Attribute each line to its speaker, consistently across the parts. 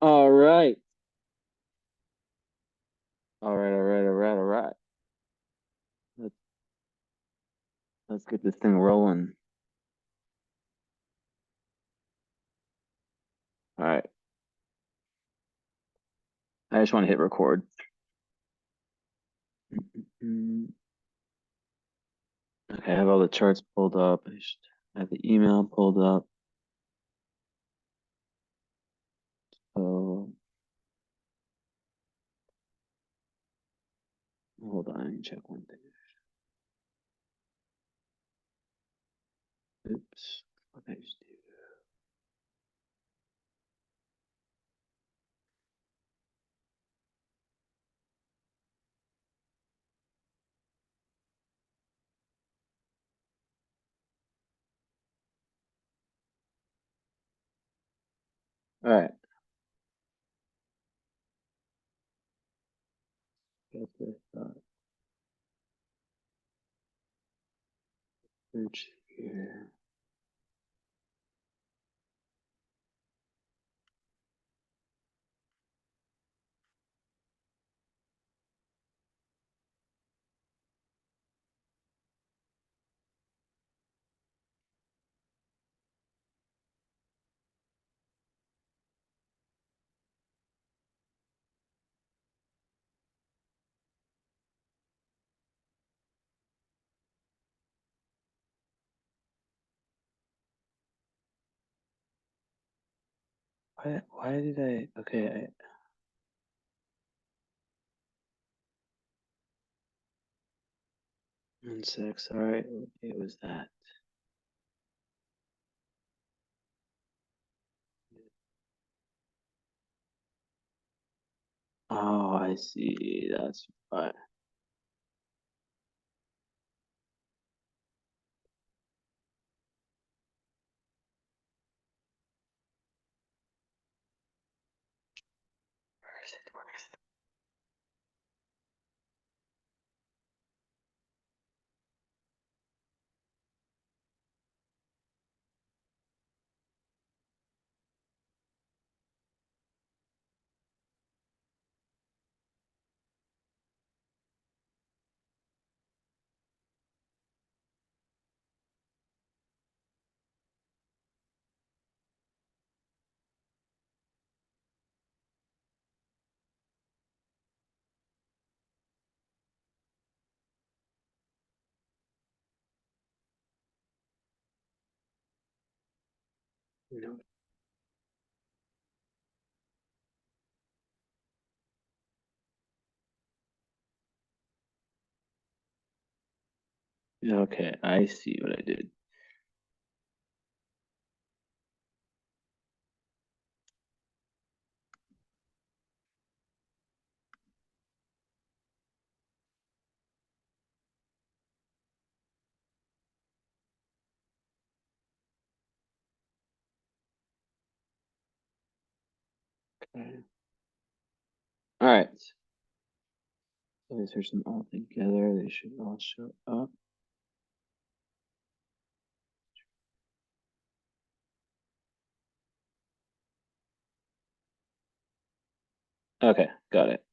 Speaker 1: All right. All right, all right, all right, all right. Let's let's get this thing rolling. All right. I just want to hit record. Mm, Okay, I have all the charts pulled up. I should have the email pulled up. So hold on, I need to check one thing. Oops. What did I just do? All right. That's what I thought. Search here. Why did I okay, 1 6. All right. It was that. Oh, I see. That's why. No. Okay, I see what I did. Okay. All right. So I search them all together. They should all show up. Okay, got it.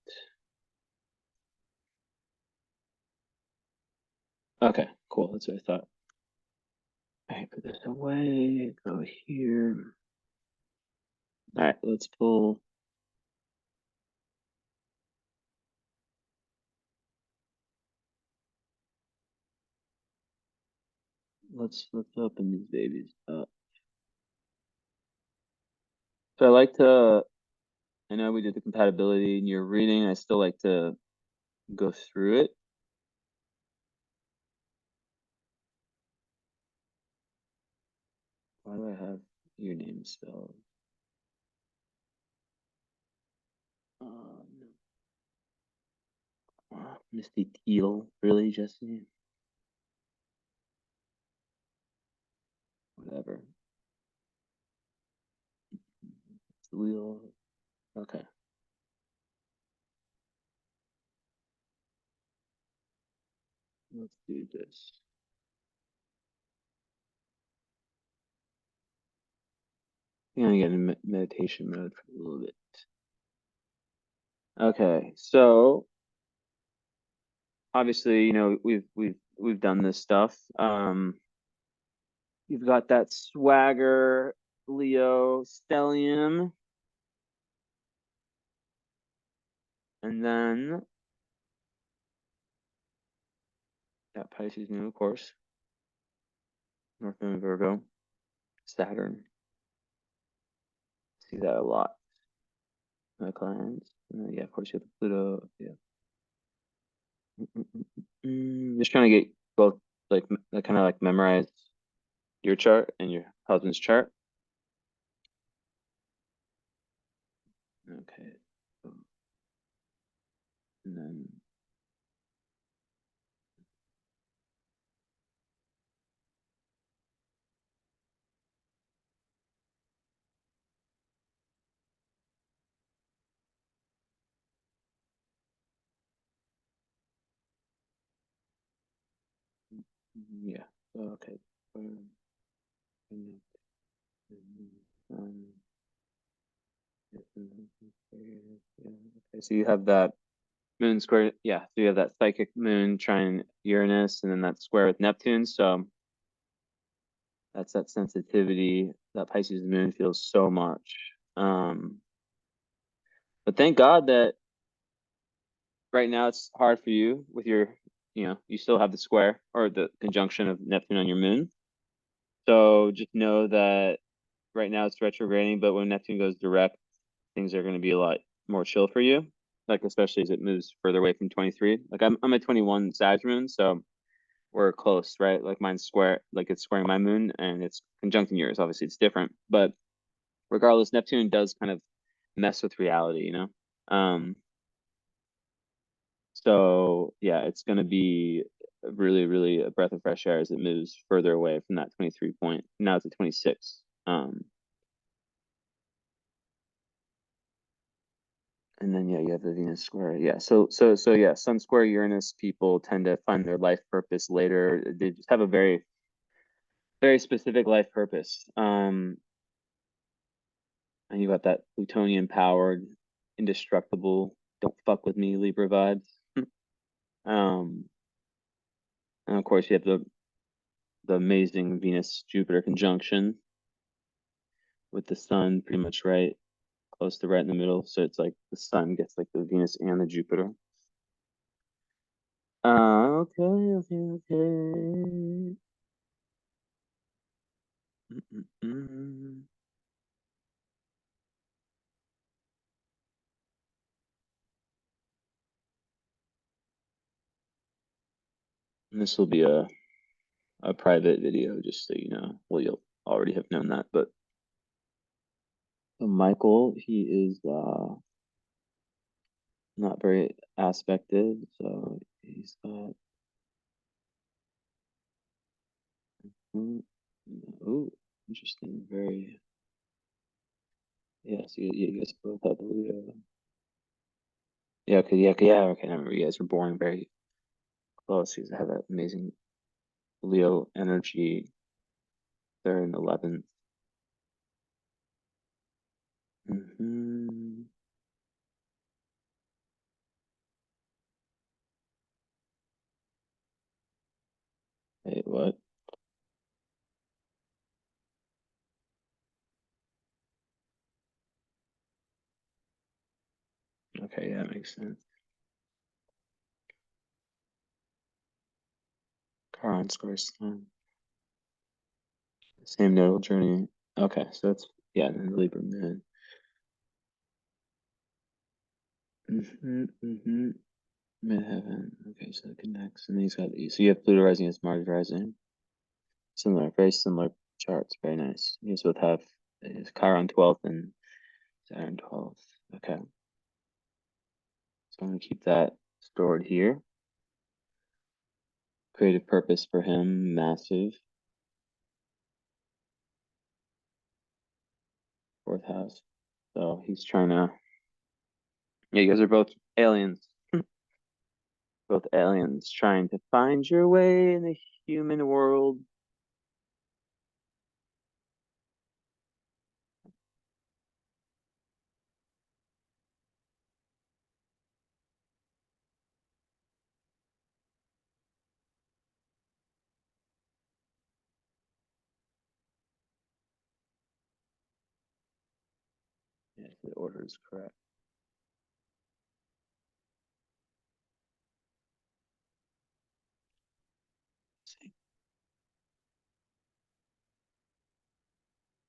Speaker 1: Okay, cool. That's what I thought. All right, put this away. Go here. All right, let's pull. Let's open these babies up. So I like to. I know we did the compatibility in your reading. I still like to go through it. Why do I have your name spelled? No. Misty Teal, really, Jesse? Whatever. It's Leal. Okay, let's do this. I'm gonna get in meditation mode for a little bit. Okay, so obviously, we've done this stuff. You've got that swagger Leo stellium, and then that Pisces moon, of course, North Node Virgo, Saturn. See that a lot. My clients. Yeah, of course, you have the Pluto. Yeah. Just trying to get both, like, kind of like memorize your chart and your husband's chart. Okay. And then, yeah. Okay. Um, okay, so you have that moon square. Yeah, so you have that psychic moon trine Uranus, and then that square with Neptune. So that's that sensitivity that Pisces moon feels so much. But thank God that right now it's hard for you with you still have the square or the conjunction of Neptune on your moon. So just know that right now it's retrograding, but when Neptune goes direct, things are going to be a lot more chill for you. Like especially as it moves further away from 23. Like I'm a 21 Sag moon, so we're close, right? Like mine's square, like it's squaring my moon, and it's conjuncting yours. Obviously, it's different, but regardless, Neptune does kind of mess with reality, So yeah, it's going to be really, really a breath of fresh air as it moves further away from that 23 point. Now it's at 26. And then yeah, you have the Venus square. Yeah, so yeah, Sun square Uranus people tend to find their life purpose later. They just have a very, very specific life purpose. And you got that Plutonian powered, indestructible, don't fuck with me Libra vibes. Um, and of course you have the amazing Venus Jupiter conjunction with the sun pretty much right close to right in the middle. So it's like the sun gets like the Venus and the Jupiter. Okay. Mm-mm-mm. This will be a private video, just so you know. Well, you'll already have known that, but so Michael, he is not very aspected, so he's got mm, oh, interesting, very yeah. So you guys both have the Leo. Yeah, okay. I remember you guys were born very close. You have that amazing Leo energy. They're in 11th. Mm-hmm. Wait, what? Okay, yeah, that makes sense. Charon squares sun. Same nodal journey. Okay, so it's yeah, and then Libra moon. Mm-hmm. Midheaven. Okay, so it connects, and he's got so you have Pluto rising as Mars rising. Similar, very similar charts. Very nice. You guys both have Chiron 12th and Saturn 12th. Okay, so I'm gonna keep that stored here. Creative purpose for him, massive. Fourth house. So he's trying to. Yeah, you guys are both aliens. Both aliens trying to find your way in the human world. the order is correct.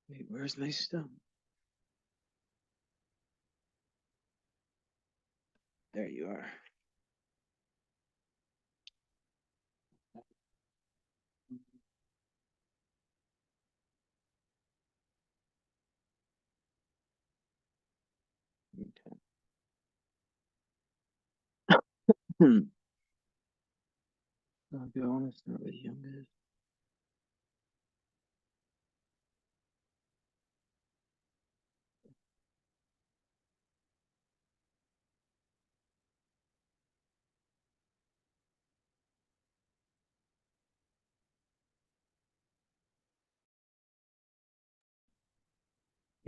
Speaker 1: Wait, where's my stone? There you are. Okay. I'll be honest, not with youngest.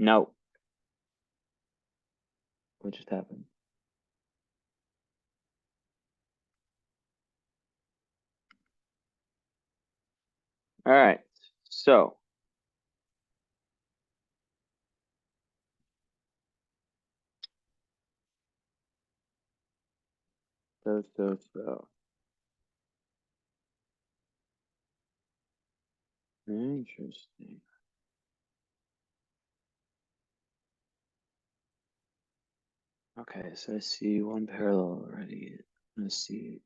Speaker 1: No. What just happened? All right. So so. Interesting. Okay, so I see one parallel already. I'm gonna see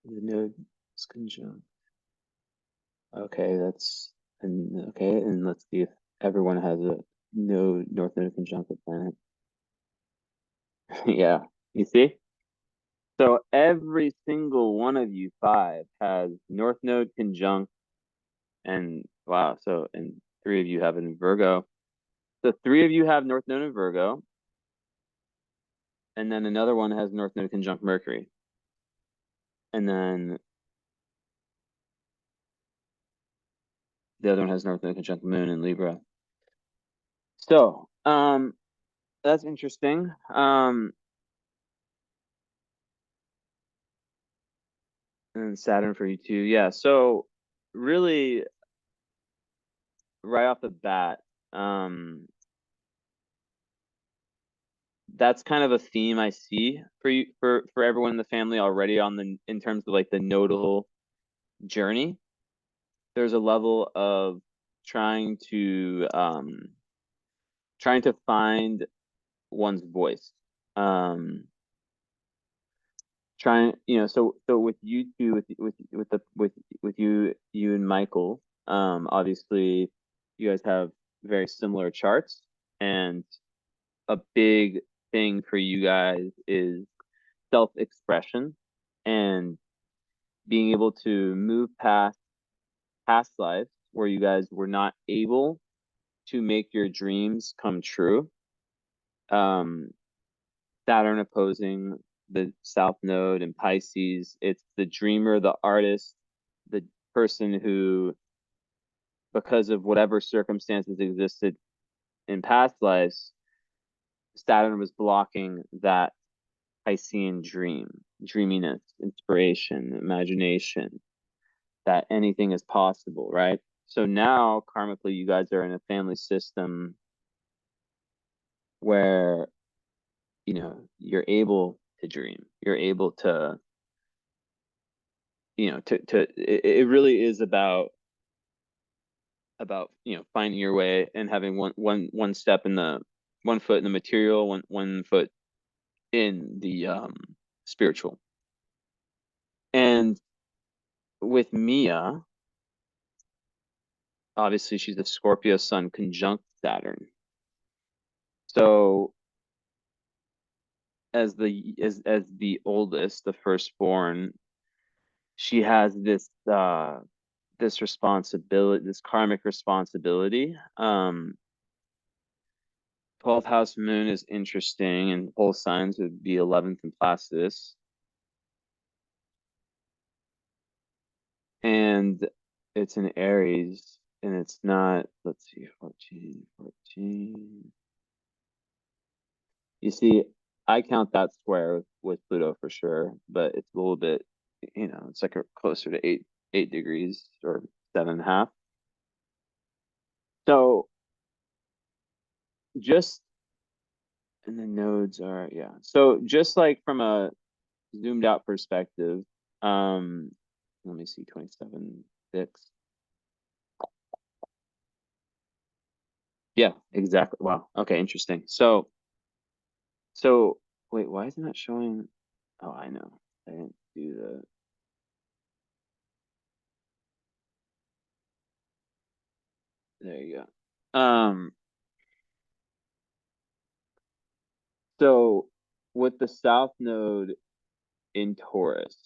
Speaker 1: the node is conjunct. Okay, and let's see if everyone has a north node conjunct the planet. Yeah, you see? So every single one of you five has north node conjunct, and wow, and three of you have it in Virgo. So three of you have north node in Virgo, and then another one has north node conjunct Mercury. And then the other one has north node conjunct Moon in Libra. So, that's interesting. And Saturn for you too. Yeah. So really right off the bat, that's kind of a theme I see for you for everyone in the family already in terms of like the nodal journey. There's a level of trying to find one's voice. Trying, so with you two, with you and Michael, obviously you guys have very similar charts, and a big thing for you guys is self-expression and being able to move past past lives where you guys were not able to make your dreams come true. Um, Saturn opposing the South Node in Pisces. It's the dreamer, the artist, the person who, because of whatever circumstances existed in past lives, Saturn was blocking that Piscean dreaminess, inspiration, imagination, that anything is possible, right? So now, karmically, you guys are in a family system where, you're able to dream. You're able to, it really is about finding your way and having one step in the one foot in the material, one foot in the spiritual. And with Mia, obviously she's a Scorpio sun conjunct Saturn. So as the oldest, the firstborn, she has this responsibility, this karmic responsibility. 12th house moon is interesting, and whole signs would be 11th and Placidus. And it's in Aries, and it's not, let's see, 14. You see, I count that square with Pluto for sure, but it's a little bit, it's like closer to 8 degrees or 7.5. So just and the nodes are, yeah. So just like from a zoomed out perspective, um, let me see, 27, 6. Yeah, exactly. Wow. Okay, interesting. So wait, why isn't that showing? Oh, I know. I didn't do there you go. So with the south node in Taurus,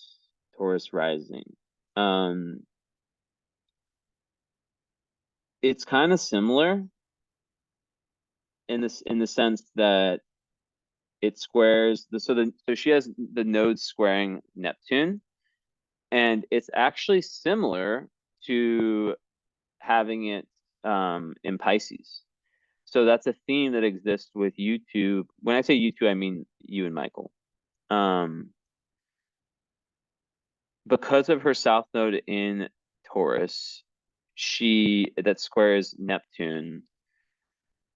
Speaker 1: Taurus rising, um, it's kind of similar in the sense that it squares so she has the nodes squaring Neptune, and it's actually similar to having it in Pisces. So that's a theme that exists with you two. When I say you two, I mean you and Michael. Um, because of her south node in Taurus, she that squares Neptune.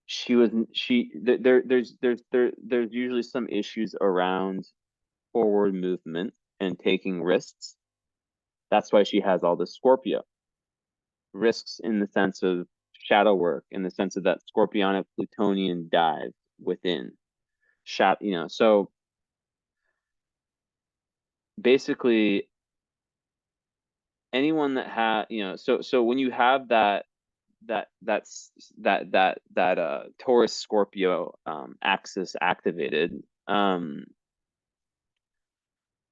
Speaker 1: She was she there's usually some issues around forward movement and taking risks. That's why she has all the Scorpio risks in the sense of shadow work, in the sense of that Scorpionic Plutonian dive within shadow. So basically, anyone that so when you have that Taurus Scorpio axis activated,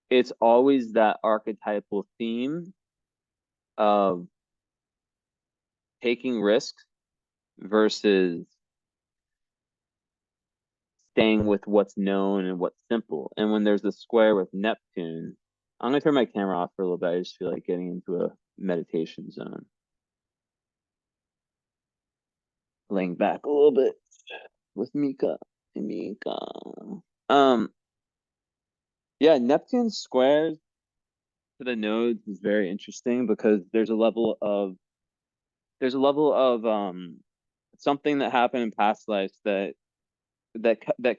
Speaker 1: it's always that archetypal theme of taking risks versus staying with what's known and what's simple. And when there's a square with Neptune, I'm gonna turn my camera off for a little bit. I just feel like getting into a meditation zone. Laying back a little bit with Mika. Mika. Um, yeah, Neptune squares to the nodes is very interesting because there's a level of something that happened in past lives that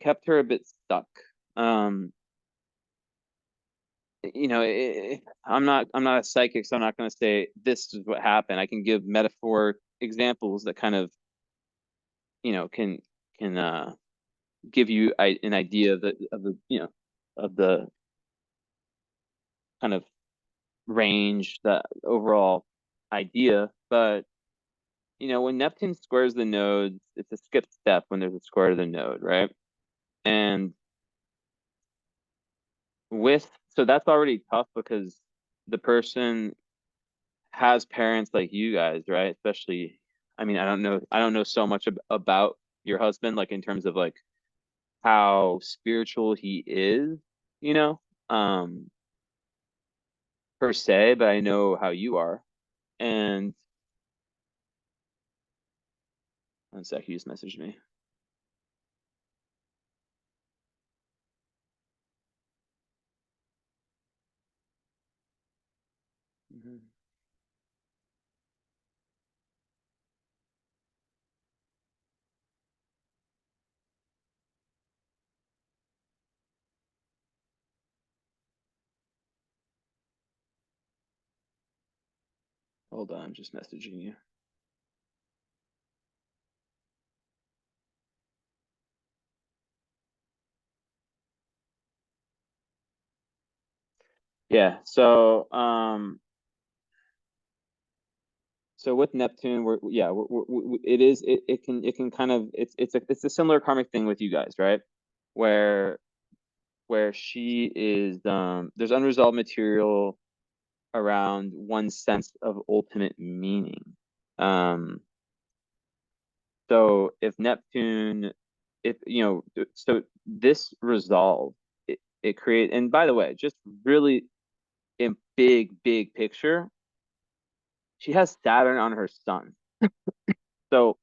Speaker 1: kept her a bit stuck. Um, I'm not a psychic, so I'm not going to say this is what happened. I can give metaphor examples that kind of can give you an idea of the kind of range, the overall idea. But when Neptune squares the nodes, it's a skip step when there's a square to the node, right? And so that's already tough because the person has parents like you guys, right? Especially, I mean, I don't know so much about your husband, like in terms of like how spiritual he is, you know, um, per se, but I know how you are. And one sec, he just messaged me. Mhm. Hold on, I'm just messaging you. Yeah. So with Neptune, we're yeah, it is it can kind of it's a similar karmic thing with you guys, right? Where she is there's unresolved material around one sense of ultimate meaning. Um, so if Neptune, if so this resolve it create and by the way, just really in big picture, she has Saturn on her sun. So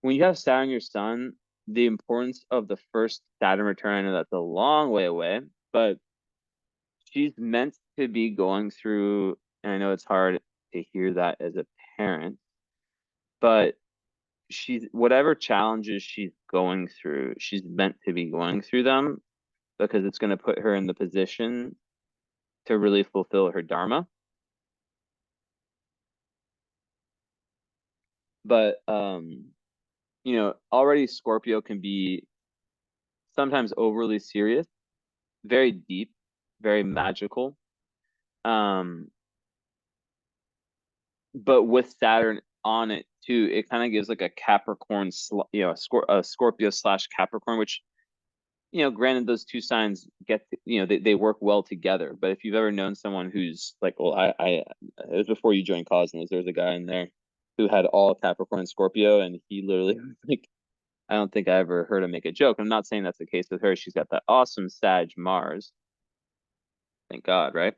Speaker 1: when you have Saturn your sun, the importance of the first Saturn return, I know that's a long way away, but she's meant to be going through, and I know it's hard to hear that as a parent, but whatever challenges she's going through, she's meant to be going through them because it's going to put her in the position to really fulfill her dharma. But already Scorpio can be sometimes overly serious, very deep, very magical. Um, but with Saturn on it too, it kind of gives like a Capricorn, a Scorpio slash Capricorn, which, granted those two signs they work well together. But if you've ever known someone who's like, well, it was before you joined Cosmos, there was a guy in there who had all Capricorn and Scorpio, and he literally like, I don't think I ever heard him make a joke. I'm not saying that's the case with her. She's got that awesome Sag Mars, thank God, right?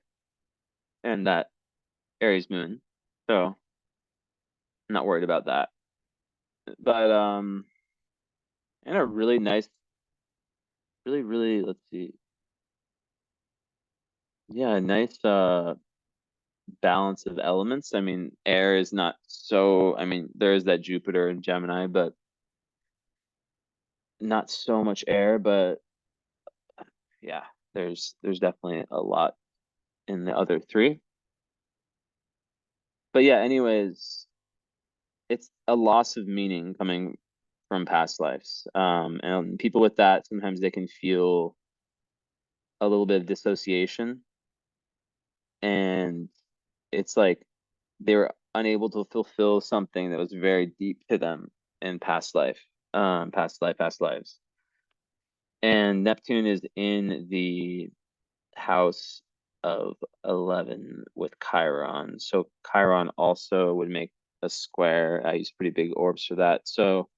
Speaker 1: And that Aries moon. So I'm not worried about that. But and a really nice, really, really, let's see. Yeah, a nice balance of elements. I mean, air is not so, I mean, there is that Jupiter and Gemini, but not so much air, but yeah, there's definitely a lot in the other three. But yeah, anyways, it's a loss of meaning coming from past lives. And people with that, sometimes they can feel a little bit of dissociation, and it's like they were unable to fulfill something that was very deep to them in past life, past lives. And Neptune is in the house of 11 with Chiron. So Chiron also would make a square. I use pretty big orbs for that. So,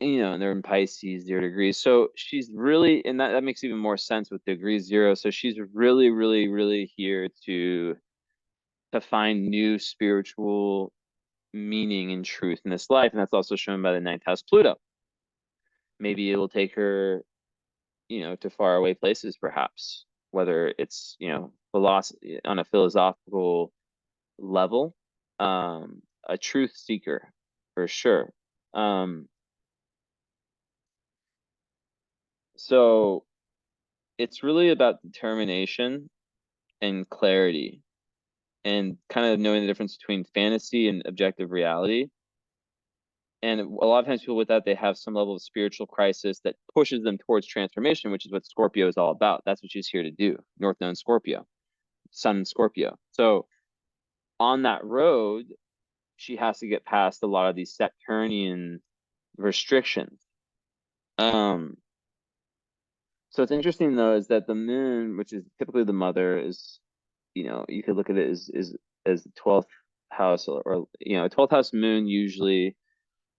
Speaker 1: and they're in Pisces, 0 degrees. So she's really, and that makes even more sense with degree 0. So she's really, really, really here to find new spiritual meaning and truth in this life. And that's also shown by the ninth house Pluto. Maybe it will take her, to faraway places, perhaps, whether it's, philosophy on a philosophical level, a truth seeker for sure. So it's really about determination and clarity and kind of knowing the difference between fantasy and objective reality. And a lot of times people with that, they have some level of spiritual crisis that pushes them towards transformation, which is what Scorpio is all about. That's what she's here to do. North Node Scorpio, Sun in Scorpio. So on that road, she has to get past a lot of these Saturnian restrictions. Um, so it's interesting though, is that the moon, which is typically the mother, is, you could look at it as the 12th house, or 12th house moon. Usually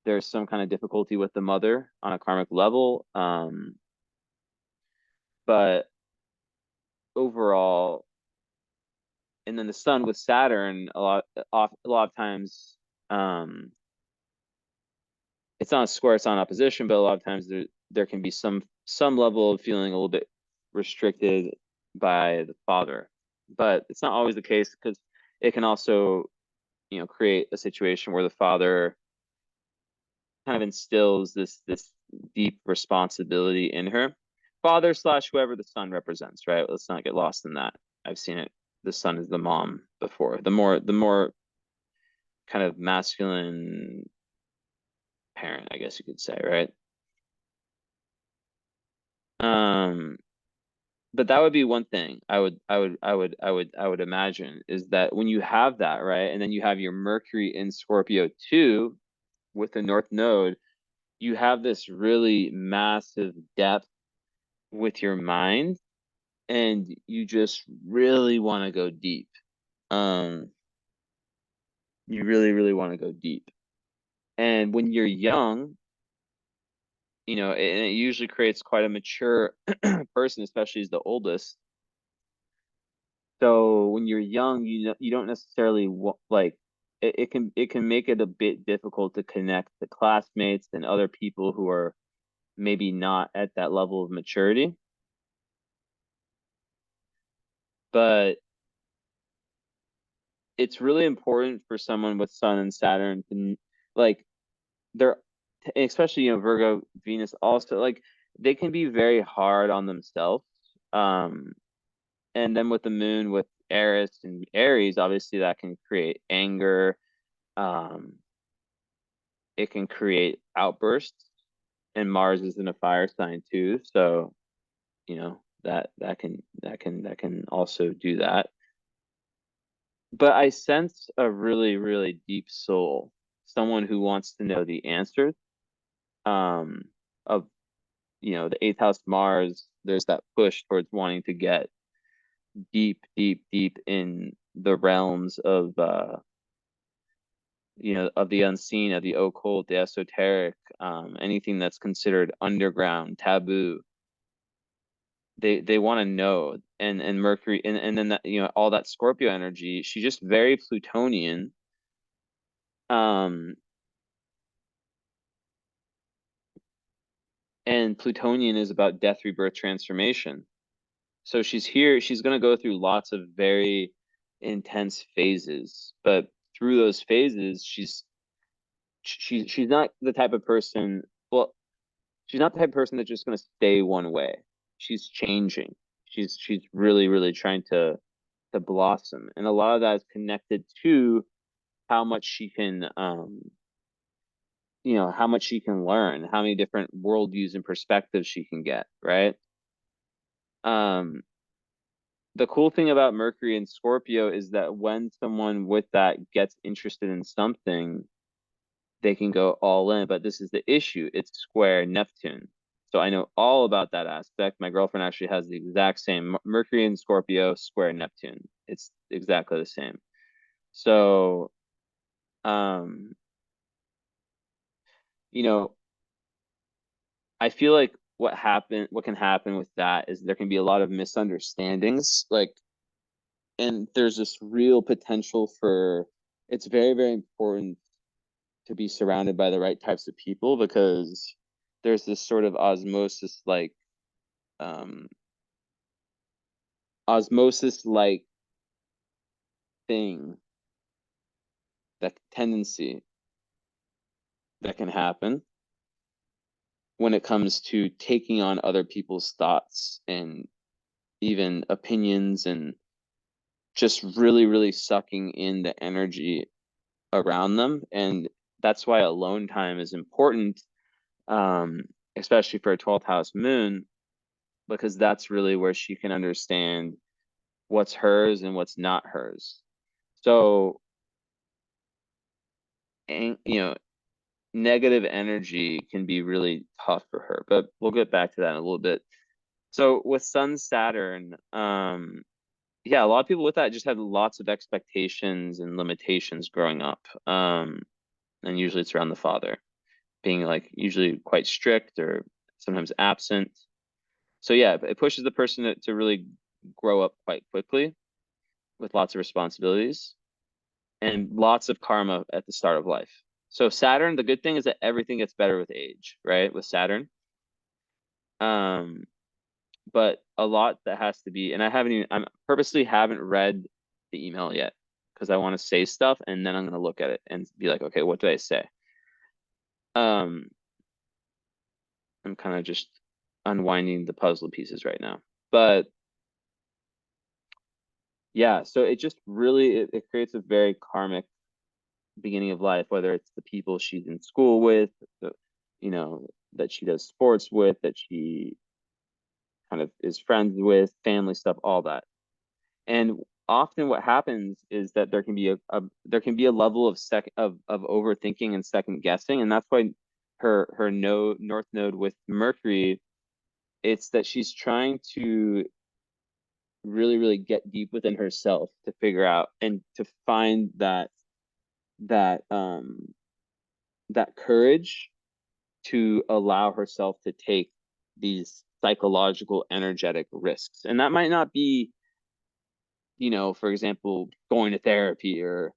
Speaker 1: there's some kind of difficulty with the mother on a karmic level. But overall, and then the sun with Saturn, a lot of times, it's not a square, it's not an opposition, but a lot of times there can be some level of feeling a little bit restricted by the father. But it's not always the case, because it can also, create a situation where the father kind of instills this deep responsibility in her. Father slash whoever the sun represents, right? Let's not get lost in that. I've seen it. The sun is the mom before. The more kind of masculine parent, I guess you could say, right? Um, but that would be one thing I would imagine, is that when you have that, right, and then you have your Mercury in Scorpio too with the North Node, you have this really massive depth with your mind, and you just really want to go deep. Um, you really, really want to go deep. And when you're young, and it usually creates quite a mature person, especially as the oldest. So when you're young, you don't necessarily like it can make it a bit difficult to connect to classmates and other people who are maybe not at that level of maturity. But it's really important for someone with Sun and Saturn to, like, they're, especially, Virgo, Venus also, like, they can be very hard on themselves. Um, and then with the moon with Eris and Aries, obviously that can create anger. Um, it can create outbursts, and Mars is in a fire sign too, so that can also do that. But I sense a really, really deep soul, someone who wants to know the answers. Um, of the eighth house Mars, there's that push towards wanting to get deep, deep, deep in the realms of of the unseen, of the occult, the esoteric, anything that's considered underground, taboo. They want to know. And Mercury, and then that, all that Scorpio energy, she's just very Plutonian. Um, and Plutonian is about death, rebirth, transformation. So she's here, she's going to go through lots of very intense phases, but through those phases, she's not the type of person, well, she's not the type of person that's just going to stay one way. She's changing. She's really, really trying to blossom. And a lot of that is connected to how much she can how much she can learn, how many different worldviews and perspectives she can get, right? Um, the cool thing about Mercury and Scorpio is that when someone with that gets interested in something, they can go all in. But this is the issue. It's square Neptune. So I know all about that aspect. My girlfriend actually has the exact same Mercury and Scorpio square Neptune. It's exactly the same. So, um, you know, I feel like what can happen with that is there can be a lot of misunderstandings. Like, and there's this real potential for, it's very, very important to be surrounded by the right types of people, because there's this sort of um osmosis like thing, that tendency that can happen when it comes to taking on other people's thoughts and even opinions, and just really, really sucking in the energy around them. And that's why alone time is important, um, especially for a 12th house moon, because that's really where she can understand what's hers and what's not hers. So, and negative energy can be really tough for her, but we'll get back to that in a little bit. So with Sun Saturn, yeah, a lot of people with that just had lots of expectations and limitations growing up. And usually it's around the father being, like, usually quite strict or sometimes absent. So yeah, it pushes the person to really grow up quite quickly with lots of responsibilities and lots of karma at the start of life. So Saturn, the good thing is that everything gets better with age, right? With Saturn. Um, but a lot that has to be, and I'm purposely haven't read the email yet, because I want to say stuff and then I'm going to look at it and be like, okay, what did I say? Um, I'm kind of just unwinding the puzzle pieces right now. But yeah, so it just really, it creates a very karmic beginning of life, whether it's the people she's in school with, the, that she does sports with, that she kind of is friends with, family stuff, all that. And often what happens is that there can be a level of overthinking and second guessing, and that's why her north node with Mercury, it's that she's trying to really, really get deep within herself to figure out and to find that um that courage to allow herself to take these psychological energetic risks. And that might not be, for example, going to therapy, or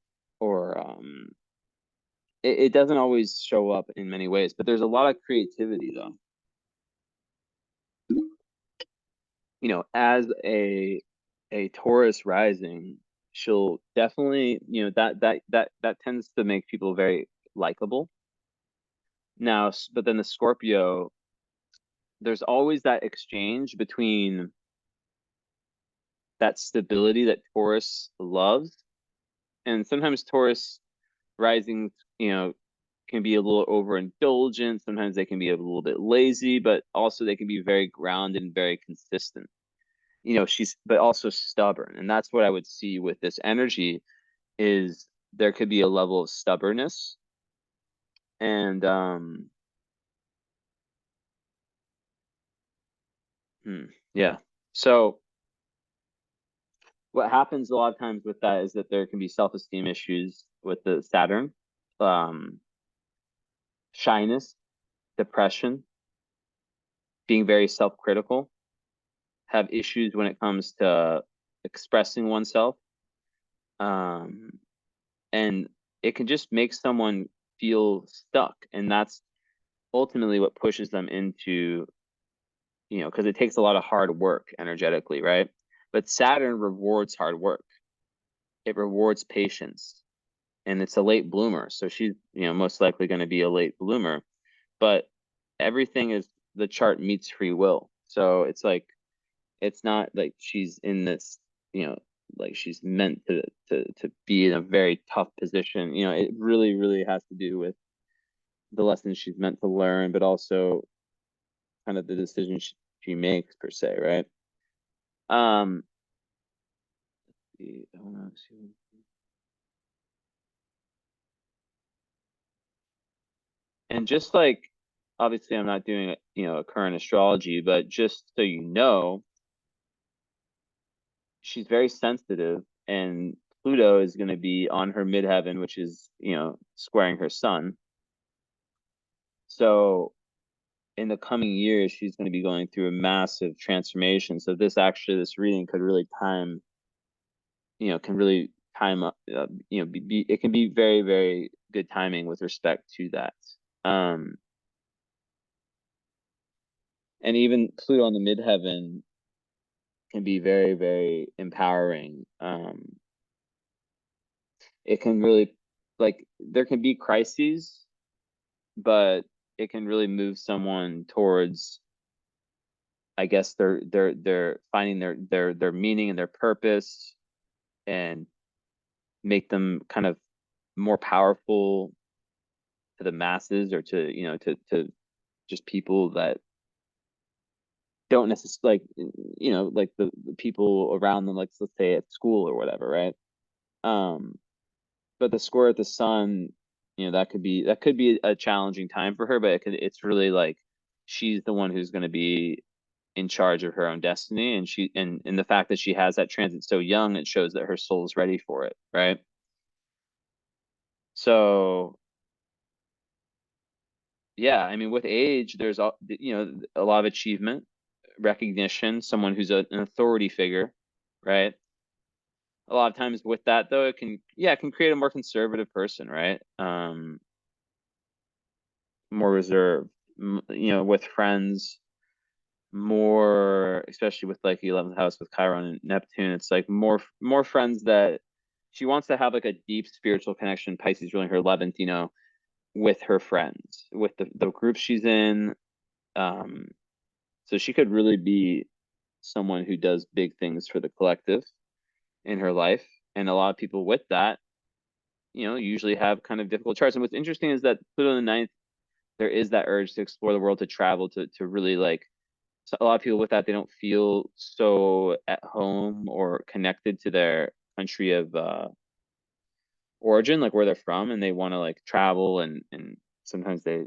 Speaker 1: it doesn't always show up in many ways, but there's a lot of creativity though. As a Taurus rising, she'll definitely, that tends to make people very likable. Now, but then the Scorpio, there's always that exchange between that stability that Taurus loves, and sometimes Taurus rising, can be a little overindulgent. Sometimes they can be a little bit lazy, but also they can be very grounded and very consistent. She's but also stubborn, and that's what I would see with this energy is there could be a level of stubbornness and yeah. So what happens a lot of times with that is that there can be self-esteem issues with the Saturn, um, shyness, depression, being very self-critical, have issues when it comes to expressing oneself. And it can just make someone feel stuck. And that's ultimately what pushes them into, because it takes a lot of hard work energetically, right? But Saturn rewards hard work. It rewards patience. And it's a late bloomer. So she's, most likely going to be a late bloomer. But everything is the chart meets free will. So it's like it's not like she's in this, like she's meant to be in a very tough position. It really, really has to do with the lessons she's meant to learn, but also kind of the decisions she makes per se, right? Um, I wanna see. And just like obviously I'm not doing a current astrology, but just so you know, she's very sensitive, and Pluto is going to be on her midheaven, which is, squaring her sun. So in the coming years, she's going to be going through a massive transformation. So this reading could really can really time up, it can be very, very good timing with respect to that. Um, and even Pluto on the midheaven can be very, very empowering. It can really, like, there can be crises, but it can really move someone towards, I guess, they're finding their meaning and their purpose, and make them kind of more powerful to the masses, or to just people that don't necessarily like, like the people around them, like let's say at school or whatever, right? um but the score at the sun, that could be a challenging time for her, but it's really like she's the one who's going to be in charge of her own destiny, and the fact that she has that transit so young, it shows that her soul is ready for it, right? So yeah, I mean, with age, there's a lot of achievement, recognition, someone who's an authority figure, right? A lot of times with that though, it can create a more conservative person, right? More reserved, with friends, more, especially with like the 11th house with Chiron and Neptune. It's like more friends that she wants to have like a deep spiritual connection. Pisces ruling her 11th, with her friends, with the group she's in. Um, so she could really be someone who does big things for the collective in her life. And a lot of people with that, usually have kind of difficult charts. And what's interesting is that Pluto in the ninth, there is that urge to explore the world, to travel, to really like, so a lot of people with that, they don't feel so at home or connected to their country of origin, like where they're from, and they want to like travel, and sometimes they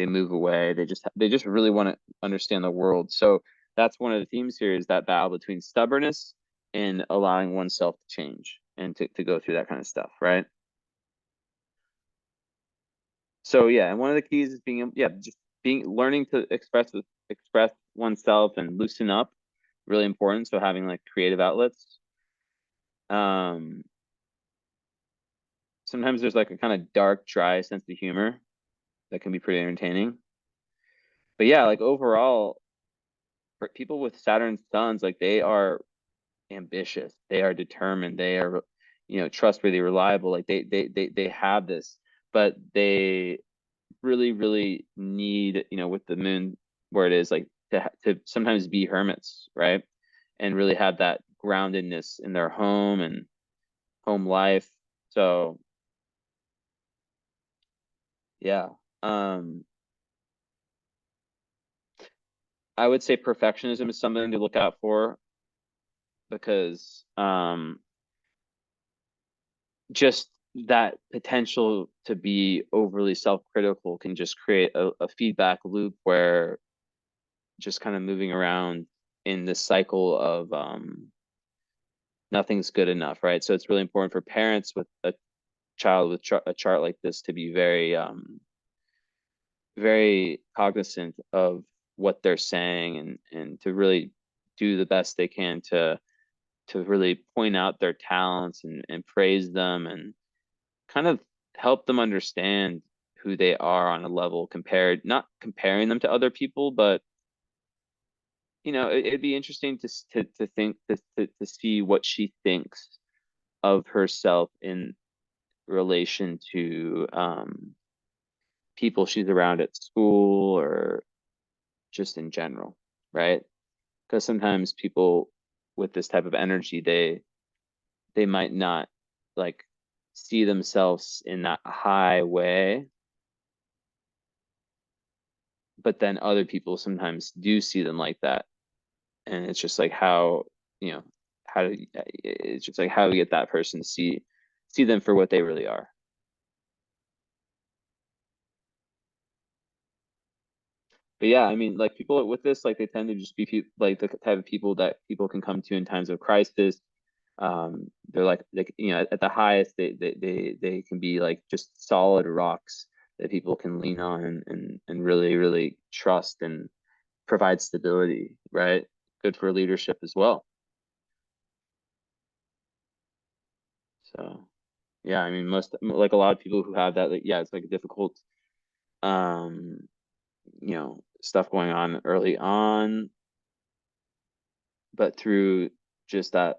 Speaker 1: move away. They just really want to understand the world. So that's one of the themes here, is that battle between stubbornness and allowing oneself to change and to go through that kind of stuff, right? So yeah, and one of the keys is just being learning to express oneself and loosen up, really important. So having like creative outlets. Um, Sometimes there's like a kind of dark, dry sense of humor that can be pretty entertaining. But yeah, like overall, for people with Saturn suns, like they are ambitious, they are determined, they are, trustworthy, reliable. Like they have this, but they really, really need, you know, with the moon where it is, like to sometimes be hermits, right? And really have that groundedness in their home and home life. So yeah. Um, I would say perfectionism is something to look out for because just that potential to be overly self-critical can just create a feedback loop where just kind of moving around in this cycle of nothing's good enough, right? So it's really important for parents with a child with a chart like this to be very very cognizant of what they're saying and to really do the best they can to really point out their talents and praise them and kind of help them understand who they are on a level compared, not comparing them to other people, but you know, it'd be interesting to think to see what she thinks of herself in relation to people she's around at school or just in general, right? Because sometimes people with this type of energy, they might not like see themselves in that high way, but then other people sometimes do see them like that. And it's just like how, you know, how do it's just like how we get that person to see them for what they really are. But yeah, I mean, like people with this, like they tend to just be like the type of people that people can come to in times of crisis. They're like you know, at the highest, they can be like just solid rocks that people can lean on and really, really trust and provide stability, right? Good for leadership as well. So yeah, I mean, most like a lot of people who have that, like, yeah, it's like difficult, um, you know, stuff going on early on, but through just that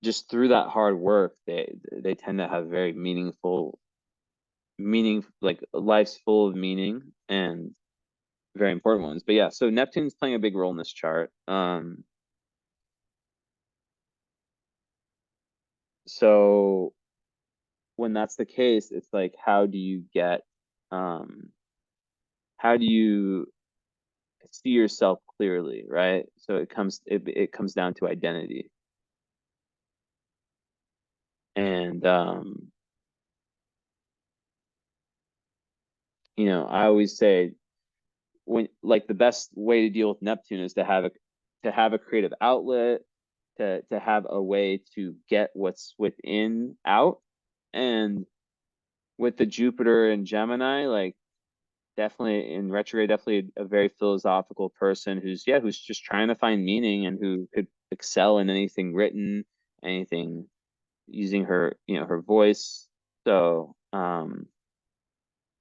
Speaker 1: just through that hard work, they tend to have very meaning, like life's full of meaning and very important ones. But yeah, so Neptune's playing a big role in this chart. So when that's the case, it's like um how do you see yourself clearly, right? So it comes down to identity. And you know, I always say when like the best way to deal with Neptune is to have a creative outlet, to have a way to get what's within out. And with the Jupiter and Gemini, like definitely in retrograde, definitely a very philosophical person who's yeah, who's just trying to find meaning and who could excel in anything written, anything using her, you know, her voice. So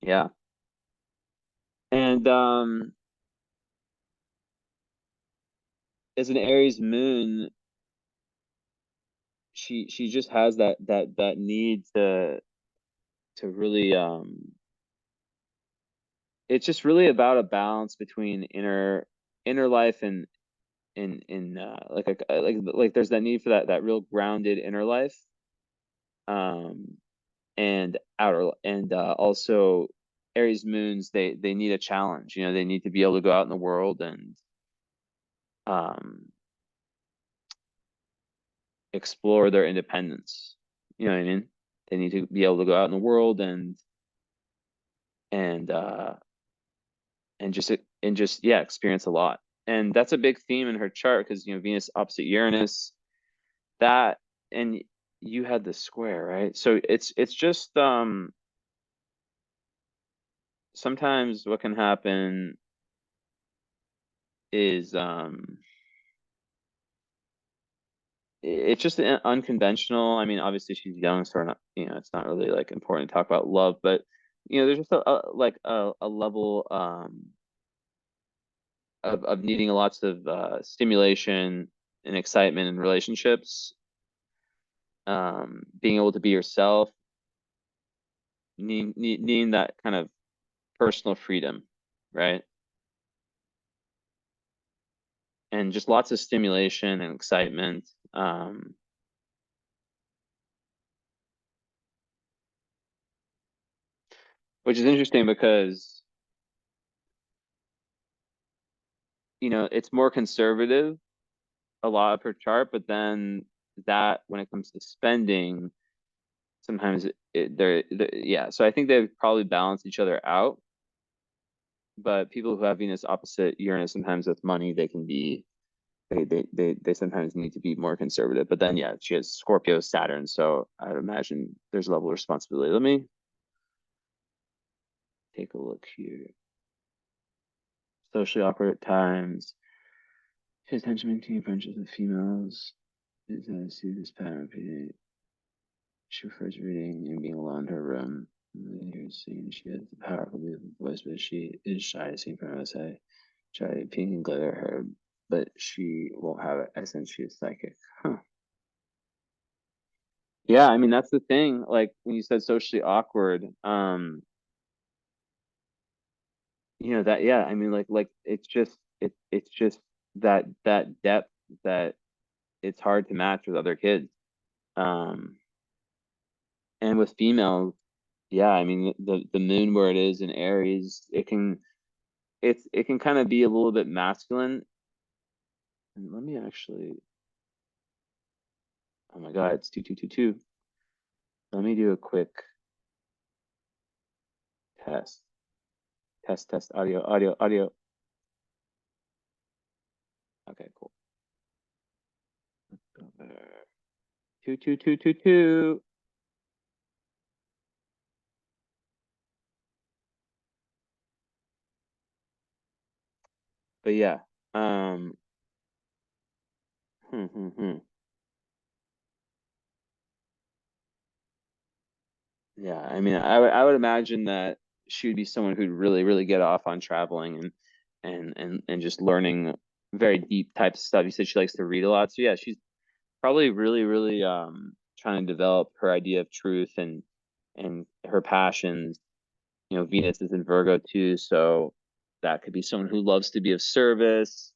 Speaker 1: yeah. And as an Aries moon, she just has that need to really it's just really about a balance between inner life and in like like there's that need for that real grounded inner life um and outer and also Aries moons they need a challenge, you know, they need to be able to go out in the world and um explore their independence, you know what I mean? They need to be able to go out in the world and uh and just yeah, experience a lot. And that's a big theme in her chart because you know Venus opposite Uranus, that and you had the square, right? So it's just sometimes what can happen is it's just unconventional. I mean, obviously she's young, so we're not, you know, it's not really like important to talk about love, but you know, there's just like a level of needing lots of stimulation and excitement in relationships, being able to be yourself needing that kind of personal freedom, right? And just lots of stimulation and excitement. Which is interesting because, it's more conservative, a lot of her chart, but then that when it comes to spending, sometimes yeah. So I think they probably balance each other out. But people who have Venus opposite Uranus, sometimes with money, they can be they sometimes need to be more conservative. But then yeah, she has Scorpio, Saturn, so I would imagine there's a level of responsibility. Let me take a look here. Socially awkward at times. She has tension maintaining friendships with females. Is I see this pattern repeating. She prefers reading and being alone in her room. Here's saying she has a powerful, beautiful voice, but she is shy to see in front of us. I try to ping and glitter at her, but she won't have it. I sense she is psychic. Huh. Yeah, I mean that's the thing. Like when you said socially awkward, that yeah, I mean like it's just that depth that it's hard to match with other kids. Um, and with females, yeah, I mean the moon where it is in Aries, it can kind of be a little bit masculine. And let me actually, oh my God, it's 2222. Let me do a quick test. Test, audio. Okay, cool. Let's go there. 22222. But yeah, um, hmm, hmm, hmm. Yeah, I mean, I would imagine that she would be someone who'd really, really get off on traveling and just learning very deep types of stuff. You said she likes to read a lot, so yeah, she's probably really, really trying to develop her idea of truth and her passions. Venus is in Virgo too, so that could be someone who loves to be of service,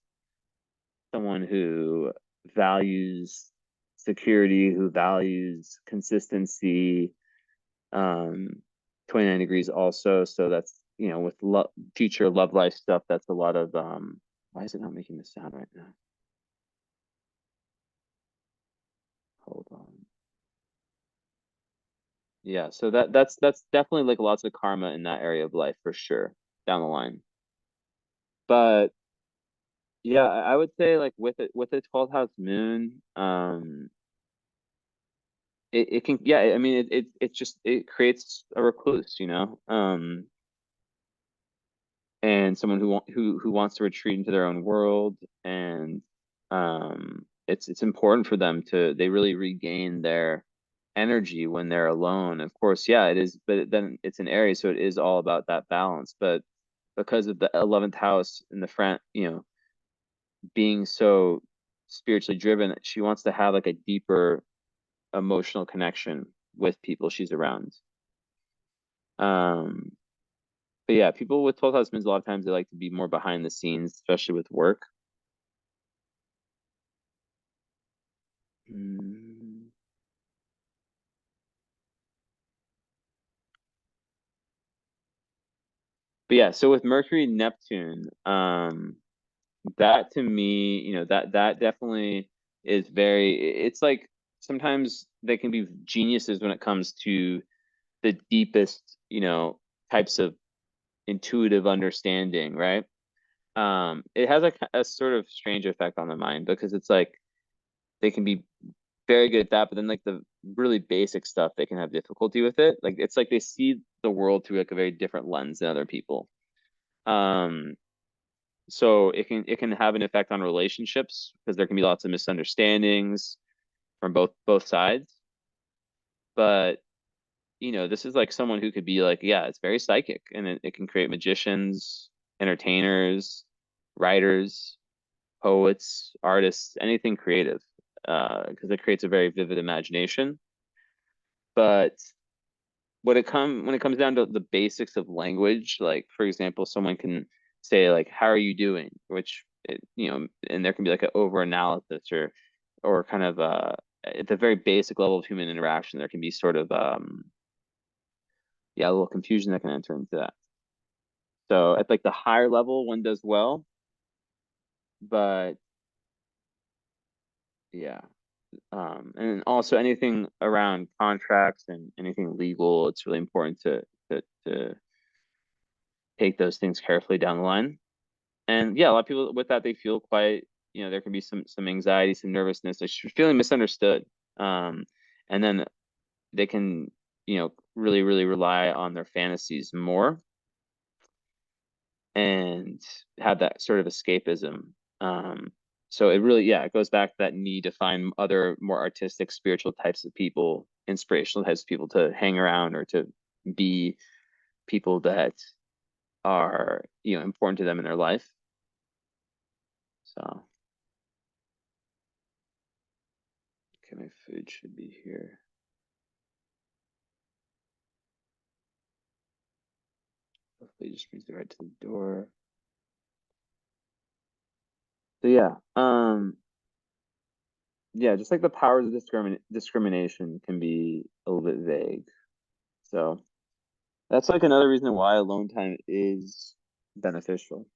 Speaker 1: someone who values security, who values consistency. um 29 degrees also, so that's with future love life stuff, that's a lot of why is it not making this sound right now? Hold on. Yeah, so that's definitely like lots of karma in that area of life for sure down the line. But yeah, I would say like with a 12th house moon, it can, yeah, I mean it just it creates a recluse, and someone who wants to retreat into their own world, and it's important for them to they really regain their energy when they're alone. Of course, yeah, it is, but then it's an Aries, so it is all about that balance. But because of the 11th house in the front, being so spiritually driven, she wants to have like a deeper emotional connection with people she's around. um but yeah, people with 12th husbands, a lot of times they like to be more behind the scenes, especially with work. Mm. But yeah, so with Mercury, Neptune, that to me, that definitely is it's like sometimes they can be geniuses when it comes to the deepest, types of intuitive understanding, right? It has a sort of strange effect on the mind because it's like they can be very good at that, but then like the really basic stuff, they can have difficulty with it. Like it's like they see the world through like a very different lens than other people. Um, so it can have an effect on relationships because there can be lots of misunderstandings from both sides. But this is like someone who could be like, yeah, it's very psychic, and it can create magicians, entertainers, writers, poets, artists, anything creative, because it creates a very vivid imagination. But when it comes down to the basics of language, like for example, someone can say like, "How are you doing?" Which and there can be like an over analysis or kind of at the very basic level of human interaction, there can be sort of yeah, a little confusion that can enter into that. So at like the higher level, one does well, but yeah. And also anything around contracts and anything legal, it's really important to take those things carefully down the line. And yeah, a lot of people with that, they feel quite, there can be some anxiety, some nervousness, like feeling misunderstood. Um, and then they can, really, really rely on their fantasies more and have that sort of escapism. So it really, yeah, it goes back to that need to find other more artistic, spiritual types of people, inspirational types of people to hang around or to be people that are, important to them in their life. So, okay, my food should be here. Hopefully it just brings it right to the door. So yeah, just like the powers of discrimination can be a little bit vague. So that's like another reason why alone time is beneficial.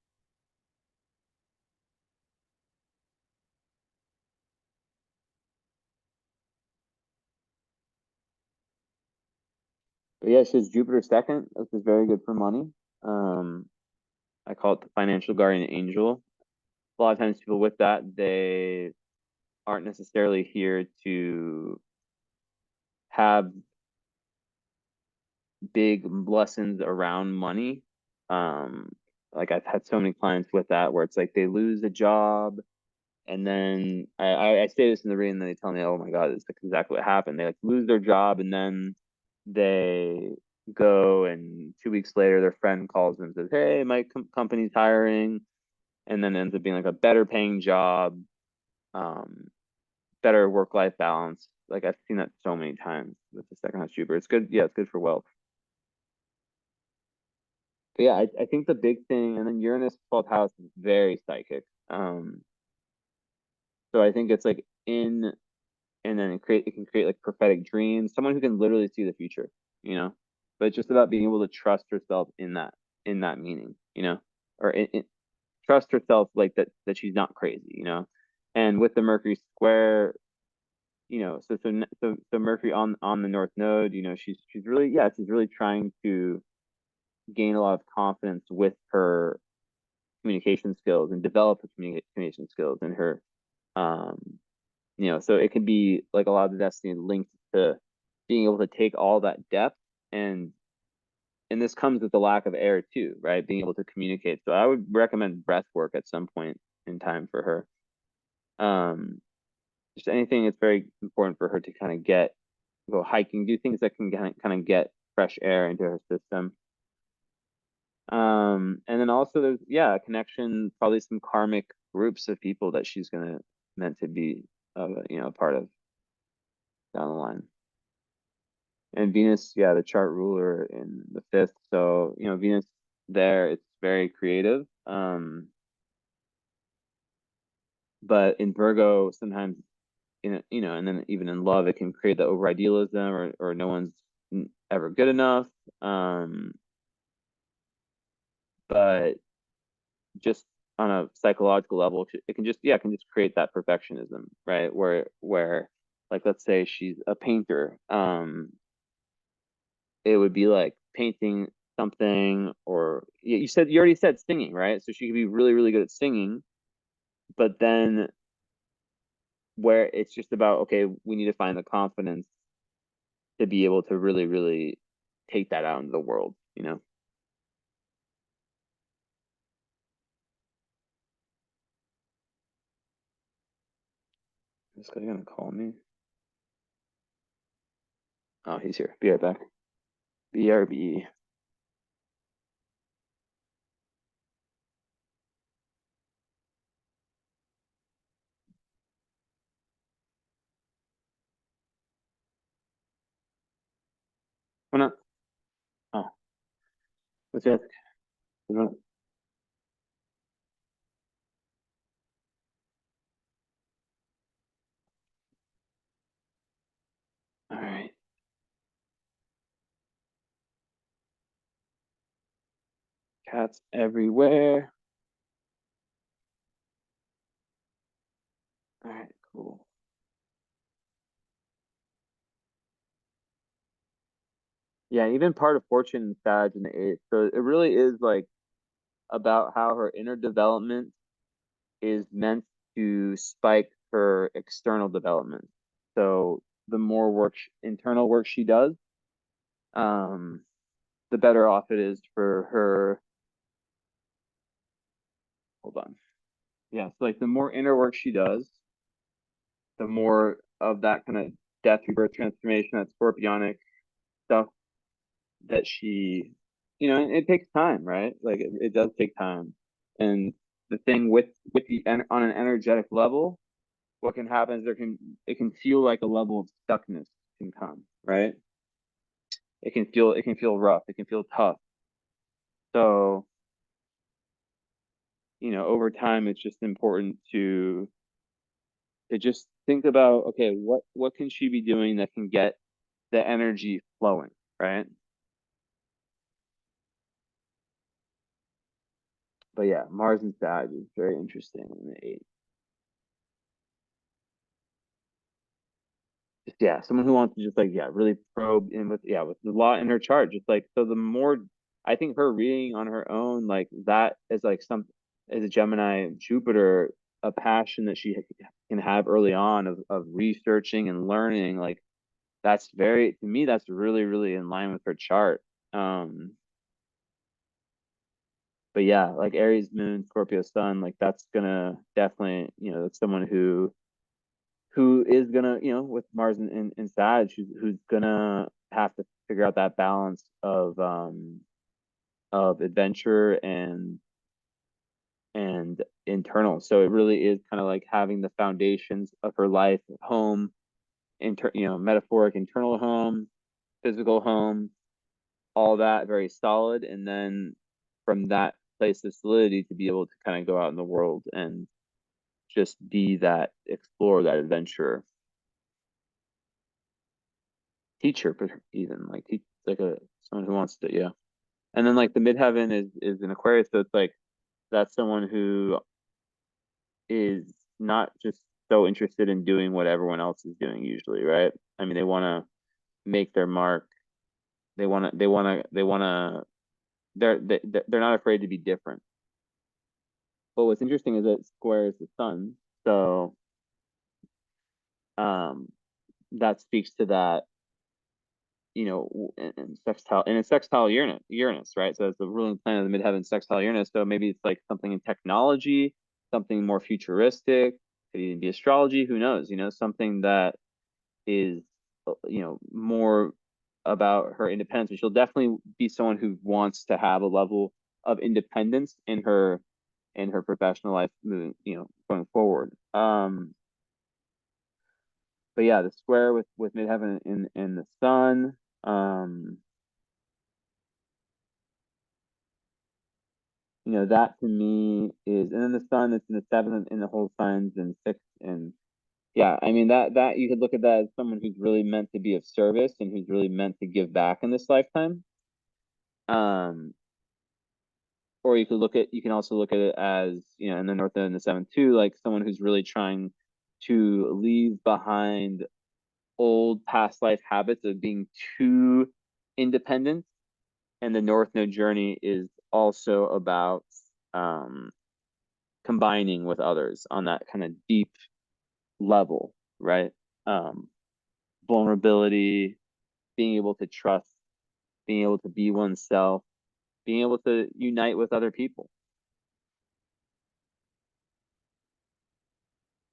Speaker 1: But yeah, she has Jupiter second, which is very good for money. Um, I call it the financial guardian angel. A lot of times people with that, they aren't necessarily here to have big lessons around money. Um, like I've had so many clients with that where it's like they lose a job and then I say this in the reading and then they tell me, oh my God, it's like exactly what happened. They like lose their job and then they go and 2 weeks later their friend calls them and says, hey, my company's hiring, and then it ends up being like a better paying job, um, better work-life balance. Like I've seen that so many times with the second house Jupiter. It's good. Yeah, it's good for wealth. But yeah, I think the big thing, and then Uranus 12th house is very psychic. So I think it's like and then it can create like prophetic dreams. Someone who can literally see the future, you know. But it's just about being able to trust herself in that meaning, or trust herself like that she's not crazy. And with the Mercury square, so Mercury on the North Node, she's really she's really trying to gain a lot of confidence with her communication skills and develop her communication skills and her um so it can be like a lot of the destiny linked to being able to take all that depth and this comes with the lack of air too, right? Being able to communicate. So I would recommend breath work at some point in time for her. Just anything that's very important for her to kind of go hiking, do things that can kind of get fresh air into her system. And then also there's a connection, probably some karmic groups of people that she's gonna meant to be a part of down the line. And Venus, the chart ruler in the fifth. So, Venus there, it's very creative. But in Virgo, sometimes, and then even in love, it can create the over idealism or no one's ever good enough. But just on a psychological level, it can just create that perfectionism, right? Where like let's say she's a painter, it would be like painting something, or you already said singing, right? So she could be really, really good at singing, but then where it's just about, okay, we need to find the confidence to be able to really, really take that out into the world. This guy gonna call me? Oh, he's here. Be right back. BRB. Why not? What's that? All right. Cats everywhere. All right, cool. Yeah, even part of Fortune and Sag in the eighth. So it really is like about how her inner development is meant to spike her external development. So the more internal work she does, um, the better off it is for her. Hold on. Yeah, so like the more inner work she does, the more of that kind of death, rebirth, transformation, that scorpionic stuff that she, it takes time, right? Like it does take time. And the thing with on an energetic level, what can happen is it can feel like a level of stuckness can come, right? It can feel rough, it can feel tough. So, over time it's just important to just think about, okay, what can she be doing that can get the energy flowing, right? But yeah, Mars and Sag is very interesting in the eighth. Just, yeah, someone who wants to just like, yeah, really probe in with the law in her chart. Just like, so the more I think her reading on her own, like that is like some as a Gemini Jupiter, a passion that she can have early on of researching and learning. Like that's very, to me, that's really, really in line with her chart. Um, but yeah, like Aries moon, Scorpio sun, like that's gonna definitely, that's someone who is gonna, with Mars and Sag, who's gonna have to figure out that balance of adventure and internal. So it really is kind of like having the foundations of her life, home, metaphoric internal home, physical home, all that very solid, and then from that place of solidity to be able to kind of go out in the world and just be that explorer, that adventurer, teacher, even like like a someone who wants to, yeah. And then like the midheaven is an Aquarius, so it's like that's someone who is not just so interested in doing what everyone else is doing usually, right? I mean, they want to make their mark. They want to they're not afraid to be different. But what's interesting is that square is the sun, so um that speaks to that, and sextile, and it's sextile Uranus, right? So it's the ruling planet of the midheaven, sextile Uranus. So maybe it's like something in technology, something more futuristic, could even be astrology, who knows, something that is, more about her independence. But she'll definitely be someone who wants to have a level of independence in her professional life moving, going forward. But yeah, the square with midheaven in the sun. Um, that to me is, and then the sun is in the seventh in the whole signs and sixth, and yeah, I mean that you could look at that as someone who's really meant to be of service and who's really meant to give back in this lifetime. Um, or you can also look at it as, in the north and the seventh too, like someone who's really trying to leave behind old past life habits of being too independent. And the North Node journey is also about um, combining with others on that kind of deep level, right? Um, vulnerability, being able to trust, being able to be oneself, being able to unite with other people,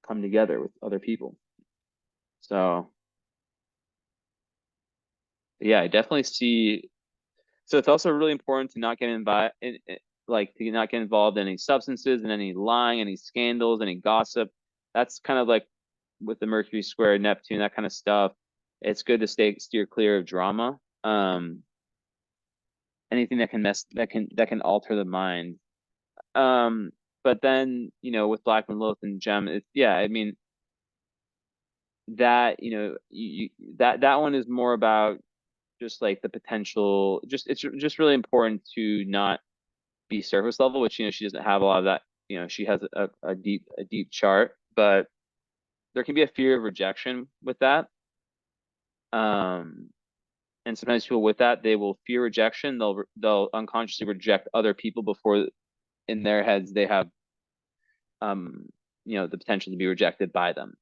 Speaker 1: come together with other people. So yeah, I definitely see. So it's also really important to not get involved like to not get involved in any substances and any lying, any scandals, any gossip. That's kind of like with the Mercury square Neptune, that kind of stuff. It's good to steer clear of drama. anything that can mess that can alter the mind. Um, but then, with Black and Lilith and Gem, yeah, I mean that, that one is more about just like the potential, just it's just really important to not be surface level, which, she doesn't have a lot of that. She has a deep chart, but there can be a fear of rejection with that. Um, and sometimes people with that, they will fear rejection. They'll unconsciously reject other people before in their heads they have um, the potential to be rejected by them.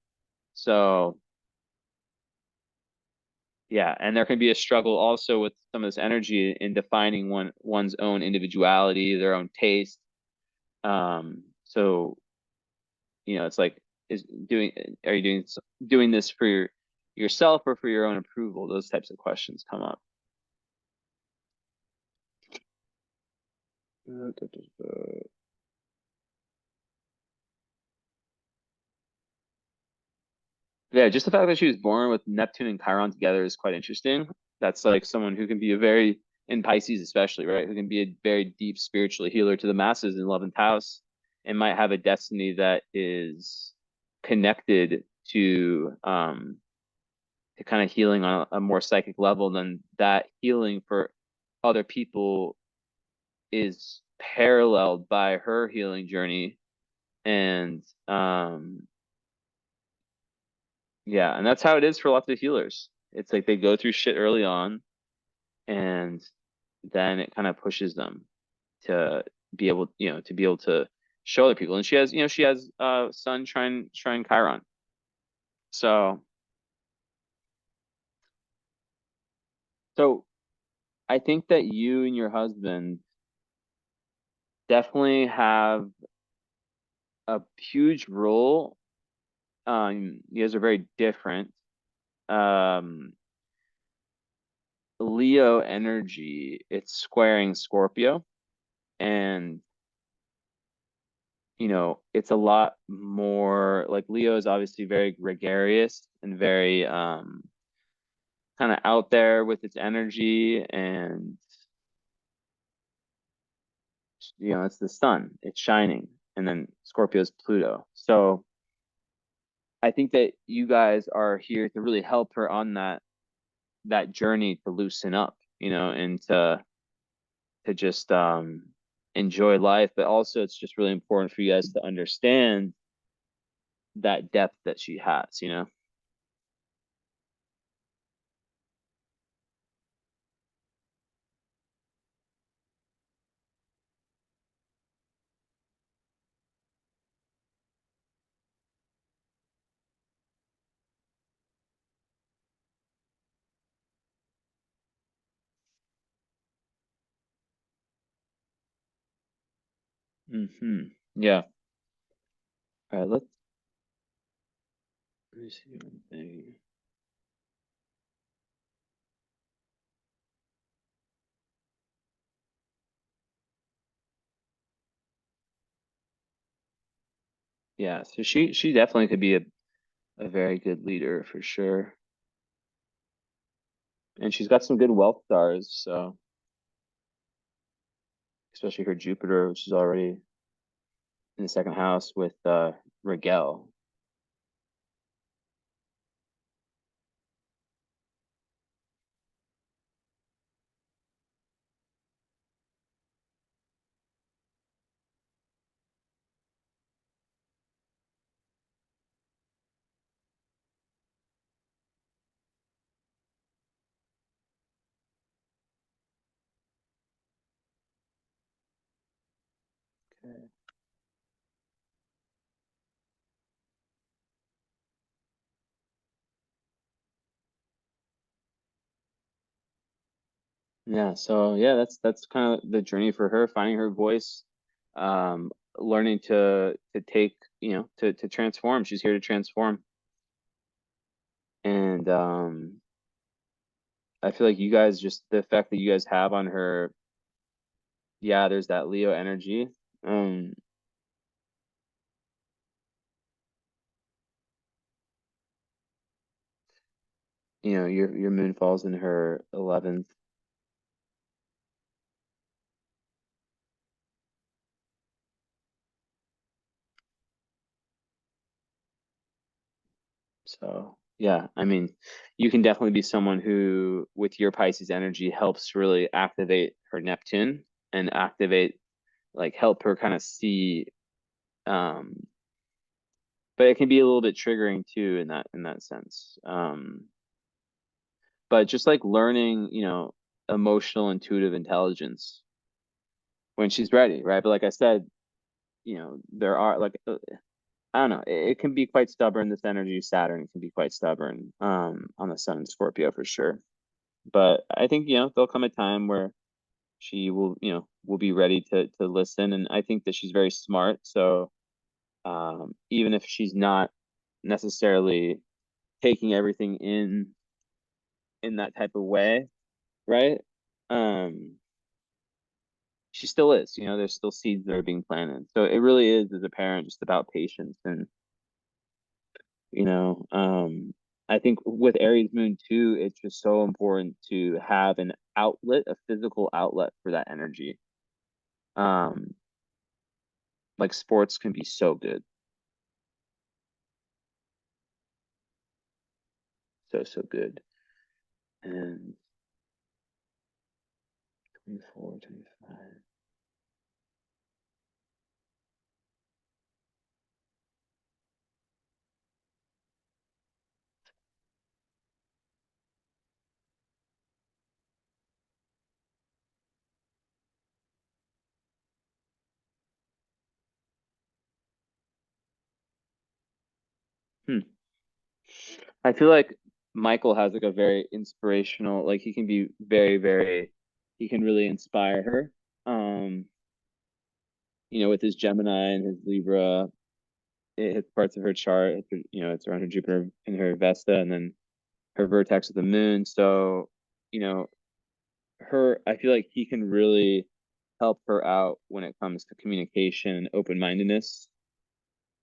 Speaker 1: So yeah, and there can be a struggle also with some of this energy in defining one's own individuality, their own taste. So it's like, are you doing this for yourself or for your own approval? Those types of questions come up. Yeah, just the fact that she was born with Neptune and Chiron together is quite interesting. That's like someone who can be in Pisces especially, right? Who can be a very deep spiritual healer to the masses in 11th house, and might have a destiny that is connected to kind of healing on a more psychic level. Than that healing for other people is paralleled by her healing journey. And yeah, and that's how it is for lots of healers. It's like they go through shit early on, and then it kind of pushes them to be able to show other people. And she has Sun trine Chiron. So so I think that you and your husband definitely have a huge role. You guys are very different. Um, Leo energy, it's squaring Scorpio, and it's a lot more like Leo is obviously very gregarious and very kind of out there with its energy, and it's the sun, it's shining, and then Scorpio's Pluto. So I think that you guys are here to really help her on that journey to loosen up, and to just enjoy life. But also it's just really important for you guys to understand that depth that she has. Yeah. All right, let me see one thing. Yeah, so she definitely could be a very good leader for sure. And she's got some good wealth stars, so especially her Jupiter, which is already in the second house with Rigel. Okay. Yeah, so yeah, that's kind of the journey for her, finding her voice, learning to take, to transform. She's here to transform. And I feel like you guys, just the effect that you guys have on her, yeah, there's that Leo energy. Um, your moon falls in her 11th. So yeah, I mean, you can definitely be someone who, with your Pisces energy, helps really activate her Neptune and activate, like, help her kind of see. Um, but it can be a little bit triggering too in that sense. But just like learning, emotional intuitive intelligence when she's ready, right? But like I said, there are like I don't know, it can be quite stubborn. This energy, Saturn, can be quite stubborn on the Sun in Scorpio for sure. But I think, there'll come a time where she will be ready to listen. And I think that she's very smart. So even if she's not necessarily taking everything in that type of way, right? Um, she still is, there's still seeds that are being planted. So it really is, as a parent, just about patience. And, you know, um, I think with Aries moon too, it's just so important to have an outlet, a physical outlet for that energy. Um, like sports can be so good. So, so good. And 24, 25. Hmm. I feel like Michael has like a very inspirational, like he can be very, very, he can really inspire her. Um, with his Gemini and his Libra, it hits parts of her chart. It's around her Jupiter and her Vesta, and then her vertex of the moon. So, you know, I feel like he can really help her out when it comes to communication and open-mindedness.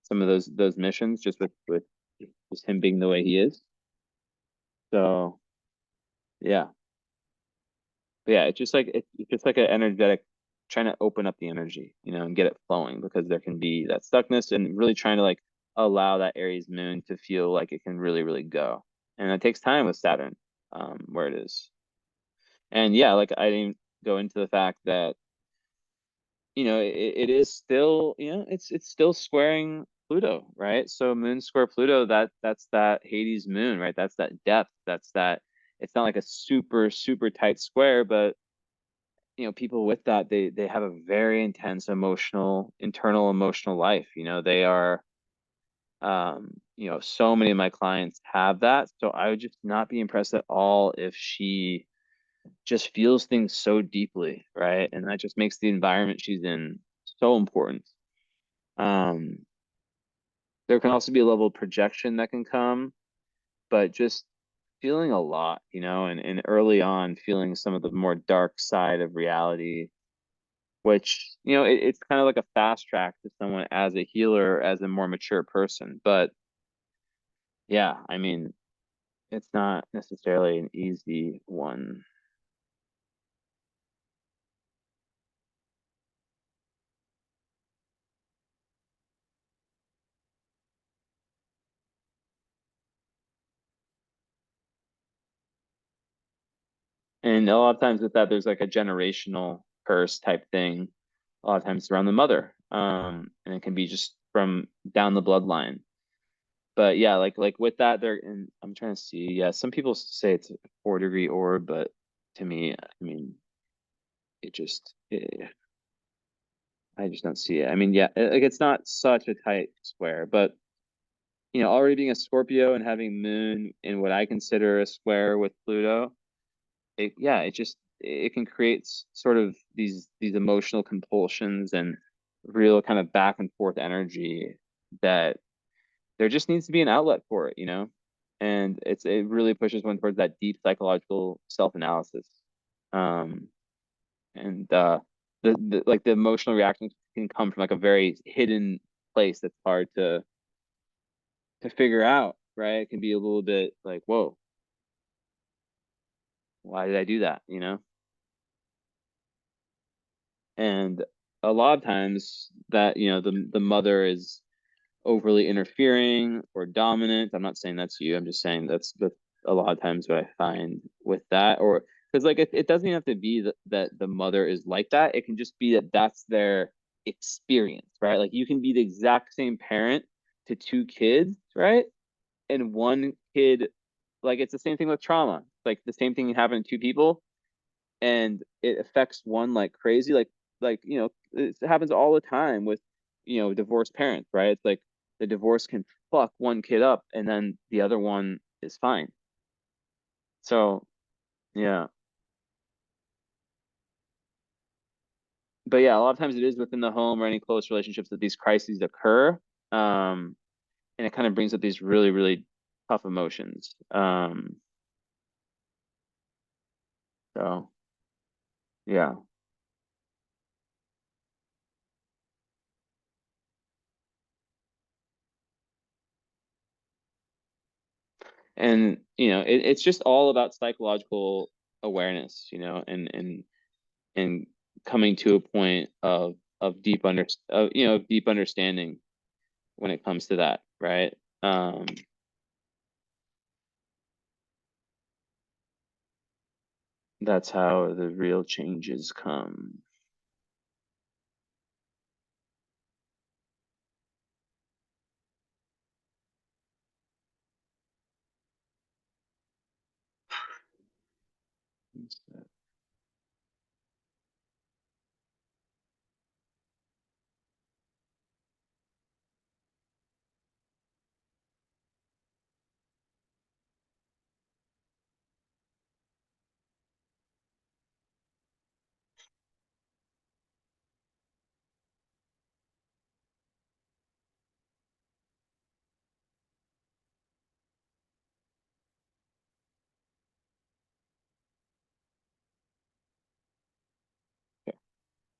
Speaker 1: Some of those missions, just with just him being the way he is. So yeah, but yeah, it's just like an energetic, trying to open up the energy, and get it flowing, because there can be that stuckness, and really trying to like allow that Aries moon to feel like it can really, really go. And it takes time with Saturn, where it is. And yeah, like I didn't go into the fact that, it is still, it's still squaring Pluto, right? So moon square Pluto, that's that Hades moon, right? That's that depth. That's that. It's not like a super, super tight square, but people with that, they have a very intense internal emotional life. They are, so many of my clients have that. So I would just not be impressed at all if she just feels things so deeply, right? And that just makes the environment she's in so important. Um, there can also be a level of projection that can come, but just feeling a lot, and early on feeling some of the more dark side of reality, which, it's kind of like a fast track to someone as a healer, as a more mature person. But yeah, I mean, it's not necessarily an easy one. And a lot of times with that, there's like a generational curse type thing. A lot of times it's around the mother. And it can be just from down the bloodline. But yeah, like with that, and I'm trying to see. Yeah, some people say it's a 4-degree orb, but to me, I mean, I just don't see it. I mean, yeah, like it's not such a tight square, but already being a Scorpio and having Moon in what I consider a square with Pluto, it can create sort of these emotional compulsions and real kind of back and forth energy that there just needs to be an outlet for it. And it really pushes one towards that deep psychological self-analysis. Um, and the emotional reactions can come from like a very hidden place that's hard to figure out, right? It can be a little bit like, whoa, why did I do that? And a lot of times that, the mother is overly interfering or dominant. I'm not saying that's you. I'm just saying that's a lot of times what I find with that, or because like it doesn't even have to be that the mother is like that. It can just be that that's their experience, right? Like you can be the exact same parent to two kids, right? And one kid, like it's the same thing with trauma. Like the same thing happened to two people, and it affects one like crazy. Like it happens all the time with divorced parents, right? It's like the divorce can fuck one kid up, and then the other one is fine. So yeah, but yeah, a lot of times it is within the home or any close relationships that these crises occur, um, and it kind of brings up these really really tough emotions. So yeah. And it's just all about psychological awareness, and coming to a point of deep understanding when it comes to that, right? That's how the real changes come.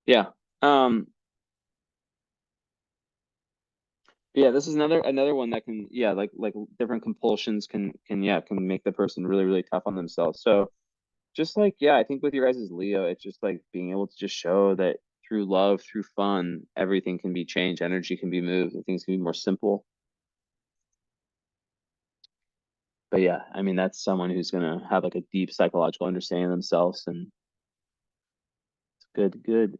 Speaker 1: Yeah. Yeah, this is another one that can, yeah, like different compulsions can make the person really really tough on themselves. So just like, yeah, I think with your guys' Leo, it's just like being able to just show that through love, through fun, everything can be changed, energy can be moved, and things can be more simple. But yeah, I mean, that's someone who's gonna have like a deep psychological understanding of themselves, and it's good, good.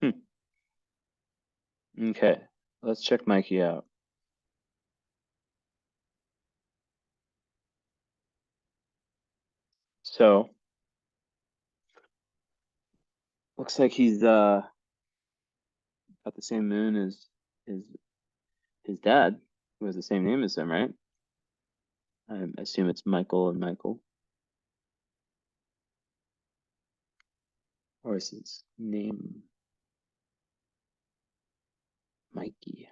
Speaker 1: Hmm. Okay, let's check Mikey out. So looks like he's got the same moon as his his dad, who has the same name as him, right? I assume it's Michael and Michael, or is his name Mikey?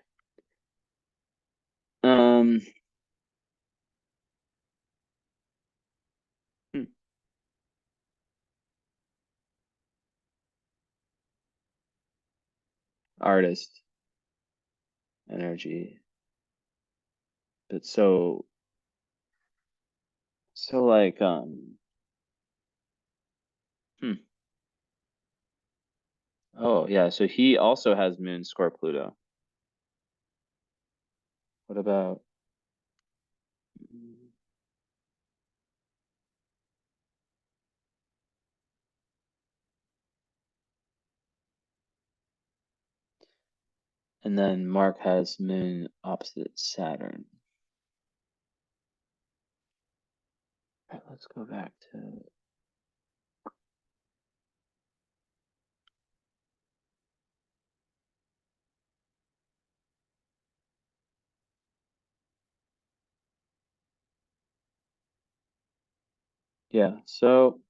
Speaker 1: Um, hmm, artist energy, but so like hmm. Oh yeah, so he also has moon square Pluto. What about and then Mark has moon opposite Saturn. All right, let's go back to yeah. So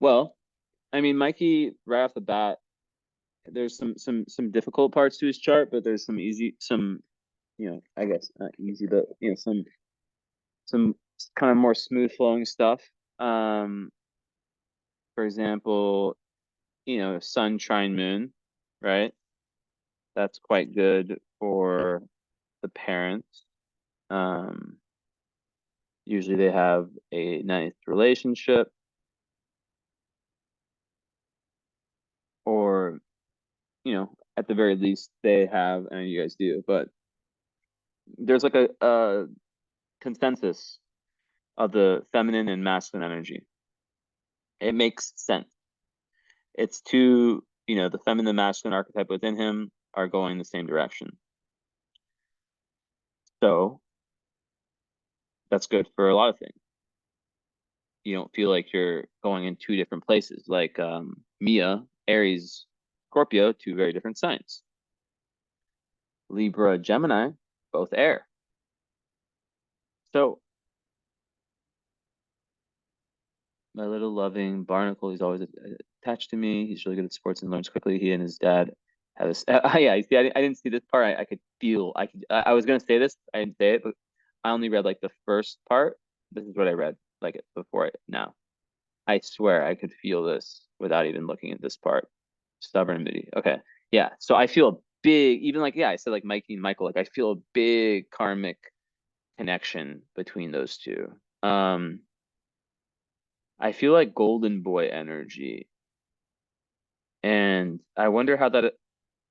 Speaker 1: well, I mean, Mikey right off the bat. there's some difficult parts to his chart, but there's some I guess not easy, but some kind of more smooth flowing stuff. For example, Sun trine Moon, right? That's quite good for the parents. Usually they have a nice relationship, or at the very least they have, and you guys do, but there's like a consensus of the feminine and masculine energy. It makes sense. It's two, the feminine and masculine archetype within him are going the same direction. So that's good for a lot of things. You don't feel like you're going in two different places. Like Mia, Aries, Scorpio, two very different signs. Libra, Gemini, both air. So my little loving barnacle, he's always attached to me. He's really good at sports and learns quickly. He and his dad have this. Yeah, see, I didn't see this part. I could feel. I was gonna say this. I didn't say it, but I only read like the first part. This is what I read like it before it. Now, I swear I could feel this without even looking at this part. Stubborn and moody. Okay, yeah. So I feel a big, even like I said like Mikey and Michael. Like I feel a big karmic connection between those two. I feel like golden boy energy. And I wonder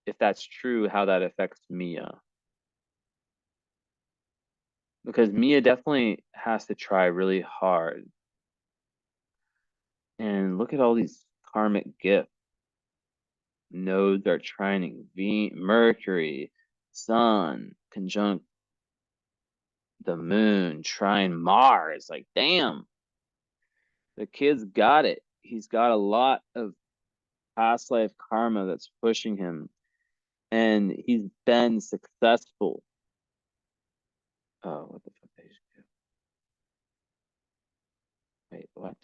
Speaker 1: if that's true, how that affects Mia. Because Mia definitely has to try really hard. And look at all these karmic gifts. Nodes are trining Mercury, Sun, conjunct the moon, trine Mars. Like, damn, the kid's got it. He's got a lot of past life karma that's pushing him. And he's been successful. Oh, what the fuck did I just do? Wait, what?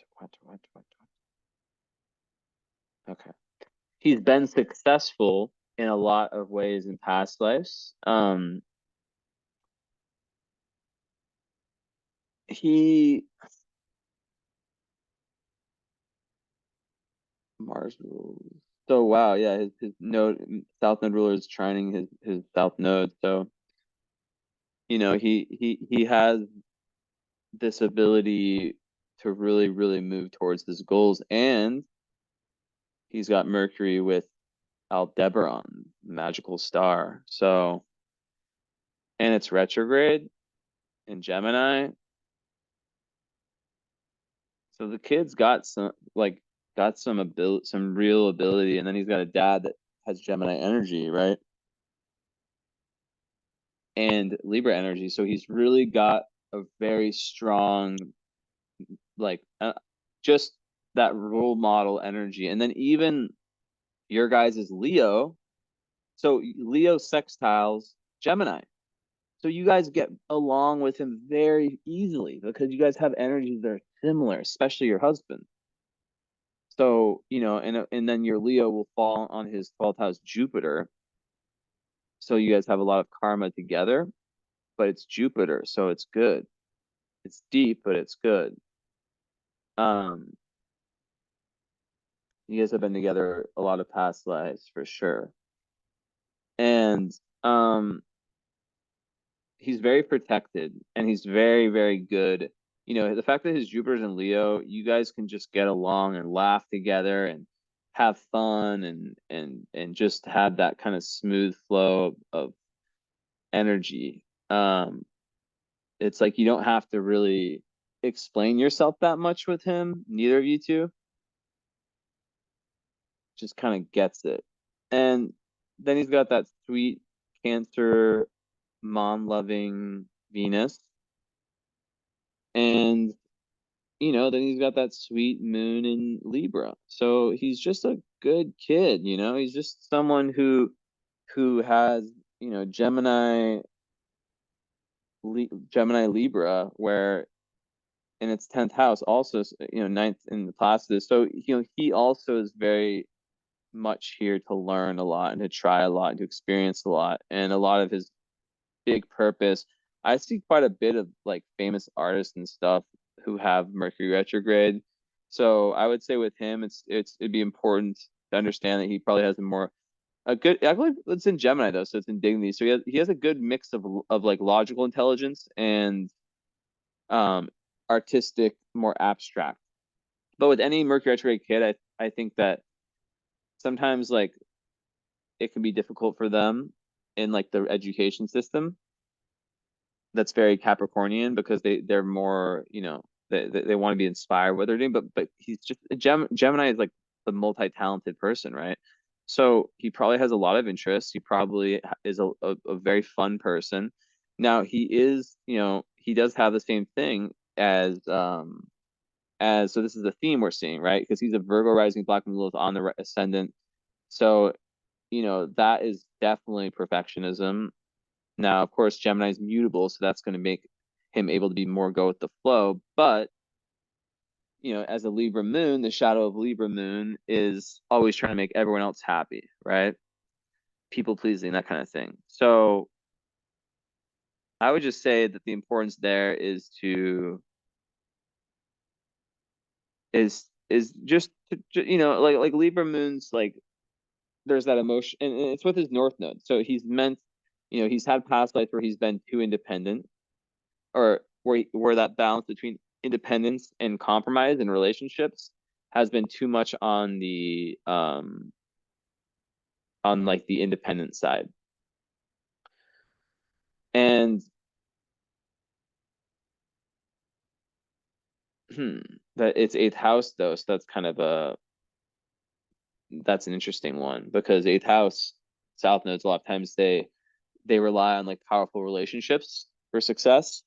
Speaker 1: Okay. He's been successful in a lot of ways in past lives. He Mars rules. So wow, yeah, his node South node ruler is trining his South node. So he has this ability to really, really move towards his goals, and he's got Mercury with Aldebaran, magical star. So, and it's retrograde in Gemini. So the kid's got some ability, some real ability, and then he's got a dad that has Gemini energy, right? And Libra energy. So he's really got a very strong, like, just that role model energy. And then even your guys is Leo. So Leo sextiles Gemini. So you guys get along with him very easily because you guys have energies that are similar, especially your husband. So, and then your Leo will fall on his 12th house Jupiter. So you guys have a lot of karma together, but it's Jupiter, so it's good. It's deep, but it's good. Um, you guys have been together a lot of past lives for sure. And he's very protected and he's very, very good. The fact that his Jupiter's in Leo, you guys can just get along and laugh together and have fun and just have that kind of smooth flow of energy. It's like you don't have to really explain yourself that much with him, neither of you two. Just kind of gets it. And then he's got that sweet Cancer mom loving Venus. And then he's got that sweet moon in Libra. So he's just a good kid, he's just someone who has, Gemini Libra, where in its 10th house also, ninth in the Placidus. So he also is very much here to learn a lot and to try a lot and to experience a lot. And a lot of his big purpose, I see quite a bit of like famous artists and stuff who have Mercury retrograde. So I would say with him, it'd be important to understand that he probably has a good. I believe it's in Gemini though, so it's in Dignity. So he has a good mix of like logical intelligence and um artistic, more abstract. But with any Mercury retrograde kid, I think that sometimes like it can be difficult for them in like the education system that's very Capricornian because they're more, they want to be inspired what they're doing, but he's just Gemini is like the multi-talented person, right? So he probably has a lot of interests. He probably is a very fun person. Now he is, he does have the same thing as so this is the theme we're seeing, right? Because he's a Virgo rising Black Moon Lilith on the ascendant. So, that is definitely perfectionism. Now, of course, Gemini is mutable, so that's going to make him able to be more go with the flow. But, as a Libra moon, the shadow of Libra moon is always trying to make everyone else happy, right? People pleasing, that kind of thing. So I would just say that the importance there is just to, like Libra moons, like there's that emotion, and it's with his North Node. So he's had past life where he's been too independent, or where that balance between independence and compromise in relationships has been too much on like the independent side. And that it's eighth house though, so that's an interesting one because eighth house South nodes a lot of times they rely on like powerful relationships for success.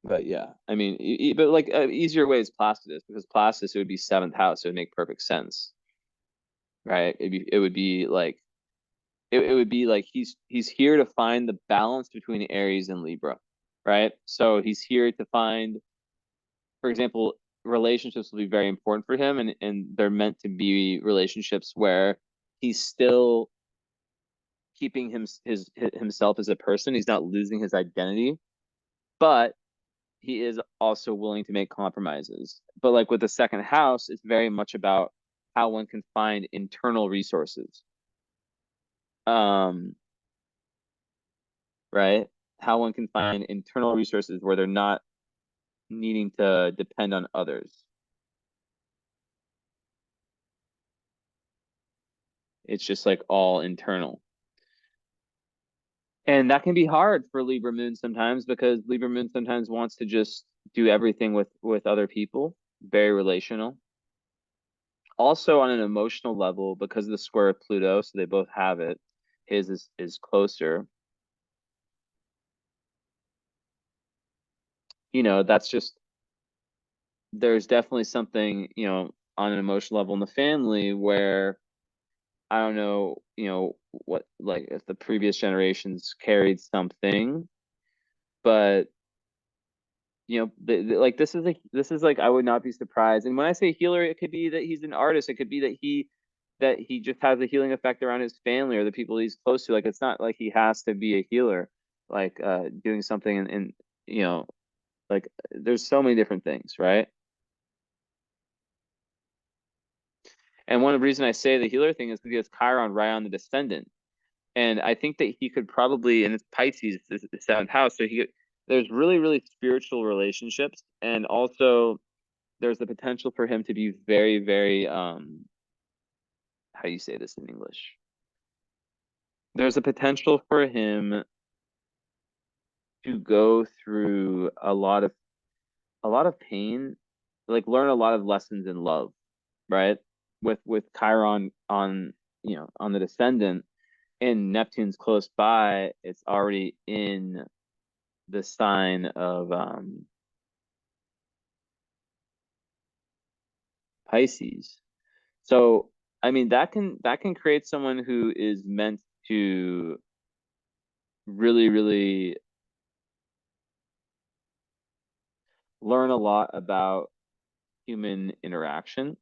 Speaker 1: But yeah, I mean, but like easier way is Placidus because Placidus it would be seventh house. It would make perfect sense, right? It would be like he's here to find the balance between Aries and Libra, right? So he's here to find, for example, relationships will be very important for him, and they're meant to be relationships where he's still keeping himself as a person. He's not losing his identity, but he is also willing to make compromises. But like with the second house, it's very much about how one can find internal resources. Um, right? How one can find internal resources where they're not needing to depend on others. It's just like all internal. And that can be hard for Libra Moon sometimes because Libra Moon sometimes wants to just do everything with other people, very relational. Also on an emotional level, because of the square of Pluto, so they both have it, his is closer. That's just there's definitely something, on an emotional level in the family where I don't know, what like if the previous generations carried something, but like this is like I would not be surprised. And when I say healer, it could be that he's an artist. It could be that he just has a healing effect around his family or the people he's close to. Like it's not like he has to be a healer, like doing something and you know, like there's so many different things, right? And one of the reasons I say the healer thing is because he has Chiron right on the descendant. And I think that he could probably, and it's Pisces, the seventh house. So there's really, really spiritual relationships. And also there's the potential for him to be very, very, how do you say this in English? There's a potential for him to go through a lot of pain, like learn a lot of lessons in love, right? With Chiron on the descendant and Neptune's close by, it's already in the sign of Pisces. So I mean that can create someone who is meant to really, really learn a lot about human interaction.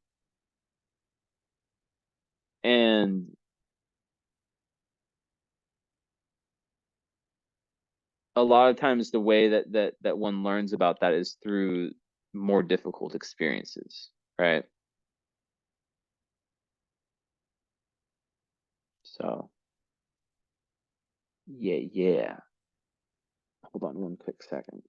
Speaker 1: And a lot of times the way that one learns about that is through more difficult experiences, right? So yeah. Hold on one quick second.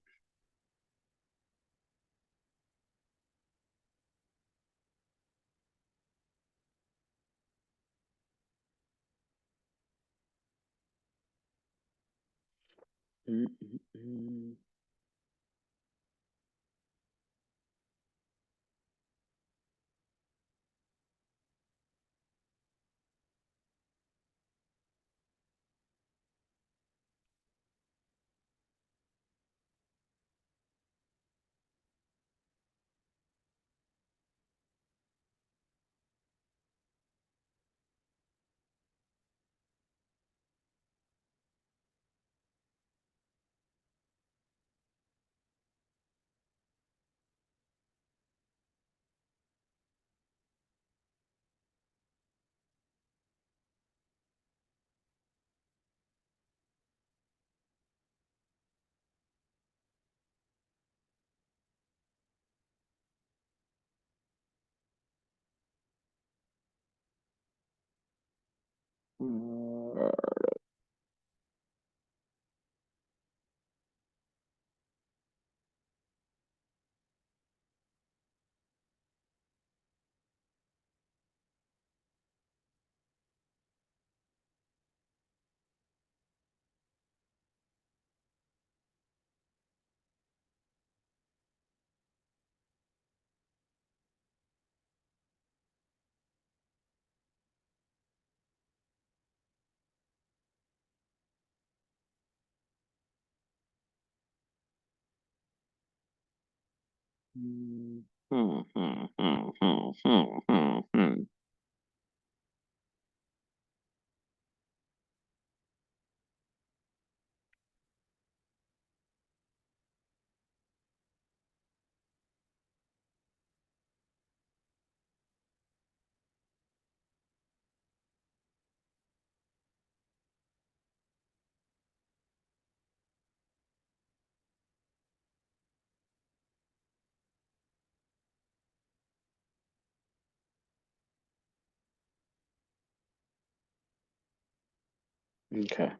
Speaker 1: Okay.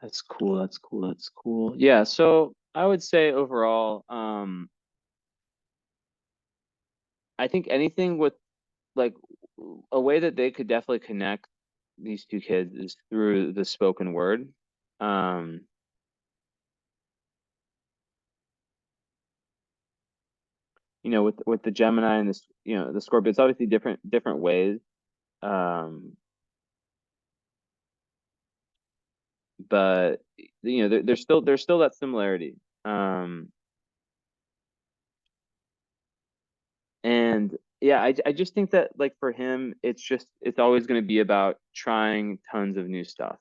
Speaker 1: That's cool. That's cool. That's cool. Yeah, so I would say overall, I think anything with like a way that they could definitely connect these two kids is through the spoken word. Um, with the Gemini and this, the Scorpio, it's obviously different ways. Um, but there's still that similarity. Um, and yeah, I just think that like for him, it's always going to be about trying tons of new stuff.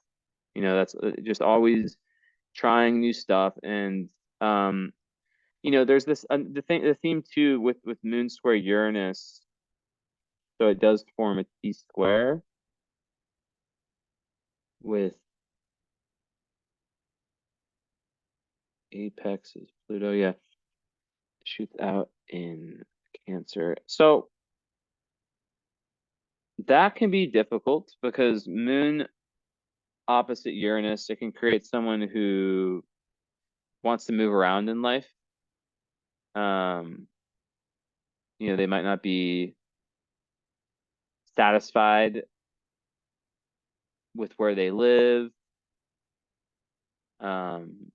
Speaker 1: That's just always trying new stuff. And um, there's this the theme too with Moon square Uranus. So it does form a T square with apex is Pluto. Yeah, shoots out in Cancer. So that can be difficult because Moon opposite Uranus, it can create someone who wants to move around in life. Um, they might not be satisfied with where they live. Um,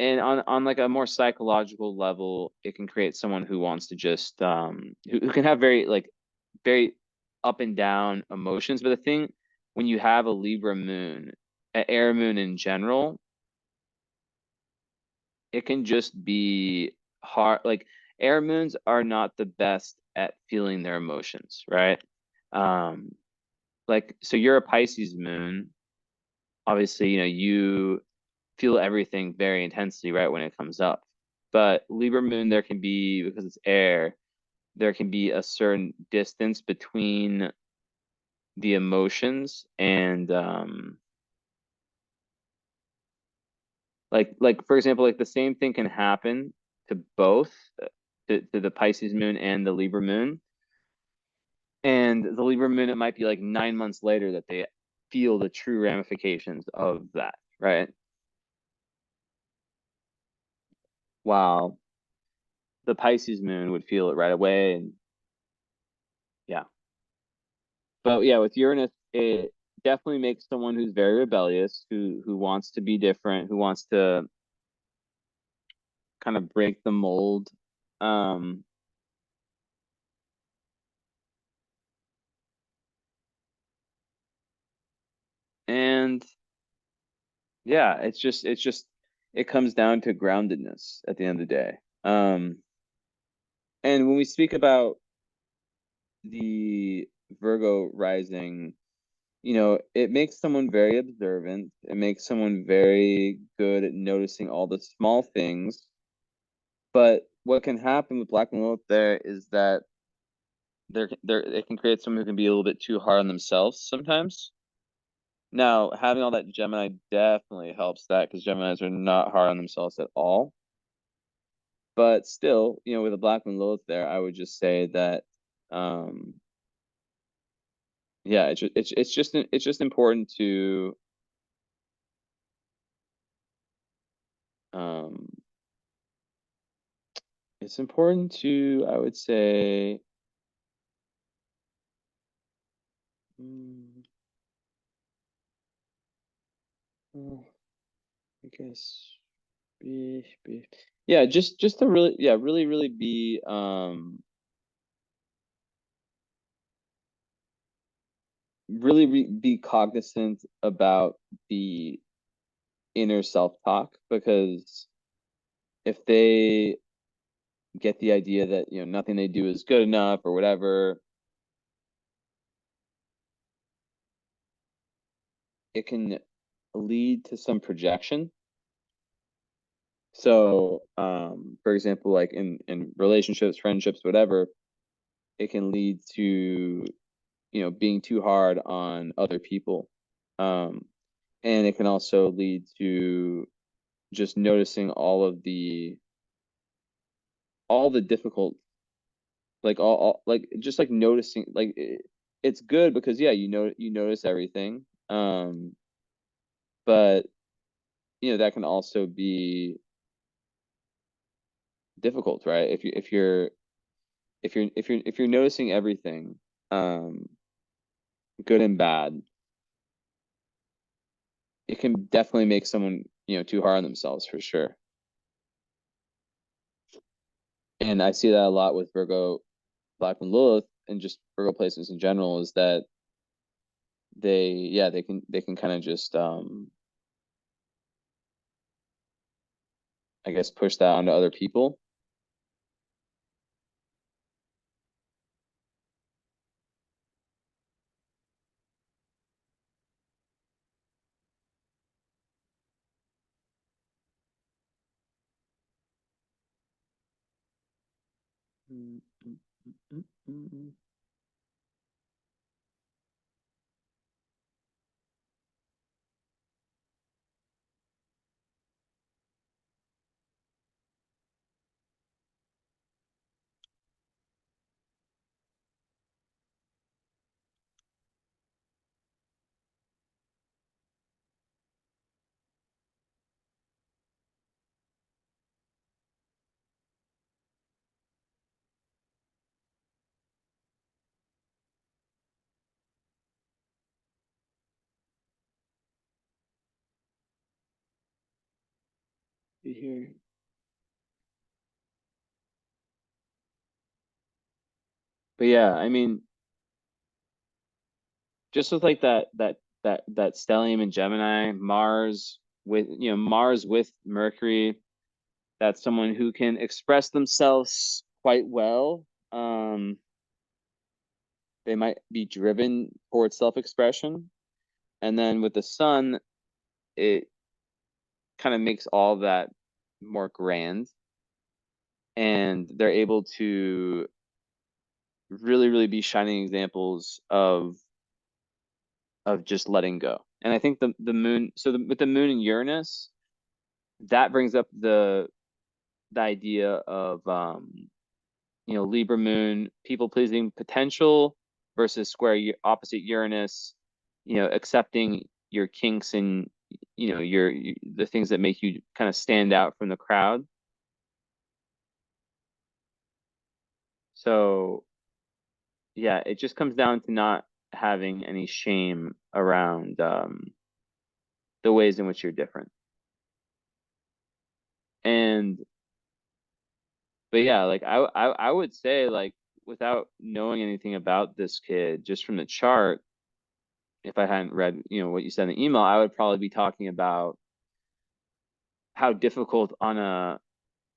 Speaker 1: and on like a more psychological level, it can create someone who wants to just who can have very up and down emotions. But the thing when you have a Libra moon, an air moon in general, it can just be hard. Like air moons are not the best at feeling their emotions, right? Um, like so you're a Pisces moon. Obviously, you feel everything very intensely right when it comes up. But Libra moon, there can be, because it's air, there can be a certain distance between the emotions and like for example, like the same thing can happen to both to the Pisces moon and the Libra moon. And the Libra moon, it might be like 9 months later that they feel the true ramifications of that, right? While the Pisces moon would feel it right away. And yeah. But yeah, with Uranus, it definitely makes someone who's very rebellious, who wants to be different, who wants to kind of break the mold. Um, and yeah, it comes down to groundedness at the end of the day. And when we speak about the Virgo rising, it makes someone very observant. It makes someone very good at noticing all the small things. But what can happen with Black and Lilith there is that it can create someone who can be a little bit too hard on themselves sometimes. Now, having all that Gemini definitely helps that, because Geminis are not hard on themselves at all. But still, with a Black and Lilith there, I would just say that, yeah, it's just important to um it's important to, I would say, mm, well, I guess yeah, just to really, yeah, really be be cognizant about the inner self-talk, because if they get the idea that, nothing they do is good enough or whatever, it can lead to some projection. So, for example, like in relationships, friendships, whatever, it can lead to, being too hard on other people. Um, and it can also lead to just noticing all the difficult, like like just like noticing, like it's good because yeah, you notice everything. But that can also be difficult, right? If you're noticing everything, um, good and bad, it can definitely make someone, too hard on themselves for sure. And I see that a lot with Virgo, Black and Lilith, and just Virgo placements in general, is that they can kind of just I guess push that onto other people. Mm, mm, mm, mm, mm. You hear? But yeah, I mean, just with like that stellium in Gemini, Mars with Mercury, that's someone who can express themselves quite well. They might be driven towards self-expression. And then with the sun, it kind of makes all that more grand, and they're able to really, really be shining examples of just letting go. And I think the moon, so with the moon and Uranus, that brings up the idea of Libra moon, people pleasing potential versus square opposite Uranus, accepting your kinks and the things that make you kind of stand out from the crowd. So yeah, it just comes down to not having any shame around the ways in which you're different. And but yeah, like I would say, like, without knowing anything about this kid, just from the chart, if I hadn't read, what you said in the email, I would probably be talking about how difficult on a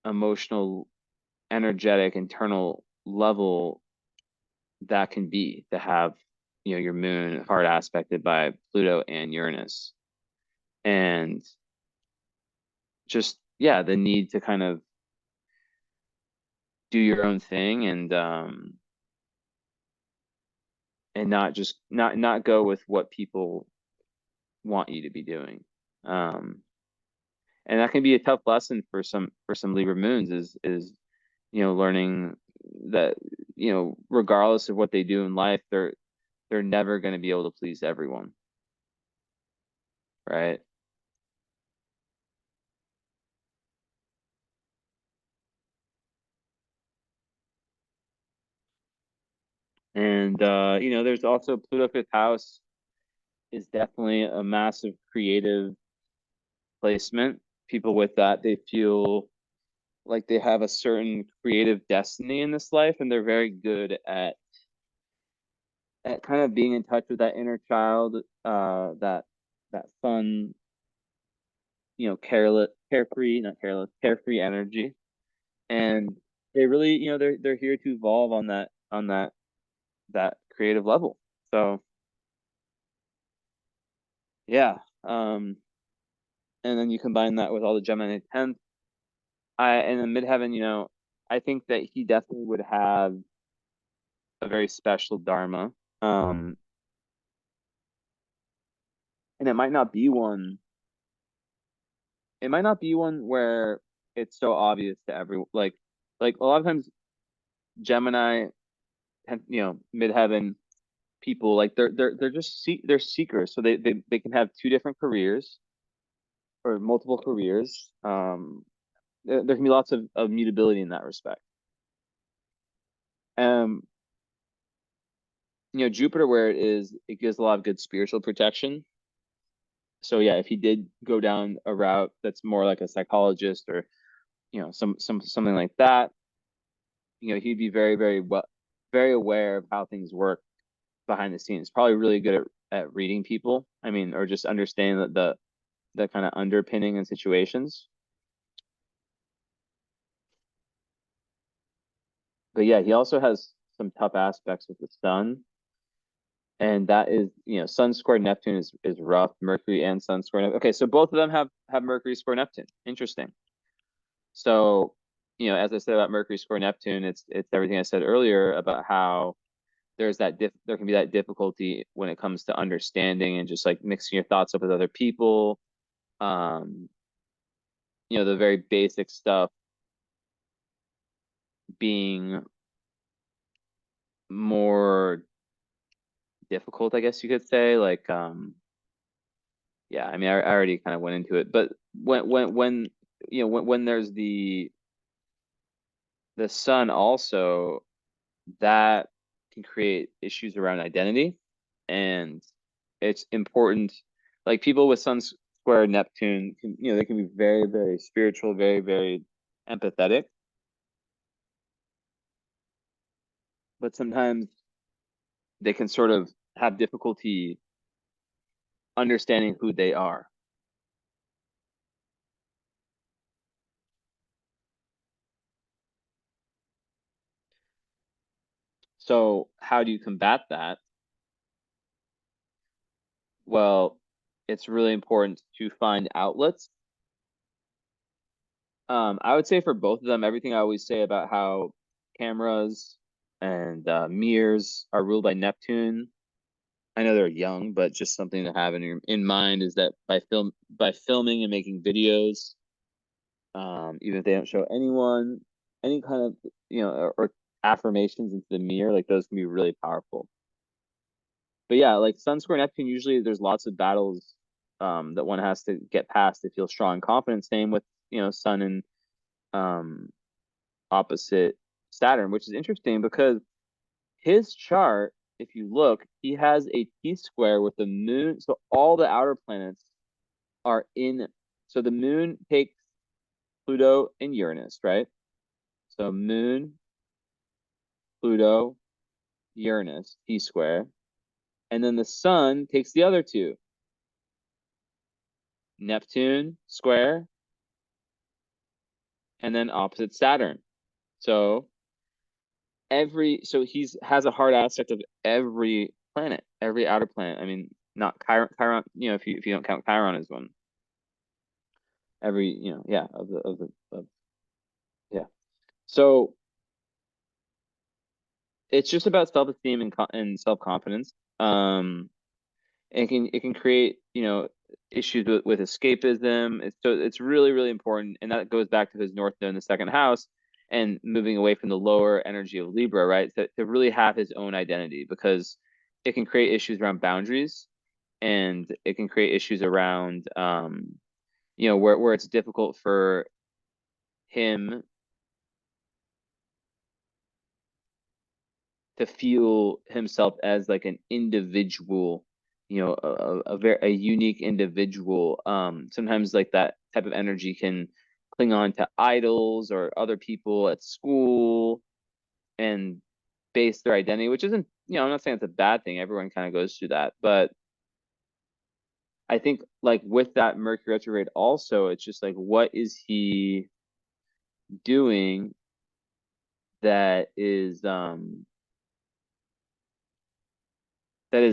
Speaker 1: emotional, energetic, internal level that can be to have, your moon hard aspected by Pluto and Uranus. And just, yeah, the need to kind of do your own thing and not just not go with what people want you to be doing. And that can be a tough lesson for some Libra moons is learning that regardless of what they do in life, they're never going to be able to please everyone, right? And there's also Pluto fifth house is definitely a massive creative placement. People with that, they feel like they have a certain creative destiny in this life, and they're very good at kind of being in touch with that inner child, that fun, careless, carefree, not careless, carefree energy. And they really, they're here to evolve on that creative level. So yeah. And then you combine that with all the Gemini 10th. And in midheaven, I think that he definitely would have a very special dharma. And it might not be one where it's so obvious to everyone. Like a lot of times Gemini, midheaven people, like they're just they're seekers, so they can have two different careers or multiple careers. There can be lots of mutability in that respect. Um, Jupiter, where it is, it gives a lot of good spiritual protection. So yeah, if he did go down a route that's more like a psychologist or something like that, he'd be very, very well, very aware of how things work behind the scenes. Probably really good at reading people. I mean, or just understanding the kind of underpinning in situations. But yeah, he also has some tough aspects with the sun, and that is, Sun square Neptune is rough. Mercury and Sun square Neptune. Okay, so both of them have Mercury square Neptune. Interesting. So, as I said about Mercury square Neptune, it's everything I said earlier about how there can be that difficulty when it comes to understanding and just like mixing your thoughts up with other people. Um, the very basic stuff being more difficult, I guess you could say. Like, yeah, I mean, I already kind of went into it, but when there's the sun also, that can create issues around identity, and it's important. Like people with Sun square Neptune can, they can be very, very spiritual, very, very empathetic, but sometimes they can sort of have difficulty understanding who they are. So how do you combat that? Well, it's really important to find outlets I would say for both of them, everything I always say about how cameras and mirrors are ruled by Neptune. I know they're young, but just something to have in mind is that by filming and making videos, even if they don't show anyone, any kind of or affirmations into the mirror, like those can be really powerful. But yeah, like Sun Square Neptune, usually there's lots of battles that one has to get past to feel strong and confident. Same with Sun and um opposite Saturn, which is interesting because his chart, if you look, he has a T square with the moon. So all the outer planets are in. So the moon takes Pluto and Uranus, right? So moon, Pluto, Uranus, T square. And then the sun takes the other two, Neptune square, and then opposite Saturn. So he's has a hard aspect of every planet, every outer planet. I mean, not Chiron, if you don't count Chiron as one. Every, yeah, yeah. So it's just about self-esteem and self-confidence. It can create, issues with escapism. It's really, really important. And that goes back to his North Node in the second house and moving away from the lower energy of Libra, right? To really have his own identity, because it can create issues around boundaries, and it can create issues around, where it's difficult for him to feel himself as like an individual, a unique individual. Sometimes like that type of energy can cling on to idols or other people at school and base their identity, which isn't, I'm not saying it's a bad thing. Everyone kind of goes through that, but I think like with that Mercury retrograde also, it's just like, what is he doing that is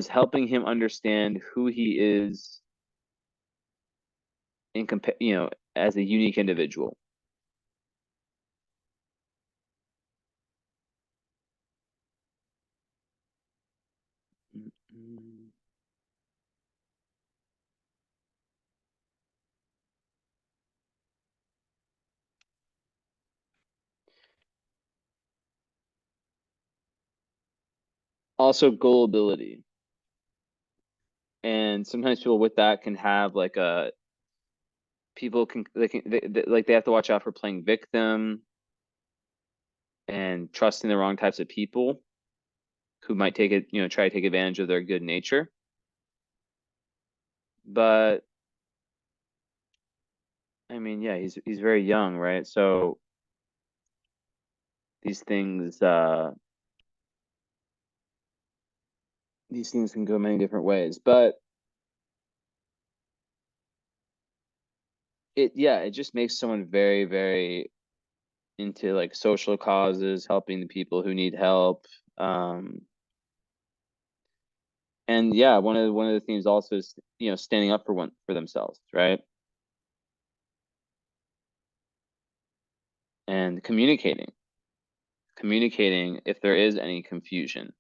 Speaker 1: helping him understand who he is as a unique individual. Also gullibility. And sometimes people with that can have like people can like they have to watch out for playing victim and trusting the wrong types of people who might try to take advantage of their good nature. But I mean, yeah, he's very young, right? So these things can go many different ways. But it just makes someone very, very into like social causes, helping the people who need help. And yeah, one of the themes also is, standing up for themselves, right? And communicating if there is any confusion.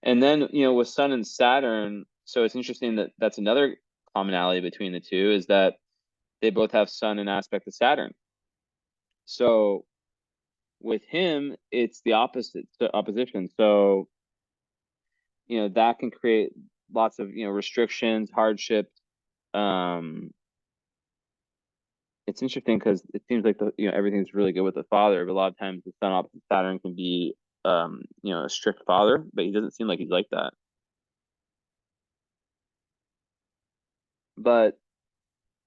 Speaker 1: And then, with Sun and Saturn, so it's interesting that that's another commonality between the two, is that they both have Sun in aspect to Saturn. So with him, it's the opposition. So, that can create lots of, restrictions, hardships. It's interesting because it seems like everything's really good with the father, but a lot of times the Sun opposite Saturn can be a strict father, but he doesn't seem like he's like that. But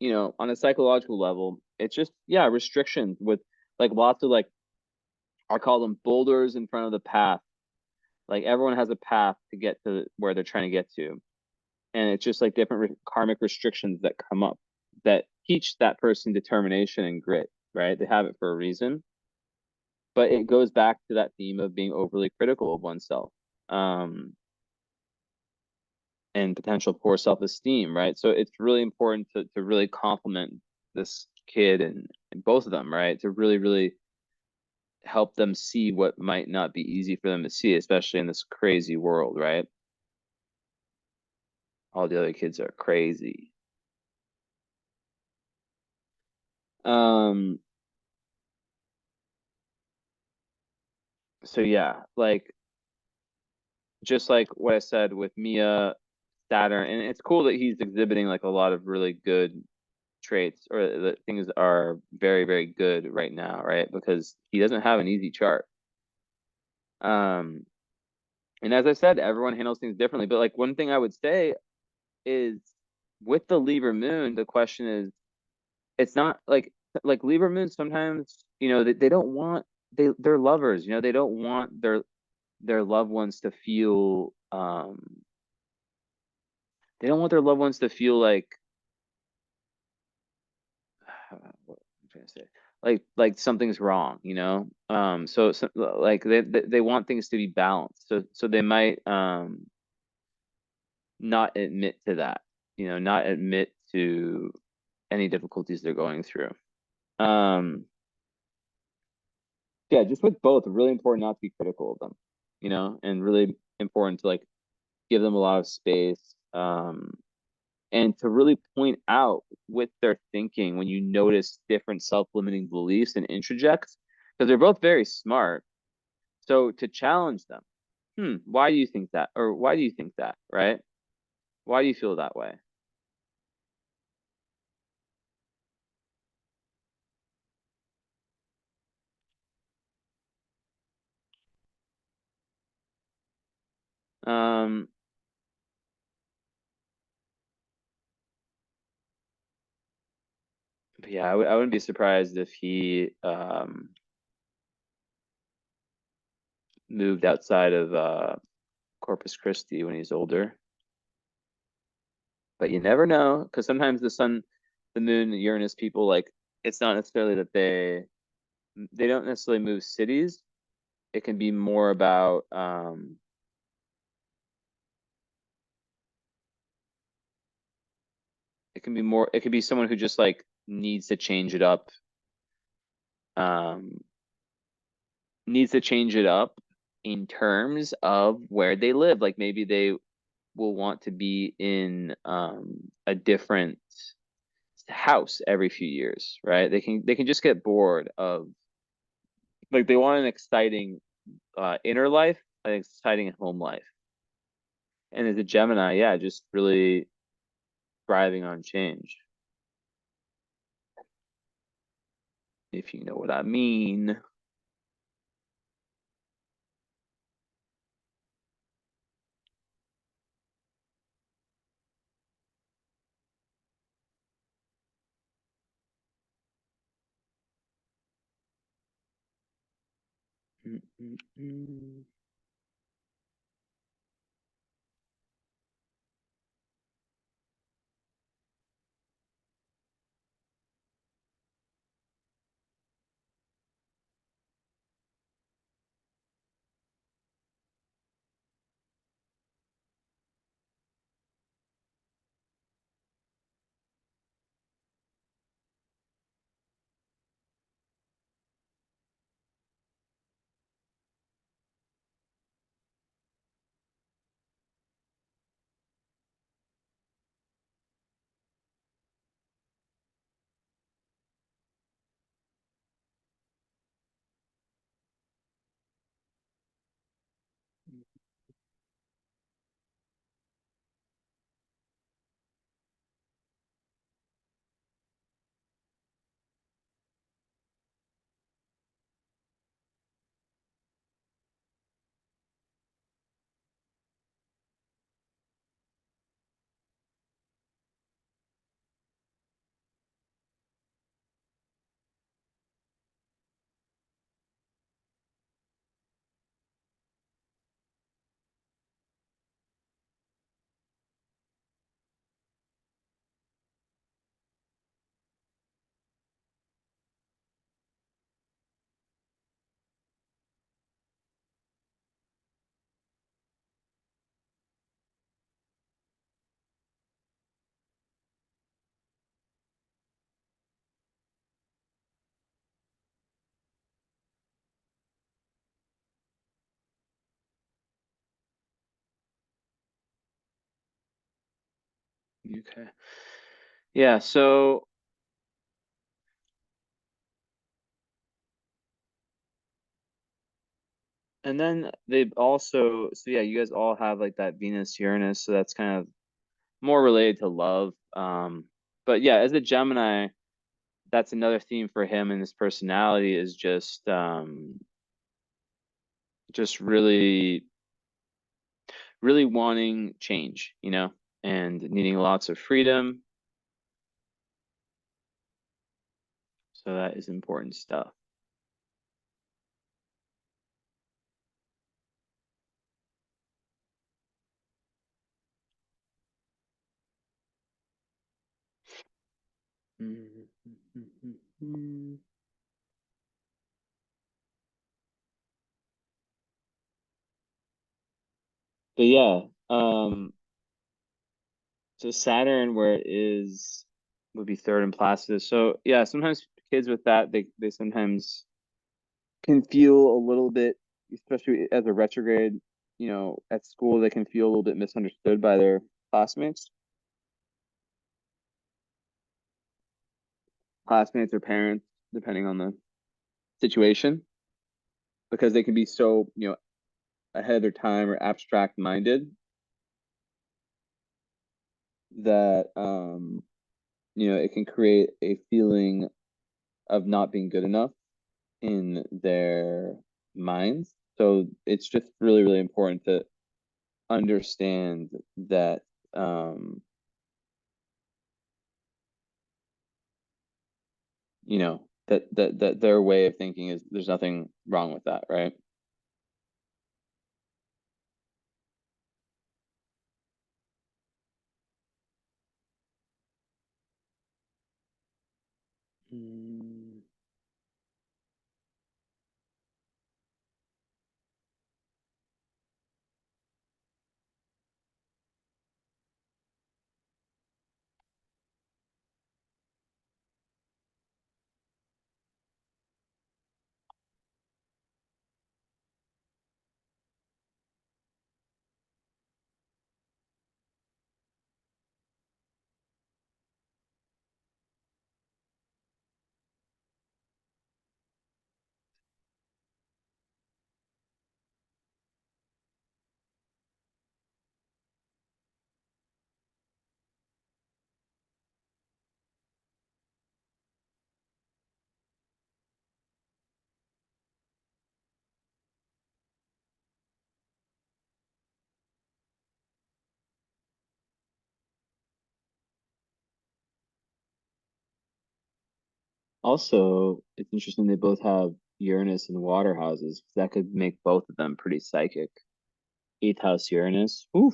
Speaker 1: on a psychological level, it's just, yeah, restrictions with like lots of like, I call them boulders in front of the path. Like everyone has a path to get to where they're trying to get to. And it's just like different karmic restrictions that come up that teach that person determination and grit, right? They have it for a reason. But it goes back to that theme of being overly critical of oneself. Um, and potential poor self-esteem, right? So it's really important to really compliment this kid and both of them, right? To really, really help them see what might not be easy for them to see, especially in this crazy world, right? All the other kids are crazy. Um, so yeah, like just like what I said with Mia, Saturn, and it's cool that he's exhibiting like a lot of really good traits, or that things are very, very good right now, right? Because he doesn't have an easy chart. Um, and as I said, everyone handles things differently. But like one thing I would say is with the Libra moon, the question is it's not like Libra moon sometimes, they don't want they're lovers, they don't want their loved ones to feel they don't want their loved ones to feel like what I'm trying to say, like something's wrong, so like they want things to be balanced, so they might not admit to that, not admit to any difficulties they're going through. um yeah, just with both, really important not to be critical of them, and really important to like give them a lot of space, and to really point out with their thinking when you notice different self-limiting beliefs and introjects, because they're both very smart. So to challenge them, why do you think that? Or why do you think that, right? Why do you feel that way? Um, but yeah, I wouldn't be surprised if he moved outside of Corpus Christi when he's older. But you never know, because sometimes the sun, the moon, the Uranus people, like it's not necessarily that they don't necessarily move cities. It can be more about it could be someone who just like needs to change it up, um needs to change it up in terms of where they live. Like maybe they will want to be in a different house every few years, right? They can just get bored of, like, they want an exciting inner life, an exciting home life. And as a Gemini, yeah, just really thriving on change, if you know what I mean. Mm, mm, mm. Okay. Yeah, so and then they also so yeah, you guys all have like that Venus Uranus, so that's kind of more related to love. But yeah, as a Gemini, that's another theme for him and his personality is just really wanting change, and needing lots of freedom. So that is important stuff. But yeah, so Saturn where it is would be third in Placidus. So yeah, sometimes kids with that they sometimes can feel a little bit, especially as a retrograde, at school they can feel a little bit misunderstood by their classmates or parents, depending on the situation, because they can be so, ahead of their time or abstract minded that it can create a feeling of not being good enough in their minds. So it's just really, really important to understand that that their way of thinking is there's nothing wrong with that, right? Mm. Also, it's interesting they both have Uranus and water houses. That could make both of them pretty psychic. Eighth house Uranus. Oof.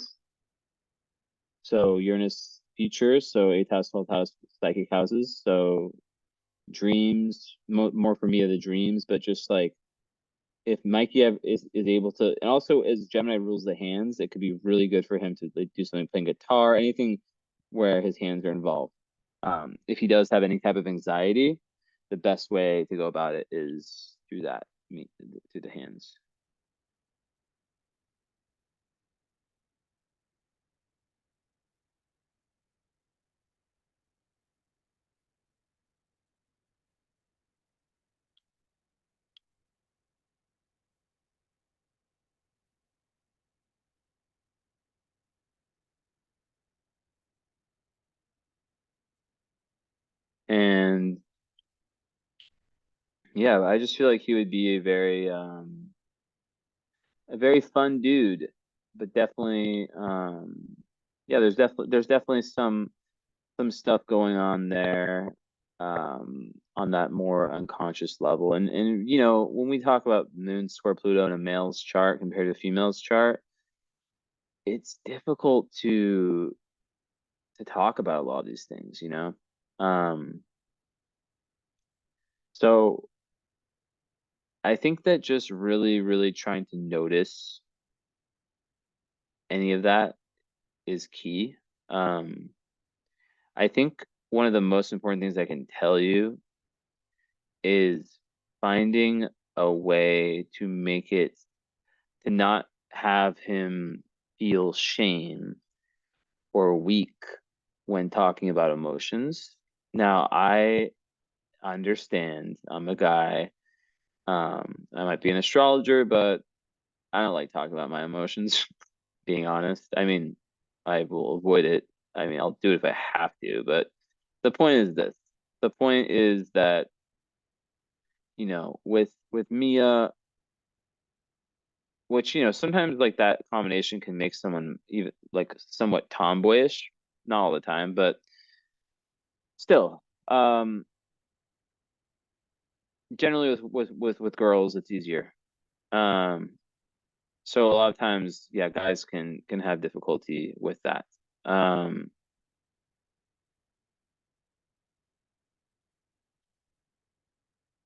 Speaker 1: So Uranus future, so eighth house, 12th house, psychic houses. So dreams, more for me are the dreams, but just like if Mikey is able to, and also as Gemini rules the hands, it could be really good for him to like do something, playing guitar, anything where his hands are involved. If he does have any type of anxiety, the best way to go about it is through that, through the hands. And yeah, I just feel like he would be a very fun dude, but definitely yeah, there's definitely some stuff going on there on that more unconscious level. And when we talk about moon square Pluto in a male's chart compared to a female's chart, it's difficult to talk about a lot of these things. So I think that just really, really trying to notice any of that is key. I think one of the most important things I can tell you is finding a way to make it to not have him feel shame or weak when talking about emotions. Now, I understand I'm a guy. I might be an astrologer, but I don't like talking about my emotions, being honest. I mean, I will avoid it. I mean, I'll do it if I have to, but the point is this. The point is that, with Mia, which, sometimes like that combination can make someone even like somewhat tomboyish, not all the time, but still. Generally with girls, it's easier. Um, so a lot of times, yeah, guys can have difficulty with that. Um,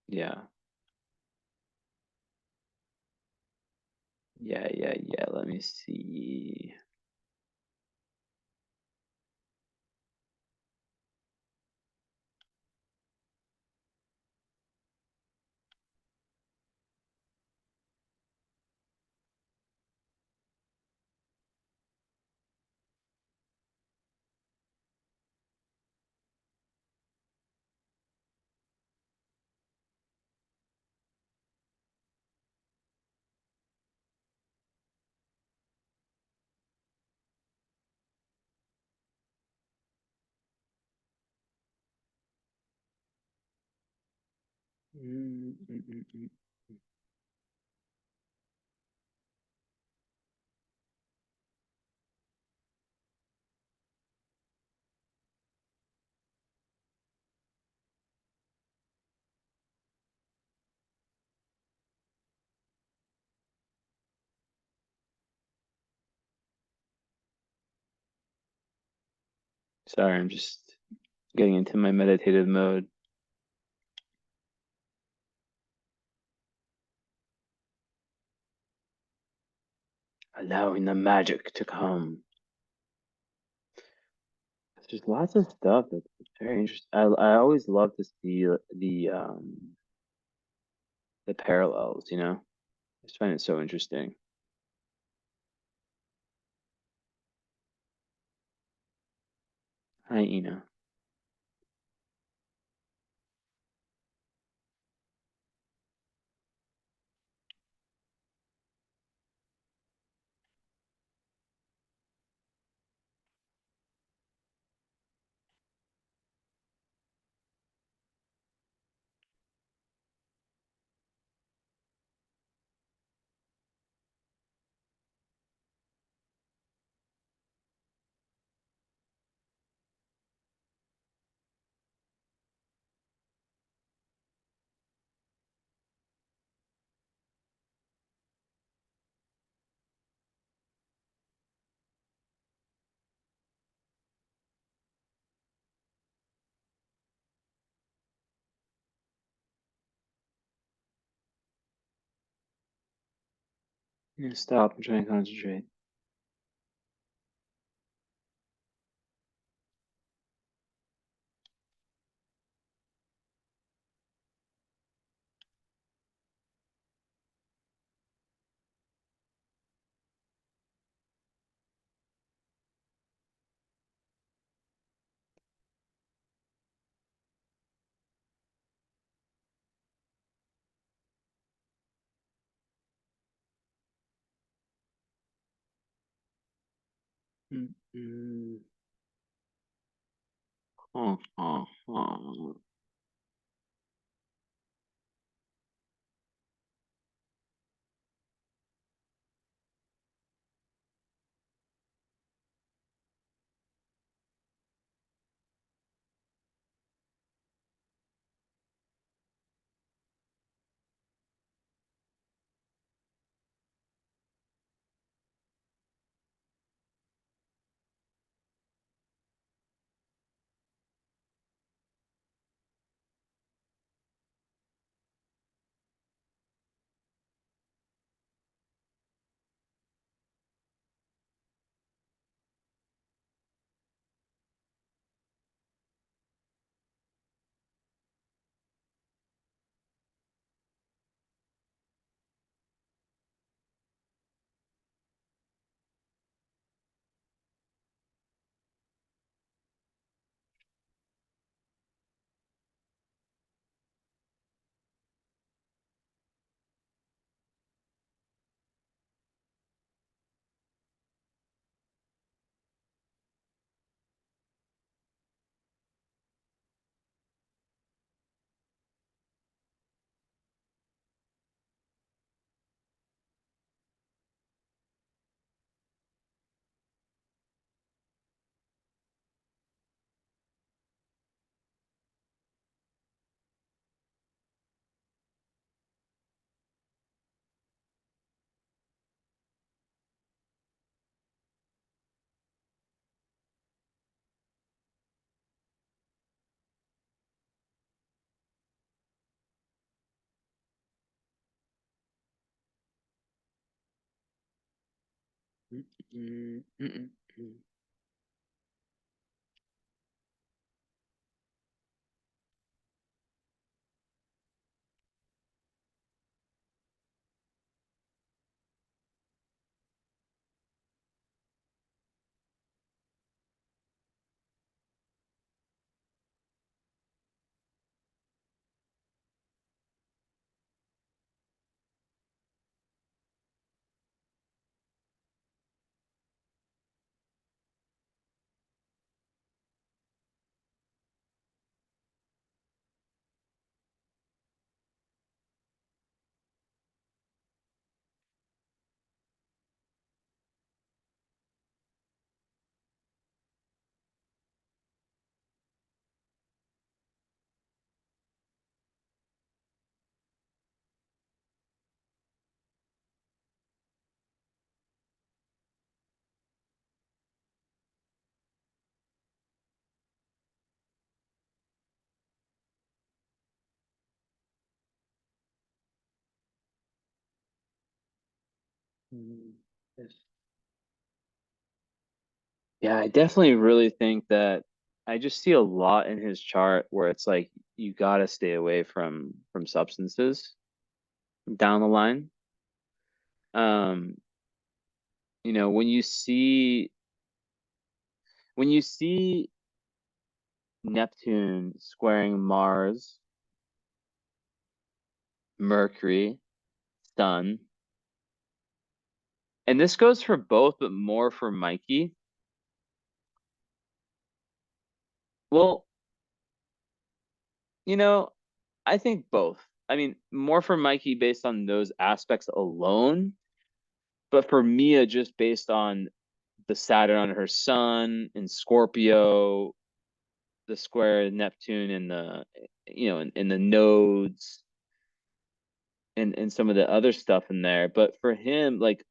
Speaker 1: yeah, yeah. Let me see. Mm, mm, mm, mm. Sorry, I'm just getting into my meditative mode, allowing the magic to come. There's lots of stuff that's very interesting. I always love to see the parallels, I just find it so interesting. Hi, Ina. Stop and try and concentrate. Mm, mm. Oh, oh, oh. Mm, mm, mm. Mm. Yes. Yeah, I definitely really think that I just see a lot in his chart where it's like you gotta stay away from substances down the line. Um, when you see Neptune squaring Mars, Mercury, Sun, and this goes for both, but more for Mikey. Well, you know, I think both. I mean, more for Mikey based on those aspects alone, but for Mia just based on the Saturn on her sun in Scorpio, the square Neptune and the in the nodes and some of the other stuff in there. But for him, like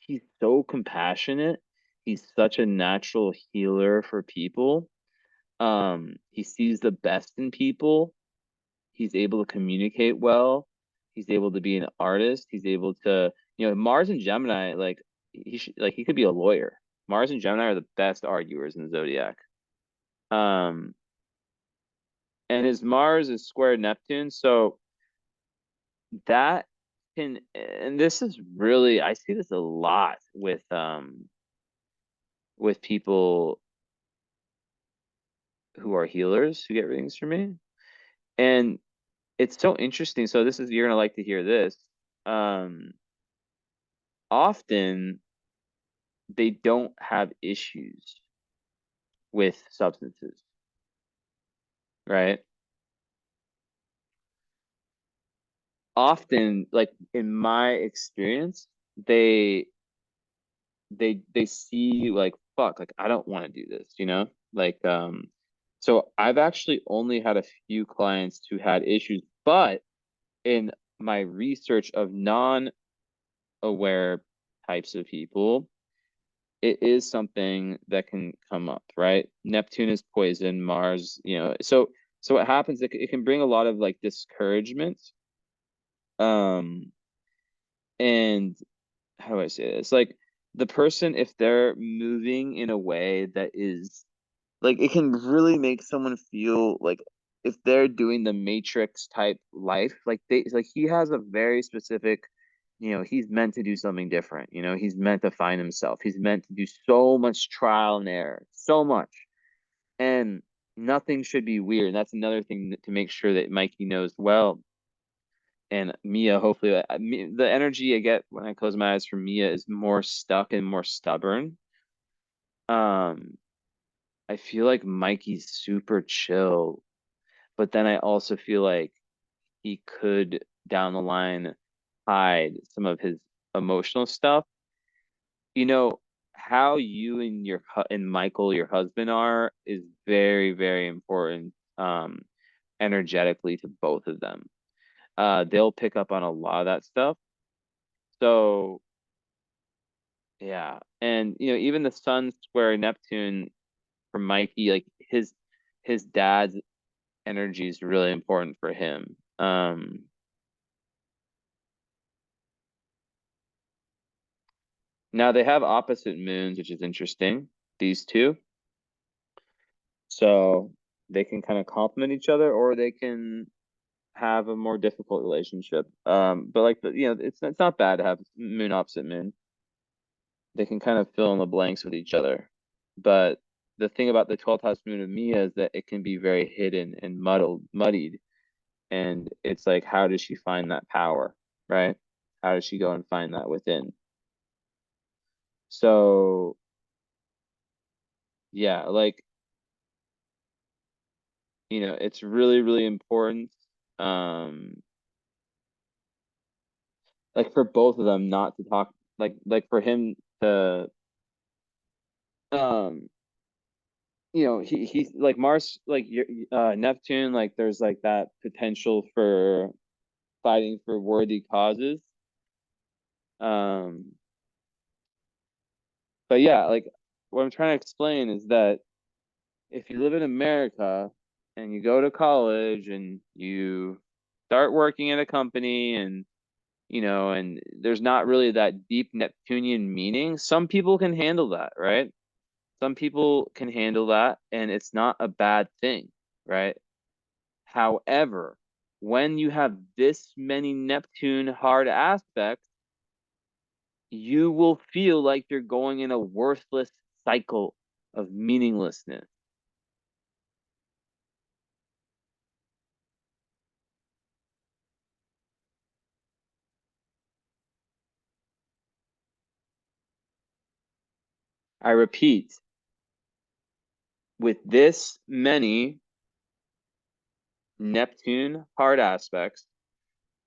Speaker 1: he's so compassionate. He's such a natural healer for people. He sees the best in people. He's able to communicate well. He's able to be an artist. He's able to, Mars and Gemini, like he could be a lawyer. Mars and Gemini are the best arguers in the zodiac. Um, and his Mars is square Neptune, so that and this is really, I see this a lot with people who are healers who get readings from me. And it's so interesting. So this is, you're gonna like to hear this. Um, Often they don't have issues with substances, right? Often, like in my experience, they they see like, fuck, like I don't want to do this, Like so I've actually only had a few clients who had issues, but in my research of non-aware types of people, it is something that can come up, right? Neptune is poison, Mars, so what happens, it can bring a lot of like discouragement. Um and how do I say this? Like the person, if they're moving in a way that is like, it can really make someone feel like if they're doing the Matrix type life, like he has a very specific, he's meant to do something different. He's meant to find himself. He's meant to do so much trial and error, so much, and nothing should be weird. And that's another thing to make sure that Mikey knows well. And Mia, hopefully, the energy I get when I close my eyes from Mia is more stuck and more stubborn. Um, I feel like Mikey's super chill, but then I also feel like he could down the line hide some of his emotional stuff. How you and and Michael, your husband, are is very, very important energetically to both of them. They'll pick up on a lot of that stuff. So yeah, and even the Sun square Neptune for Mikey, like his dad's energy is really important for him. Now they have opposite moons, which is interesting, these two. So they can kind of complement each other, or they can have a more difficult relationship. But like it's not bad to have moon opposite moon. They can kind of fill in the blanks with each other. But the thing about the 12th house moon of Mia is that it can be very hidden and muddied. And it's like, how does she find that power, right? How does she go and find that within? So yeah, like, it's really, really important. Um, like for both of them not to talk, like for him to um he's like Mars, like Neptune, like there's like that potential for fighting for worthy causes. Um, but yeah, like what I'm trying to explain is that if you live in America and you go to college and you start working at a company and there's not really that deep Neptunian meaning, some people can handle that, right? Some people can handle that and it's not a bad thing, right? However, when you have this many Neptune hard aspects, you will feel like you're going in a worthless cycle of meaninglessness. I repeat, with this many Neptune hard aspects,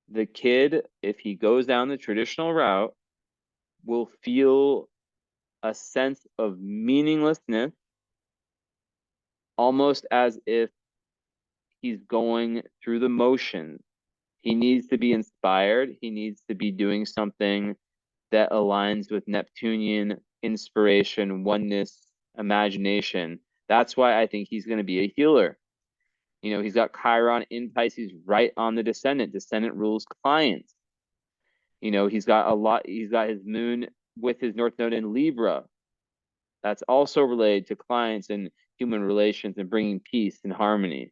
Speaker 1: the kid, if he goes down the traditional route, will feel a sense of meaninglessness, almost as if he's going through the motions. He needs to be inspired. He needs to be doing something that aligns with Neptunian inspiration, oneness, imagination. That's why I think he's going to be a healer. He's got Chiron in Pisces right on the descendant. Descendant rules clients. He's got his moon with his North Node in Libra. That's also related to clients and human relations and bringing peace and harmony.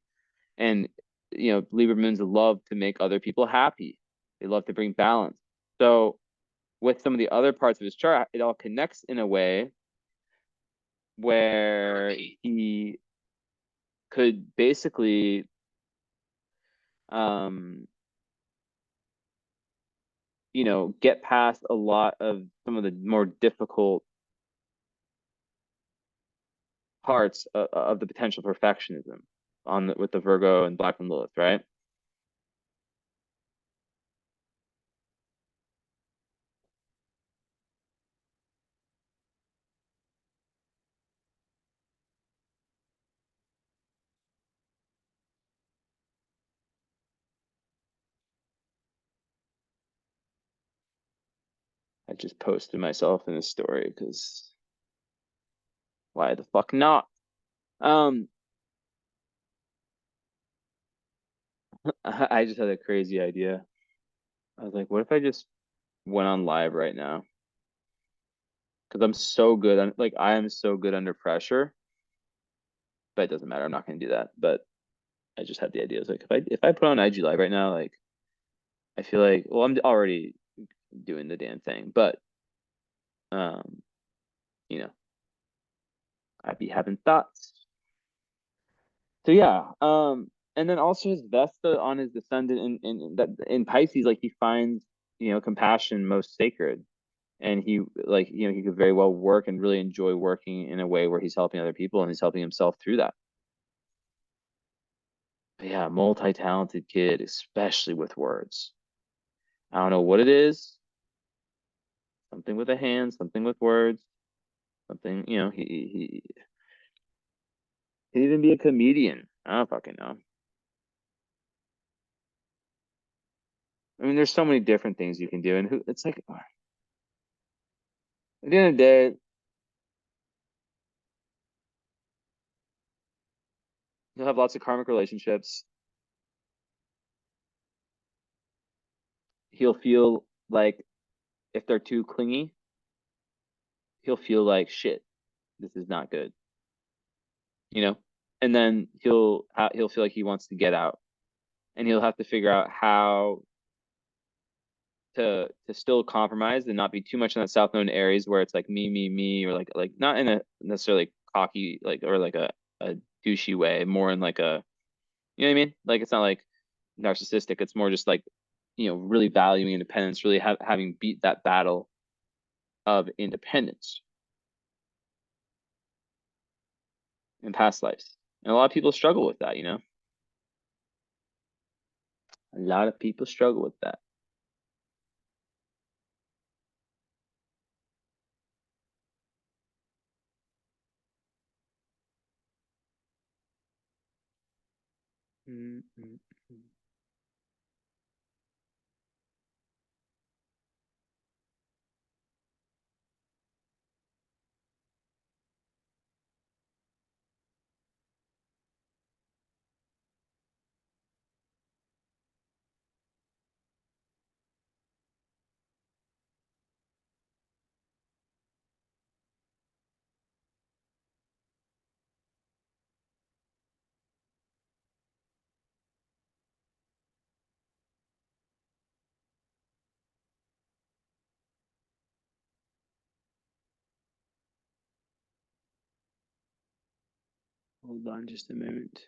Speaker 1: And, Libra moons love to make other people happy. They love to bring balance. So with some of the other parts of his chart, it all connects in a way where he could basically um, get past a lot of some of the more difficult parts of the potential perfectionism with the Virgo and Black and Lilith, right? I just posted myself in a story because why the fuck not? Um, I just had a crazy idea. I was like, what if I just went on live right now? Because I'm so good. I am so good under pressure, but it doesn't matter. I'm not gonna do that. But I just had the idea. It's like if I put on IG live right now, like I feel like, well, I'm already doing the damn thing, but um, you know, I'd be having thoughts. So yeah, and then also his Vesta on his descendant in Pisces, like he finds compassion most sacred, and he like he could very well work and really enjoy working in a way where he's helping other people and he's helping himself through that. But yeah, multi-talented kid, especially with words. I don't know what it is. Something with a hand, something with words, something. He'd even be a comedian. I don't fucking know. I mean, there's so many different things you can do, and it's like at the end of the day, he'll have lots of karmic relationships. He'll feel like if they're too clingy, he'll feel like shit. This is not good, you know. And then he'll feel like he wants to get out, and he'll have to figure out how to still compromise and not be too much in that South Node areas where it's like me, or like not in a necessarily cocky like or like a douchey way, more in like a you know what I mean? Like it's not like narcissistic. It's more just like really valuing independence, really having beat that battle of independence in past lives. And a lot of people struggle with that, you know? A lot of people struggle with that. Mm, mm, mm. Hold on just a moment.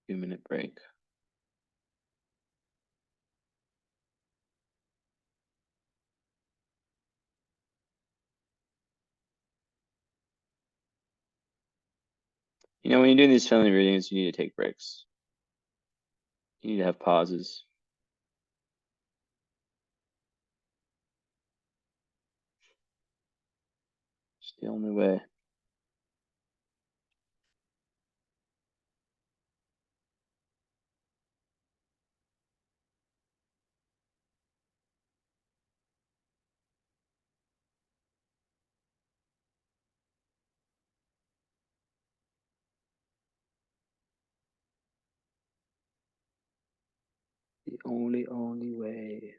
Speaker 1: Two-minute break. When you're doing these family readings, you need to take breaks. You need to have pauses. It's the only way. The only way.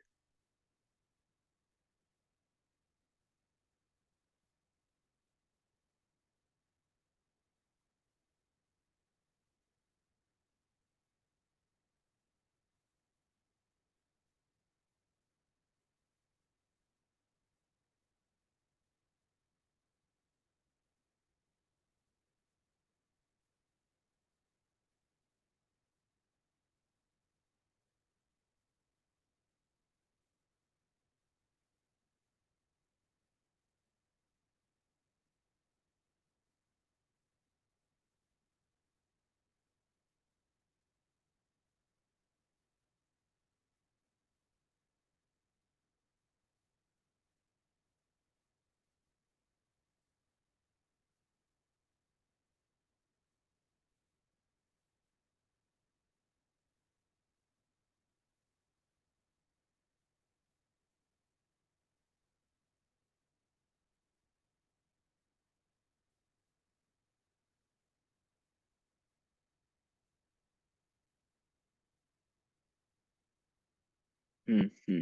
Speaker 1: Mm-hmm.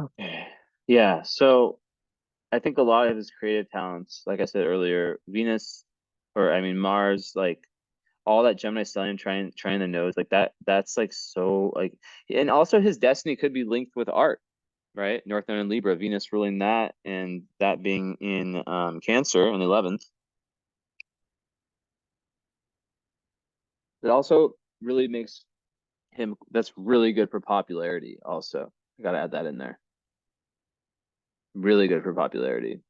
Speaker 1: Okay. Yeah, so I think a lot of his creative talents, like I said earlier, Venus, or I mean Mars, like all that Gemini stellium trying the nose, like that's like so like, and also his destiny could be linked with art, right? North Node and Libra, Venus ruling that, and that being in Cancer in the 11th. It also really makes him, that's really good for popularity also. I gotta add that in there. Really good for popularity.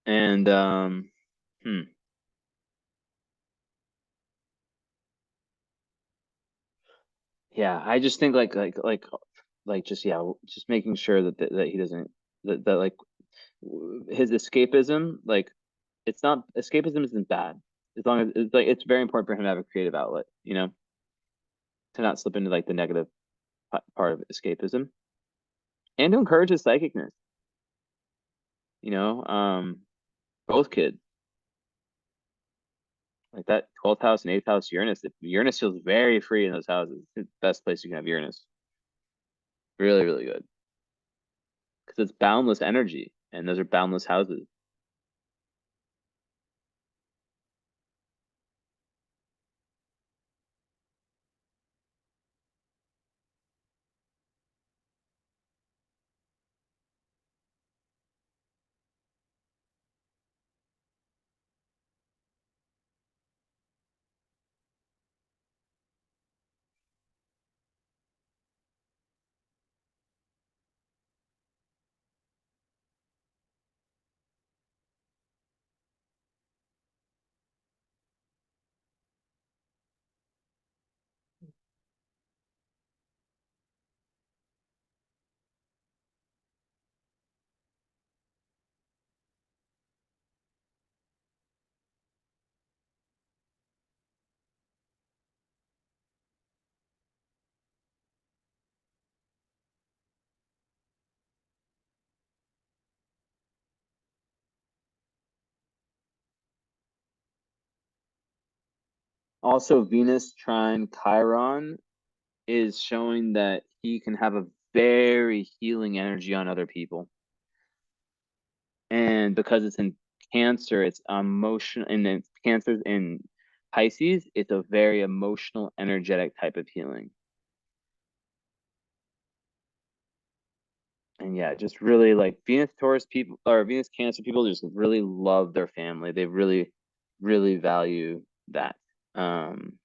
Speaker 1: And hmm. Yeah, I just think like just yeah, just making sure that he doesn't that like his escapism, like it's not, escapism isn't bad as long as it's like, it's very important for him to have a creative outlet, you know, to not slip into like the negative part of escapism, and to encourage his psychicness, you know. Both kids, like that 12th house and 8th house Uranus, if Uranus feels very free in those houses, it's the best place you can have Uranus. Really, really good, because it's boundless energy and those are boundless houses. Also, Venus trine Chiron is showing that he can have a very healing energy on other people. And because it's in Cancer, it's emotional, and then Cancer's in Pisces, it's a very emotional, energetic type of healing. And yeah, just really like Venus Taurus people or Venus Cancer people just really love their family. They really, really value that. Um,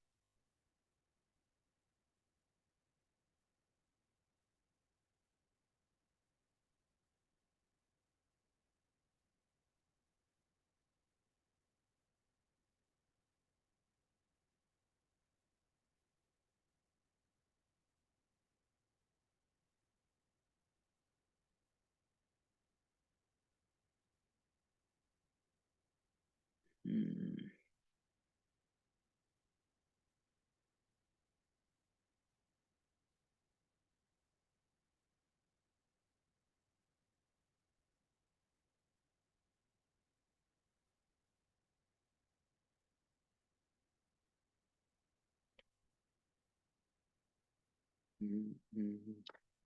Speaker 1: mm, mm, mm.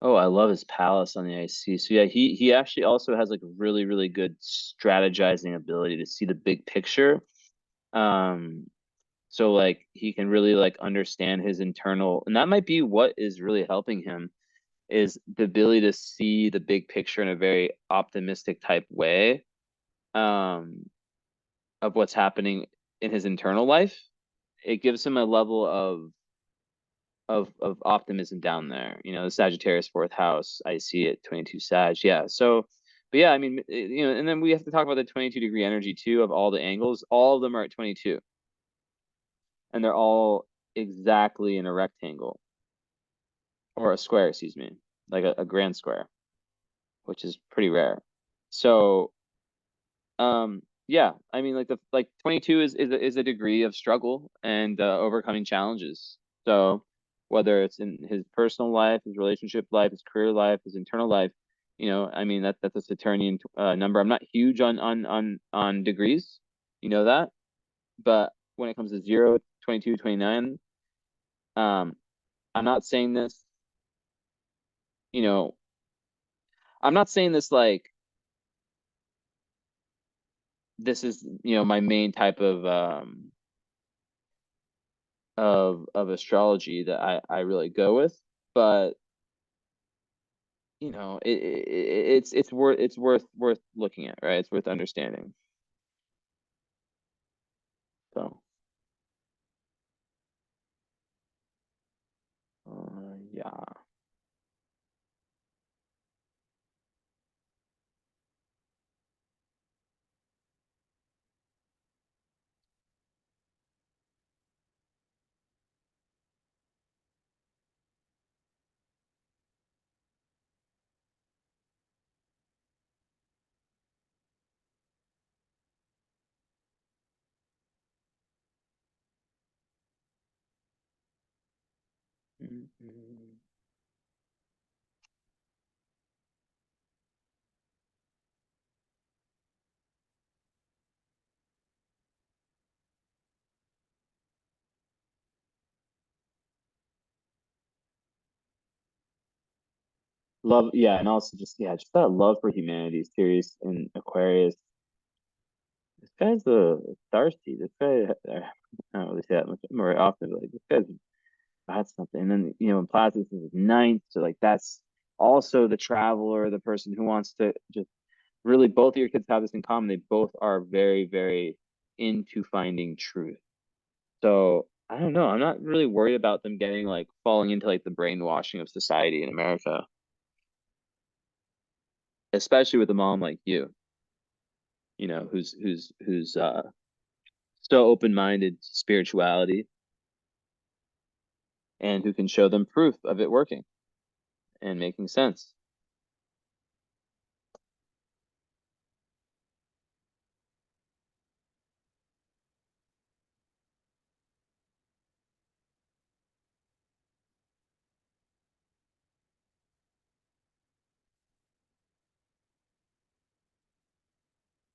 Speaker 1: Oh, I love his palace on the IC. So yeah, he actually also has like a really, really good strategizing ability to see the big picture. Um, so like he can really like understand his internal, and that might be what is really helping him, is the ability to see the big picture in a very optimistic type way, um, of what's happening in his internal life. It gives him a level of optimism down there. You know, the Sagittarius fourth house, I see it 22 Sag. Yeah. So, but yeah, I mean, you know, and then we have to talk about the 22-degree energy too of all the angles. All of them are at 22, and they're all exactly in a rectangle or a square, excuse me, like a grand square, which is pretty rare. So, yeah, I mean, like the like 22 is a degree of struggle and overcoming challenges. So whether it's in his personal life, his relationship life, his career life, his internal life. I mean that's a Saturnian number. I'm not huge on degrees, that, but when it comes to 0, 22, 29, um, I'm not saying this, you know, I'm not saying this like this is, my main type of astrology that I really go with, but it's worth looking at, right? It's worth understanding. So, yeah. Mhm. Love, yeah, and also just that love for humanity is serious in Aquarius. This guy's a thirsty. This guy, I don't really say that much more often, but like this guy's got something. And then, in Placidus is his ninth, so like that's also the traveler, the person who wants to just really, both of your kids have this in common. They both are very, very into finding truth. So I don't know. I'm not really worried about them getting like falling into like the brainwashing of society in America, especially with a mom like you, who's so open-minded to spirituality and who can show them proof of it working and making sense.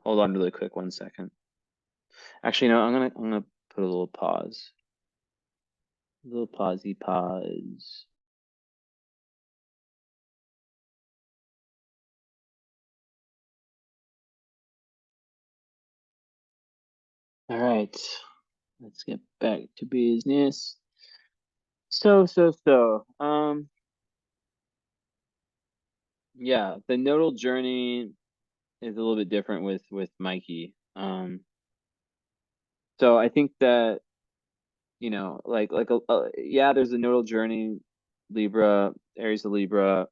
Speaker 1: Hold on really quick, 1 second. Actually, no, I'm gonna put a little pause. A little pausey pause. All right, let's get back to business. Yeah, the nodal journey is a little bit different with Mikey. So I think that, yeah, there's a nodal journey, Libra, Aries to Libra,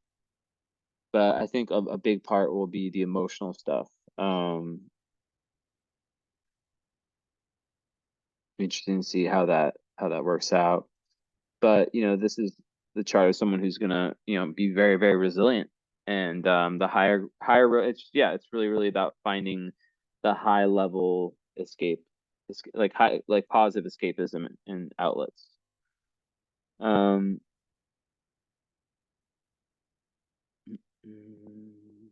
Speaker 1: but I think a big part will be the emotional stuff. Interesting to see how that works out. But this is the chart of someone who's gonna be very, very resilient, and the higher it's really, really about finding the high level escape, like high, like positive escapism and outlets. um mm,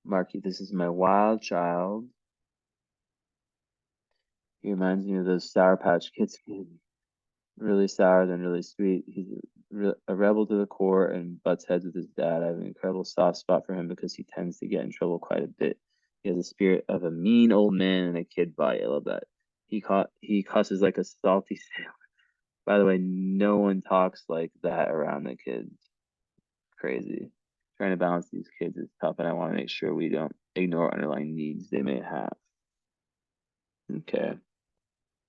Speaker 1: Marky, this is my wild child. He reminds me of those Sour Patch Kids kids. Really sour, then really sweet. He's a rebel to the core and butts heads with his dad. I have an incredible soft spot for him because he tends to get in trouble quite a bit. He has the spirit of a mean old man and a kid body. I love that. He cusses like a salty sailor. By the way, no one talks like that around the kids. Crazy. Trying to balance these kids is tough, and I want to make sure we don't ignore underlying needs they may have. Okay.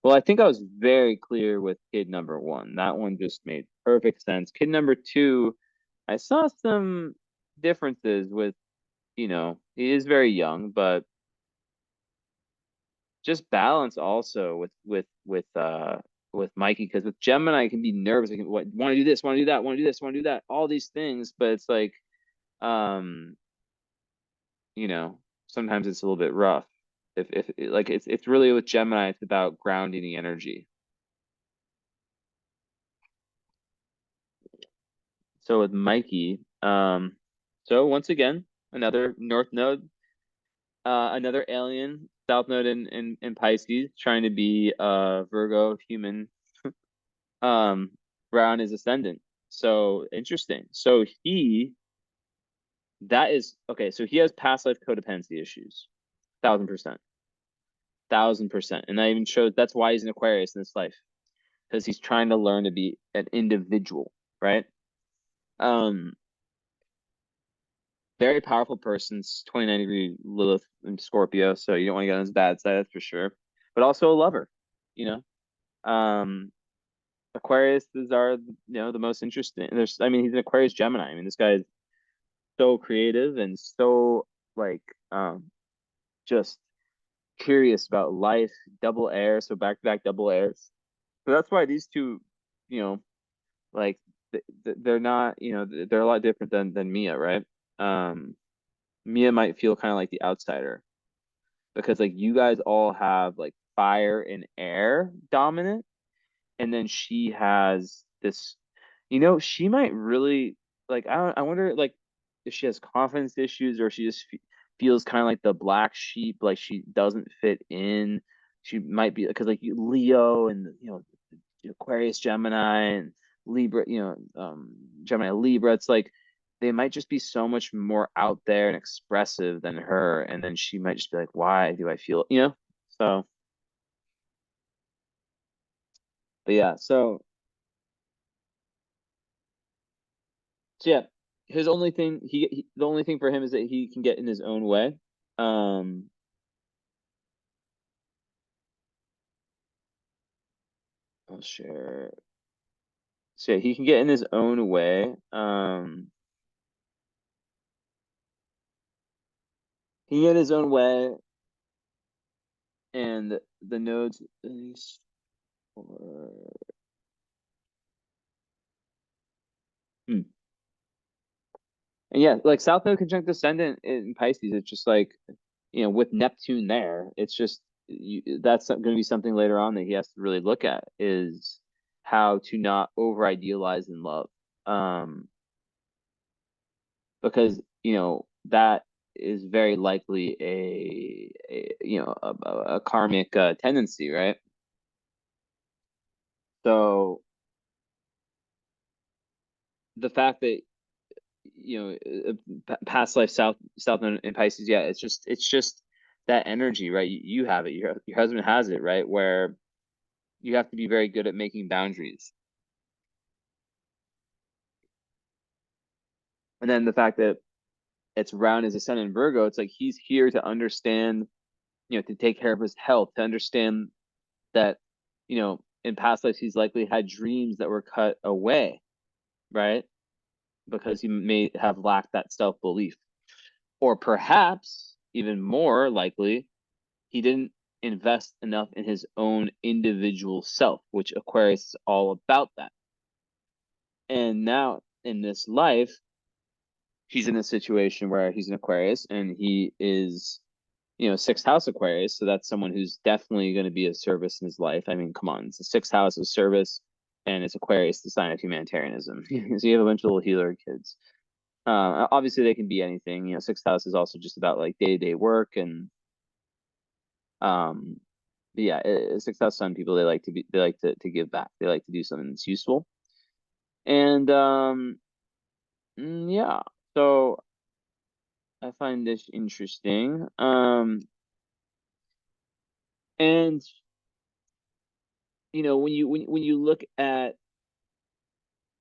Speaker 1: Well, I think I was very clear with kid number one. That one just made perfect sense. Kid number two, I saw some differences with, he is very young, but just balance also with Mikey, because with Gemini I can be nervous. I can want to do this, want to do that, want to do this, want to do that, all these things, but it's like, um, sometimes it's a little bit rough. If like it's really with Gemini, it's about grounding the energy. So with Mikey, so once again, another North Node, another alien, South Node in Pisces, trying to be Virgo human, um, Brown is ascendant. So interesting. So that is okay. So he has past life codependency issues, 1000%, 1000%, and that even shows that's why he's an Aquarius in this life, because he's trying to learn to be an individual, right? Um, very powerful person, 29-degree Lilith in Scorpio, so you don't want to get on his bad side, that's for sure. But also a lover, you know. Aquarius are, the most interesting. I mean, he's an Aquarius Gemini. I mean, this guy is so creative and so like just curious about life. Double air, so back to back double airs. So that's why these two, you know, like they're not, they're a lot different than Mia, right? Um, Mia might feel kind of like the outsider because like you guys all have like fire and air dominant, and then she has this, she might really like I wonder like if she has confidence issues or she just feels kind of like the black sheep, like she doesn't fit in. She might be because like Leo and Aquarius, Gemini, and Libra, Gemini, Libra. It's like they might just be so much more out there and expressive than her, and then she might just be like, "Why do I feel?" So, but yeah, so yeah, his only thing the only thing for him is that he can get in his own way. Um, I'll share. So yeah, he can get in his own way. He can get in his own way, and the nodes. Hmm. And yeah, like South Node conjunct ascendant in Pisces, it's just like, with Neptune there, it's just that's going to be something later on that he has to really look at is how to not over idealize in love. Because, that is very likely a karmic tendency, right? So the fact that past life south in Pisces, yeah, it's just that energy, right? You have it, your husband has it, right, where you have to be very good at making boundaries. And then the fact that it's round as a sun in Virgo, it's like he's here to understand, to take care of his health, to understand that, in past lives he's likely had dreams that were cut away, right, because he may have lacked that self-belief, or perhaps even more likely he didn't invest enough in his own individual self, which Aquarius is all about that. And now in this life, he's in a situation where he's an Aquarius and he is, sixth house Aquarius. So that's someone who's definitely going to be of service in his life. I mean, come on, it's a sixth house of service and it's Aquarius, the sign of humanitarianism. So you have a bunch of little healer kids. Obviously, they can be anything. Sixth house is also just about like day-to-day work and but yeah, sixth house sun people, they like to give back. They like to do something that's useful. And yeah, so I find this interesting. And when you look at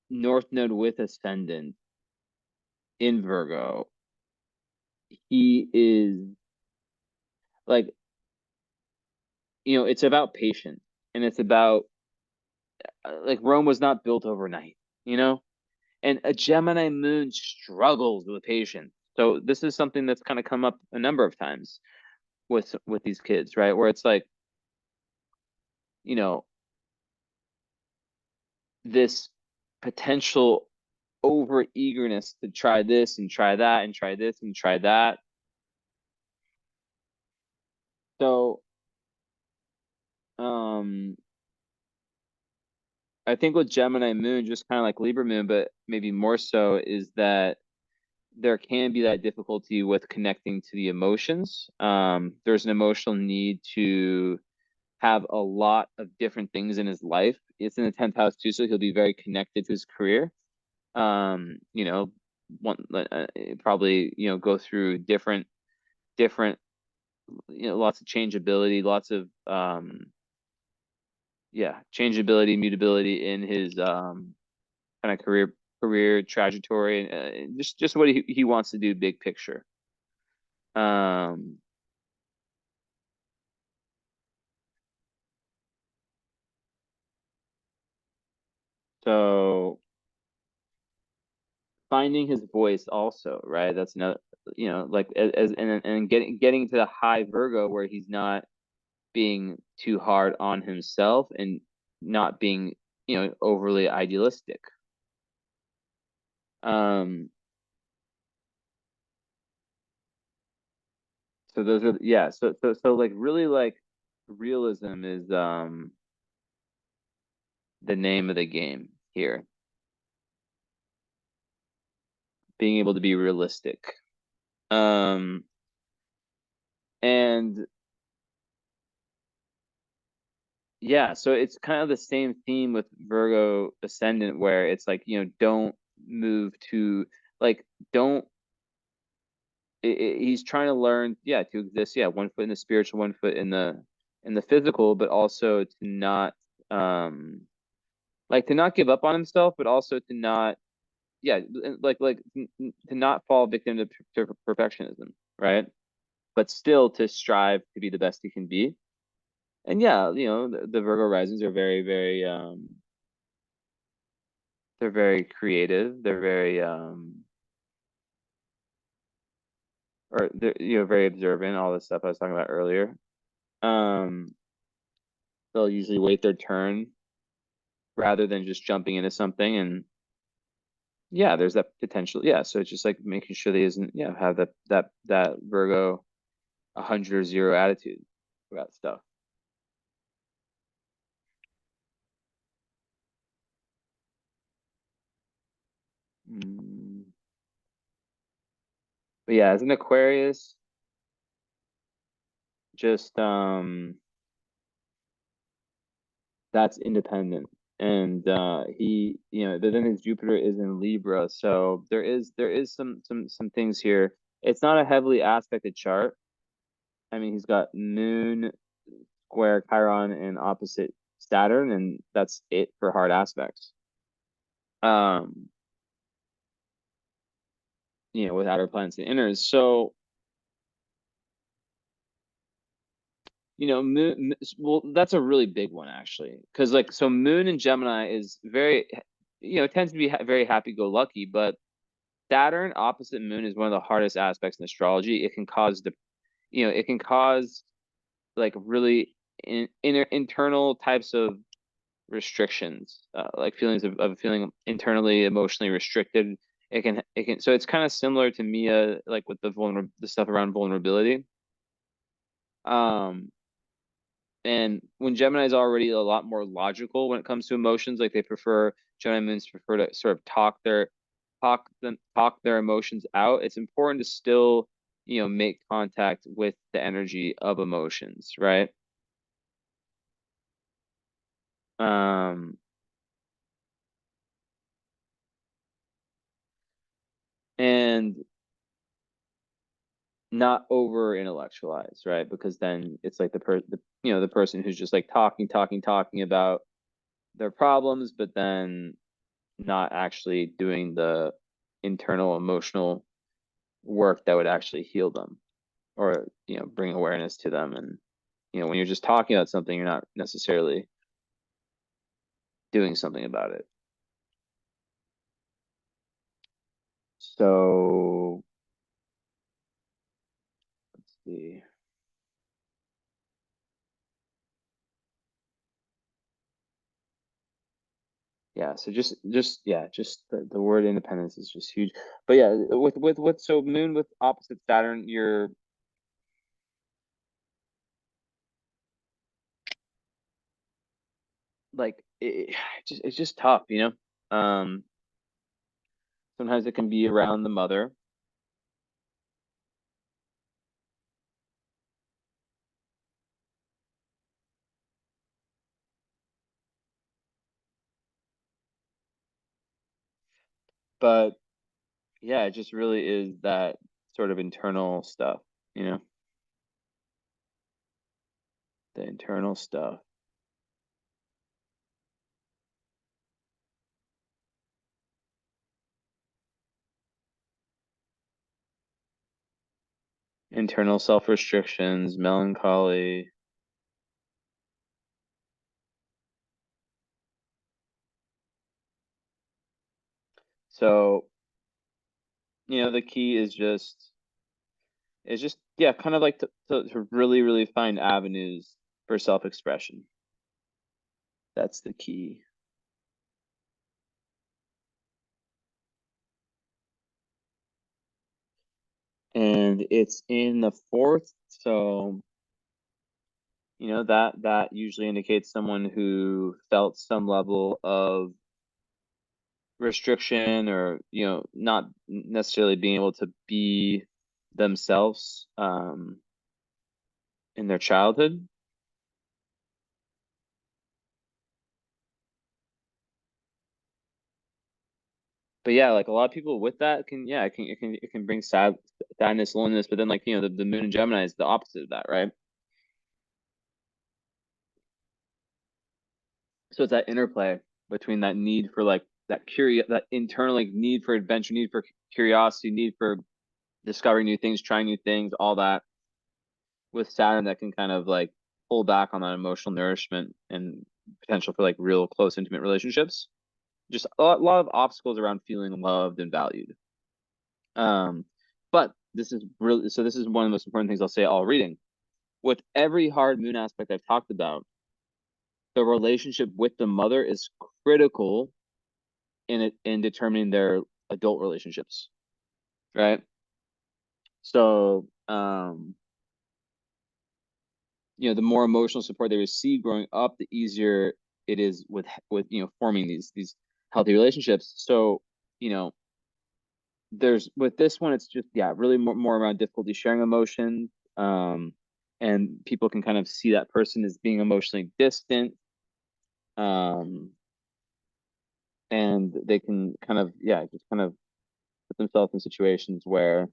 Speaker 1: North Node with ascendant in Virgo, he is like, it's about patience, and it's about like Rome was not built overnight, you know? And a Gemini moon struggles with patience. So this is something that's kind of come up a number of times with these kids, right? Where it's like, you know, this potential over eagerness to try this and try that and try this and try that. So, I think with Gemini moon, just kind of like Libra moon, but maybe more so, is that there can be that difficulty with connecting to the emotions. There's an emotional need to have a lot of different things in his life. It's in the 10th house too, so he'll be very connected to his career. You know, probably, go through different, lots of changeability, lots of yeah, changeability, mutability in his kind of career trajectory, and just what he wants to do, big picture. Um, so finding his voice also, right? That's another, like as and getting to the high Virgo where he's not being too hard on himself and not being, overly idealistic. Um, so those are, yeah, so like really like realism is the name of the game here. Being able to be realistic. Um, and yeah, so it's kind of the same theme with Virgo ascendant where it's like, don't move to like don't he's trying to learn, yeah, to exist, yeah, one foot in the spiritual, one foot in the physical, but also to not um like to not give up on himself, but also to not, yeah, like to not fall victim to perfectionism, right? But still to strive to be the best he can be. And yeah, the Virgo risings are very, very they're very creative. They're very or they're, very observant, all the stuff I was talking about earlier. Um, they'll usually wait their turn rather than just jumping into something. And yeah, there's that potential. Yeah, so it's just like making sure that he doesn't, have that Virgo 100 or 0 attitude about stuff. Mm. But yeah, as an Aquarius, just that's independent. And he, but then his Jupiter is in Libra, so there is some things here. It's not a heavily aspected chart. I mean, he's got Moon square Chiron and opposite Saturn, and that's it for hard aspects. Um, with outer planets and inners. So, Moon, well, that's a really big one actually, because like so Moon in Gemini is very, tends to be very happy-go-lucky, but Saturn opposite Moon is one of the hardest aspects in astrology. It can cause it can cause like really internal types of restrictions, like feelings of feeling internally emotionally restricted. It can so it's kind of similar to Mia, like with the stuff around vulnerability. Um, and when Gemini is already a lot more logical when it comes to emotions, like Gemini moons prefer to sort of talk their emotions out. It's important to still, make contact with the energy of emotions, right? Um, and not over intellectualize, right? Because then it's like the person who's just like talking about their problems, but then not actually doing the internal emotional work that would actually heal them or, bring awareness to them. And, when you're just talking about something, you're not necessarily doing something about it. So let's see. Yeah, so just the word independence is just huge. But yeah, with so Moon with opposite Saturn, like it's just tough, you know. Sometimes it can be around the mother, but yeah, it just really is that sort of internal stuff, you know, the internal stuff. Internal self-restrictions, melancholy. So, you know, the key is just yeah, kind of like to really, really find avenues for self-expression. That's the key. And it's in the fourth, so you know that usually indicates someone who felt some level of restriction or you know not necessarily being able to be themselves in their childhood. But yeah, like a lot of people with that can yeah it can bring sadness, loneliness, but then like you know the moon in Gemini is the opposite of that, right? So it's that interplay between that need for like that internal like need for adventure, need for curiosity, need for discovering new things, trying new things, all that with Saturn that can kind of like pull back on that emotional nourishment and potential for like real close intimate relationships. Just a lot of obstacles around feeling loved and valued. Um, but this is really so this is one of the most important things I'll say all reading. With every hard moon aspect I've talked about, the relationship with the mother is critical in determining their adult relationships, right? So you know, the more emotional support they receive growing up, the easier it is with you know forming these healthy relationships. So you know, there's with this one, it's just yeah, really more around difficulty sharing emotions, and people can kind of see that person as being emotionally distant, um, and they can kind of yeah, just kind of put themselves in situations where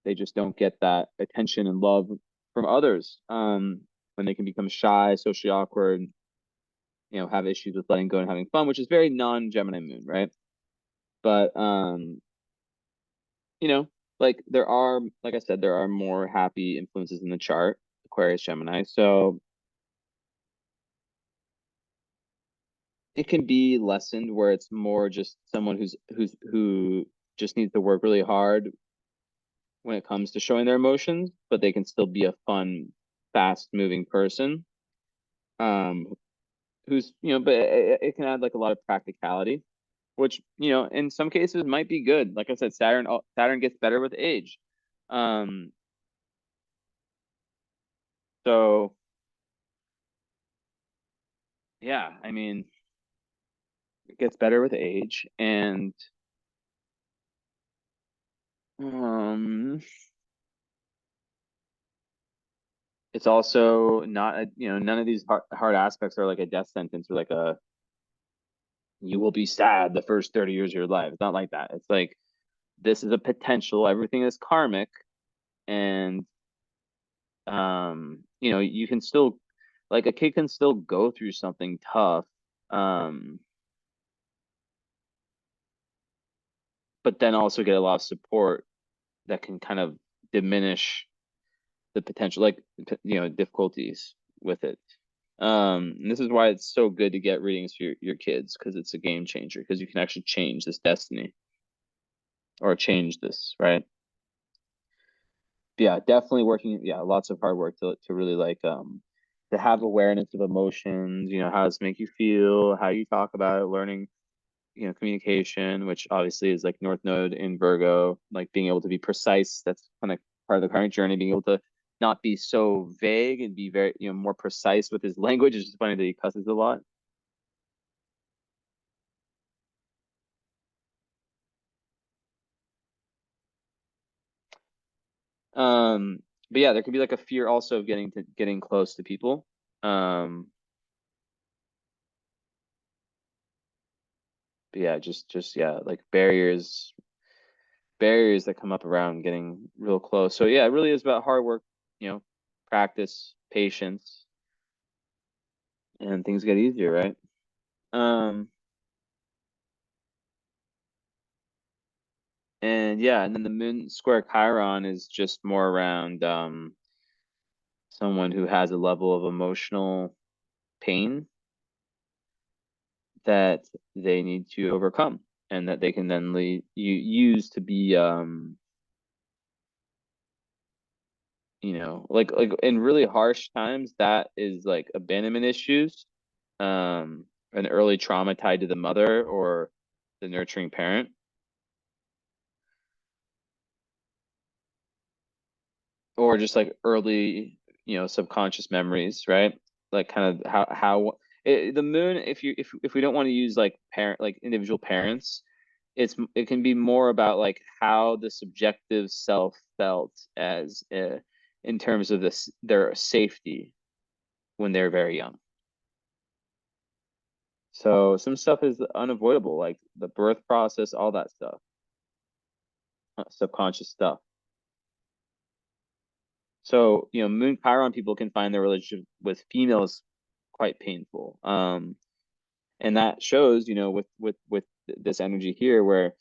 Speaker 1: they just don't get that attention and love from others. When they can become shy, socially awkward, you know, have issues with letting go and having fun, which is very non-Gemini moon, right? But you know, like there are, like I said, there are more happy influences in the chart, Aquarius, Gemini. So it can be lessened where it's more just someone who just needs to work really hard when it comes to showing their emotions, but they can still be a fun, fast moving person. Um, who's you know, but it can add like a lot of practicality, which you know in some cases might be good. Like I said, Saturn gets better with age. Um, so yeah, I mean, it gets better with age, and um, it's also not you know none of these hard aspects are like a death sentence or like a you will be sad the first 30 years of your life. It's not like that. It's like this is a potential. Everything is karmic, and you know, you can still like a kid can still go through something tough, um, but then also get a lot of support that can kind of diminish the potential, like you know, difficulties with it. And this is why it's so good to get readings for your kids because it's a game changer because you can actually change this destiny or change this, right? Yeah, definitely working. Yeah, lots of hard work to really like to have awareness of emotions. You know, how does it make you feel? How you talk about it, learning you know communication, which obviously is like North Node in Virgo, like being able to be precise. That's kind of part of the current journey, being able to not be so vague and be very, more precise with his language. It's just funny that he cusses a lot. Um, but yeah, there could be like a fear also of getting close to people. Um, but yeah, just yeah, like barriers that come up around getting real close. So yeah, it really is about hard work, practice, patience, and things get easier, right? Um, and yeah, and then the moon square Chiron is just more around someone who has a level of emotional pain that they need to overcome and that they can then use to be like in really harsh times, that is like abandonment issues, an early trauma tied to the mother or the nurturing parent, or just like early, subconscious memories, right? Like kind of the moon, if we don't want to use like parent, like individual parents, it can be more about like how the subjective self felt as in terms of their safety when they're very young. So some stuff is unavoidable, like the birth process, all that stuff, subconscious stuff. So, Moon Chiron people can find their relationship with females quite painful. And that shows, with this energy here where,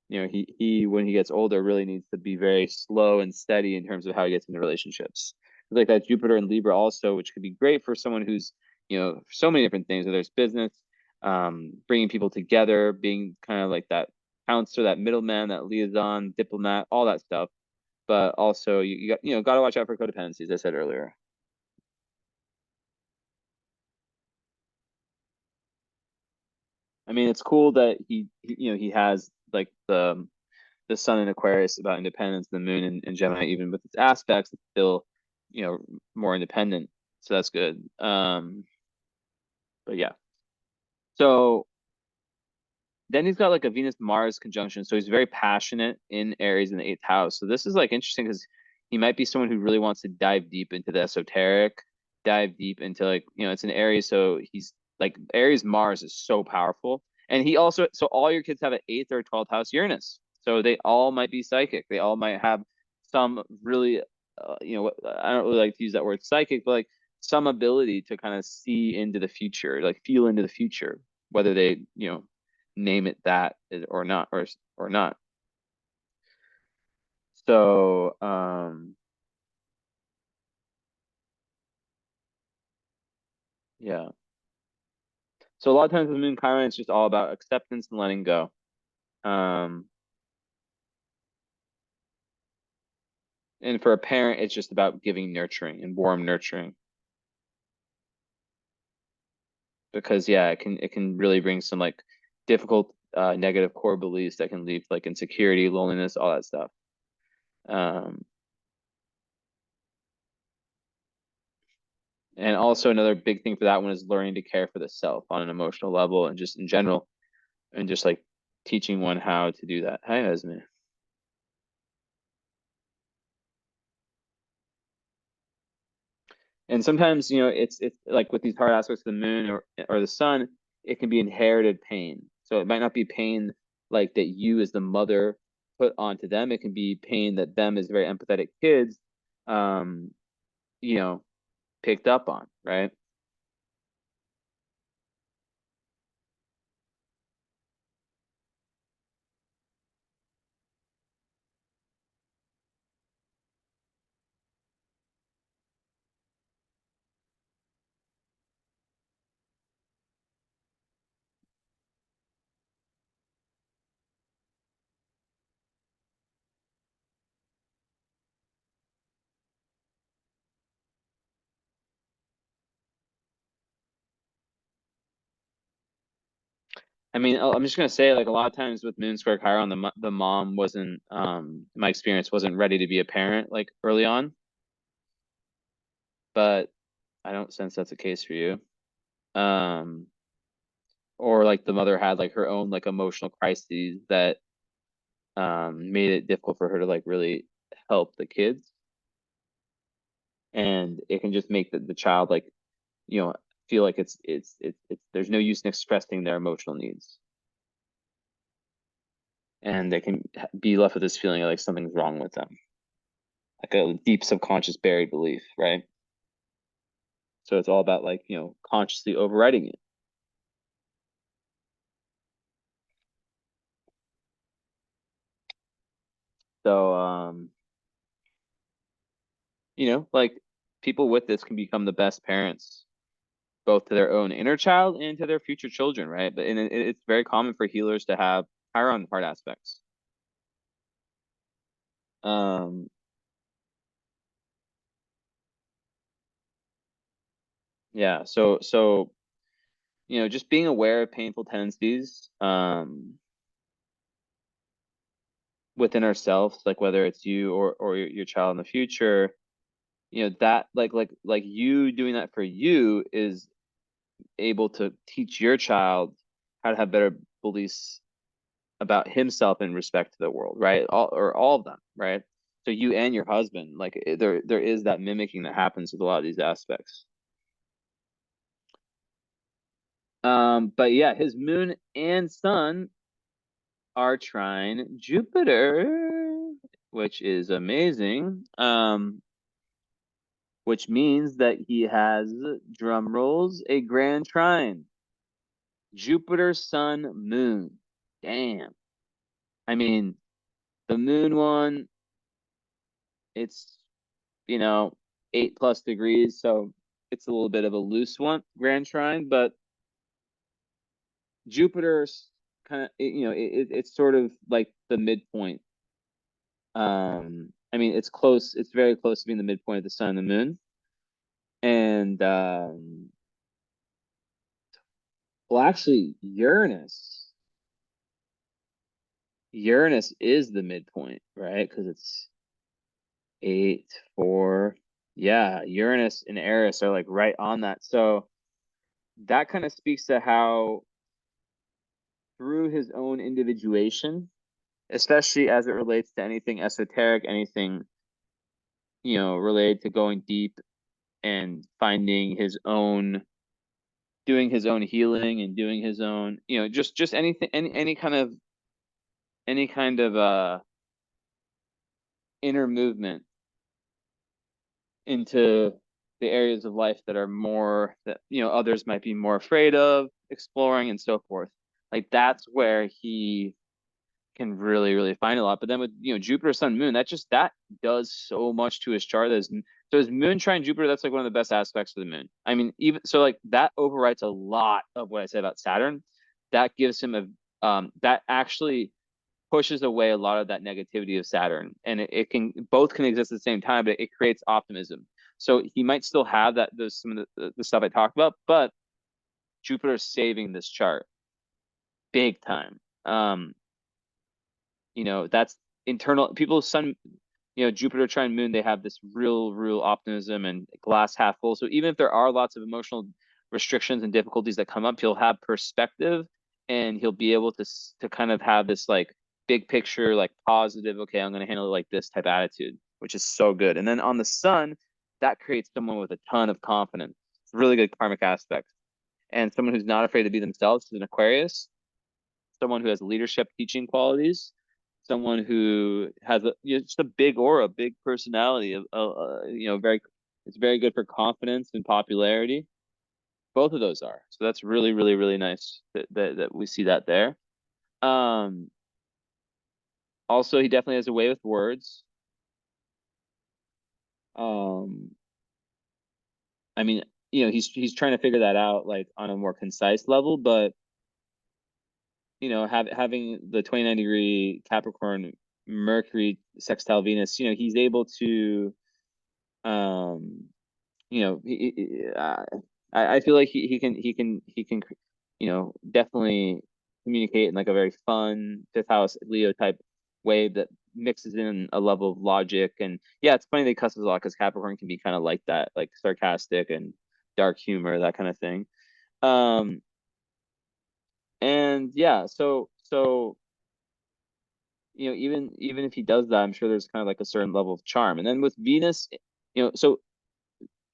Speaker 1: he when he gets older really needs to be very slow and steady in terms of how he gets into relationships. Like that Jupiter and Libra also, which could be great for someone who's, so many different things, whether it's business, bringing people together, being kind of like that counselor, that middleman, that liaison, diplomat, all that stuff. But also got to watch out for codependency, as I said earlier. I mean, it's cool that he has like the sun in Aquarius about independence, the moon in Gemini, even with its aspects, it's still, more independent. So that's good. But yeah. So then he's got like a Venus Mars conjunction. So he's very passionate in Aries in the eighth house. So this is like interesting because he might be someone who really wants to dive deep into the esoteric, dive deep into like, it's an Aries. So he's like Aries Mars is so powerful. And he also, so all your kids have an eighth or 12th house Uranus. So they all might be psychic. They all might have some really, I don't really like to use that word psychic, but like some ability to kind of see into the future, like feel into the future, whether they, name it that or not or not. So yeah. So a lot of times with Moon Chiron, it's just all about acceptance and letting go. Um, and for a parent, it's just about giving nurturing and warm nurturing because yeah, it can really bring some like difficult negative core beliefs that can lead to like insecurity, loneliness, all that stuff. Um, and also another big thing for that one is learning to care for the self on an emotional level and just in general, and just like teaching one how to do that. Hi, Esme. And sometimes, it's like with these hard aspects of the moon or the sun, it can be inherited pain. So it might not be pain like that you as the mother put onto them. It can be pain that them as very empathetic kids, um, you know, picked up on, right? I mean, I'm just gonna say, like a lot of times with Moon Square Chiron, the mom wasn't, my experience wasn't ready to be a parent like early on. but I don't sense that's the case for you. Or like the mother had like her own like emotional crises that made it difficult for her to like really help the kids, and it can just make the child like, feel like it's there's no use in expressing their emotional needs, and they can be left with this feeling of like something's wrong with them, like a deep subconscious buried belief, right? So it's all about like, consciously overriding it. So like people with this can become the best parents both to their own inner child and to their future children, right? But it's very common for healers to have Chiron heart aspects. Um, yeah, so just being aware of painful tendencies within ourselves, like whether it's you or your child in the future, that like you doing that for you is able to teach your child how to have better beliefs about himself in respect to the world, right? All of them, right? So you and your husband, like there is that mimicking that happens with a lot of these aspects. But yeah, his moon and sun are trine Jupiter, which is amazing. Which means that he has, drum rolls, a grand trine. Jupiter, Sun, Moon. Damn. I mean, the Moon one, it's, you know, 8+ degrees, so it's a little bit of a loose one, grand trine, but Jupiter's kind of, it's sort of like the midpoint. I mean, it's close, it's very close to being the midpoint of the sun and the moon. And well, actually, Uranus is the midpoint, right? Because it's 8, 4. Yeah, Uranus and Eris are like right on that. So that kind of speaks to how through his own individuation, especially as it relates to anything esoteric, anything, related to going deep and finding his own, doing his own healing and doing his own, just anything, any kind of inner movement into the areas of life that are more that others might be more afraid of exploring and so forth. Like that's where he can really really find a lot. But then with Jupiter, Sun, Moon, that does so much to his chart. So his Moon trine Jupiter, that's like one of the best aspects of the Moon. I mean, even so, like that overwrites a lot of what I said about Saturn. That gives him that actually pushes away a lot of that negativity of Saturn, and it can both can exist at the same time, but it creates optimism. So he might still have that those some of the stuff I talked about, but Jupiter's saving this chart big time. That's internal people sun, Jupiter trine Moon, they have this real optimism and glass half full. So even if there are lots of emotional restrictions and difficulties that come up, he'll have perspective, and he'll be able to kind of have this like big picture, like positive, okay, I'm going to handle it like this type attitude, which is so good. And then on the sun, that creates someone with a ton of confidence. It's a really good karmic aspect. And someone who's not afraid to be themselves is an Aquarius, someone who has leadership teaching qualities, someone who has just a big aura, big personality, very, it's very good for confidence and popularity. Both of those are. So that's really, really, really nice that we see that there. Um, Also, he definitely has a way with words. Um, I mean, he's trying to figure that out like on a more concise level, but having the 29-degree Capricorn Mercury sextile Venus, he's able to, um, I feel like he can, definitely communicate in like a very fun fifth house Leo type way mixes in a level of logic. And yeah, it's funny they cusses a lot because Capricorn can be kind of like that, like sarcastic and dark humor, that kind of thing. Um, and yeah, so even if he does that, I'm sure there's kind of like a certain level of charm. And then with Venus, so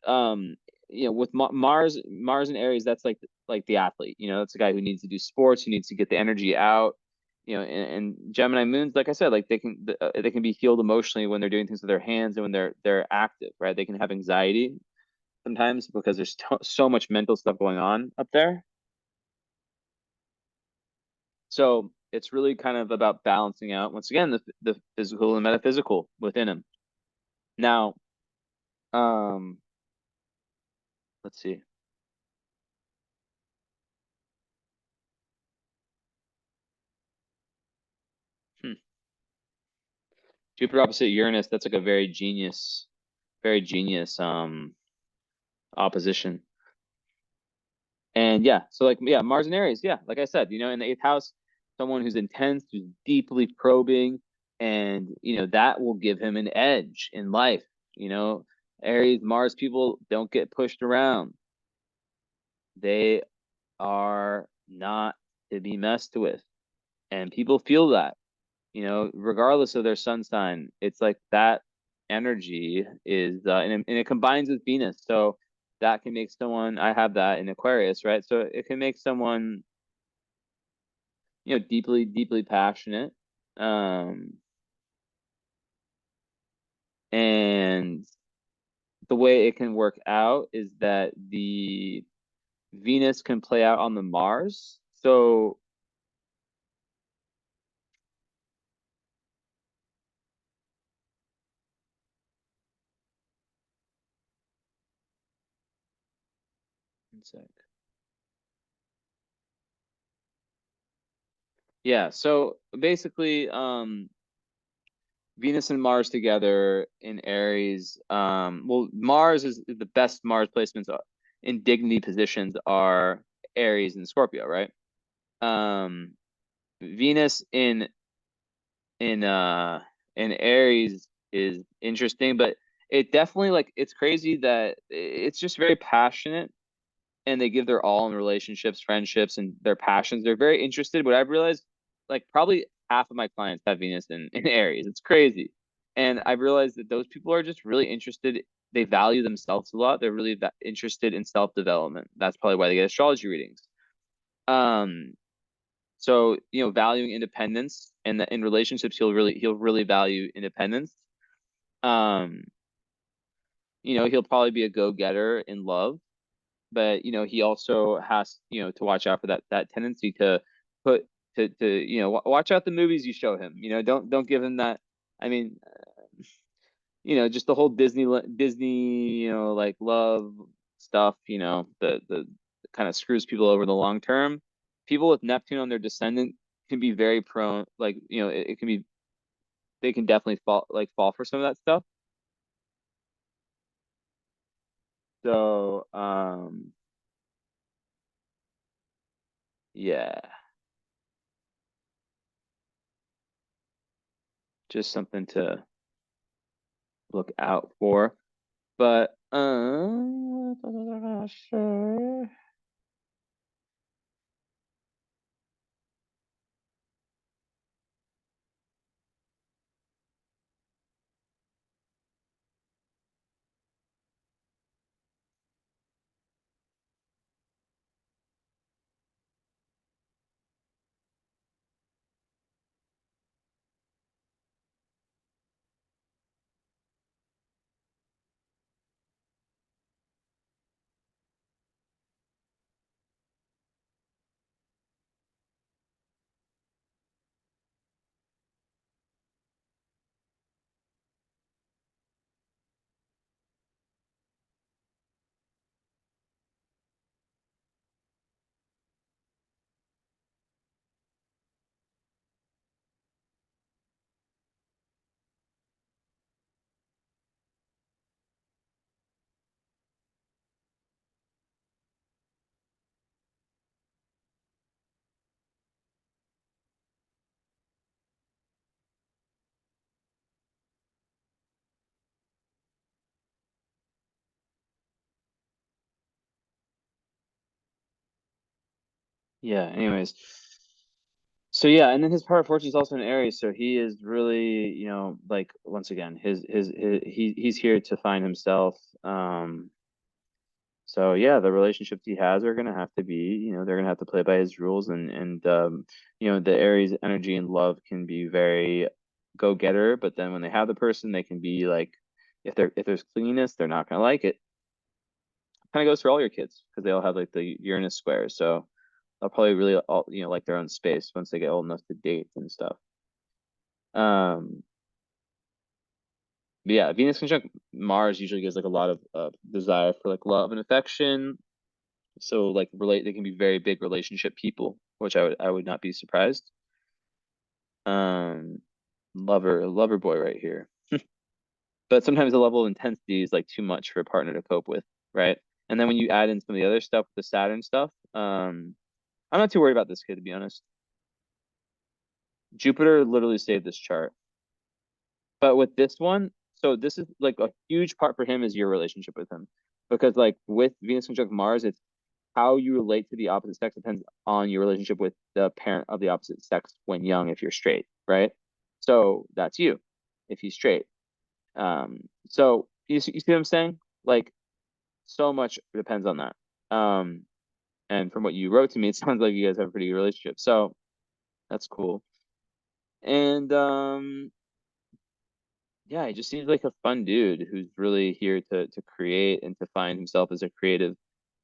Speaker 1: um with Mars and Aries, that's like the athlete, that's the guy who needs to do sports, who needs to get the energy out, and Gemini moons, like I said, like they can be healed emotionally when they're doing things with their hands and when they're active, right? They can have anxiety sometimes because there's so much mental stuff going on up there. So it's really kind of about balancing out, once again, the physical and metaphysical within him. Now, um let's see. Hmm. Jupiter opposite Uranus, that's like a very genius opposition. And yeah, so like yeah, Mars and Aries, yeah, like I said, in the eighth house, someone who's intense, who's deeply probing, and that will give him an edge in life. You know, Aries, Mars people don't get pushed around. They are not to be messed with. And people feel that, regardless of their sun sign. It's like that energy is, and it combines with Venus. So that can make someone, I have that in Aquarius, right? So it can make someone, deeply, deeply passionate. Um, and the way it can work out is that the Venus can play out on the Mars. So, 1 sec. Yeah, so basically, Venus and Mars together in Aries. Well, Mars is the best Mars placements in dignity positions are Aries and Scorpio, right? Um, Venus in uh in Aries is interesting, but it definitely, like, it's crazy that it's just very passionate, and they give their all in relationships, friendships, and their passions. They're very interested. But I've realized, like, probably half of my clients have Venus in Aries. It's crazy. And I've realized that those people are just really interested. They value themselves a lot. They're really interested in self-development. That's probably why they get astrology readings. Um, so, valuing independence, and in relationships, he'll really value independence. Um, he'll probably be a go-getter in love, but he also has to watch out for that tendency to put to watch out the movies you show him. Don't give him that. I mean, just the whole Disney, like love stuff. The kind of screws people over the long term. People with Neptune on their descendant can be very prone. Like, it can be, they can definitely fall for some of that stuff. So yeah, just something to look out for. But sure. Yeah, anyways. So yeah, and then his power of fortune is also in Aries, so he is really, like once again, he's here to find himself. So yeah, the relationships he has are gonna have to be, they're gonna have to play by his rules, the Aries energy and love can be very go-getter, but then when they have the person, they can be like, if there's clinginess, they're not gonna like it. Kind of goes for all your kids because they all have like the Uranus square, so they'll probably really all, like their own space once they get old enough to date and stuff. Um, but yeah, Venus conjunct Mars usually gives like a lot of desire for like love and affection. So like they can be very big relationship people, which I would not be surprised. Um, lover boy right here. But sometimes the level of intensity is like too much for a partner to cope with, right? And then when you add in some of the other stuff, the Saturn stuff, I'm not too worried about this kid to be honest. Jupiter literally saved this chart. But with this one, so this is like a huge part for him is your relationship with him. Because like with Venus conjunct Mars, it's how you relate to the opposite sex depends on your relationship with the parent of the opposite sex when young, if you're straight, right? So that's you, if he's straight. So you see what I'm saying? Like so much depends on that. And from what you wrote to me, it sounds like you guys have a pretty good relationship. So that's cool. And yeah, he just seems like a fun dude who's really here to create and to find himself as a creative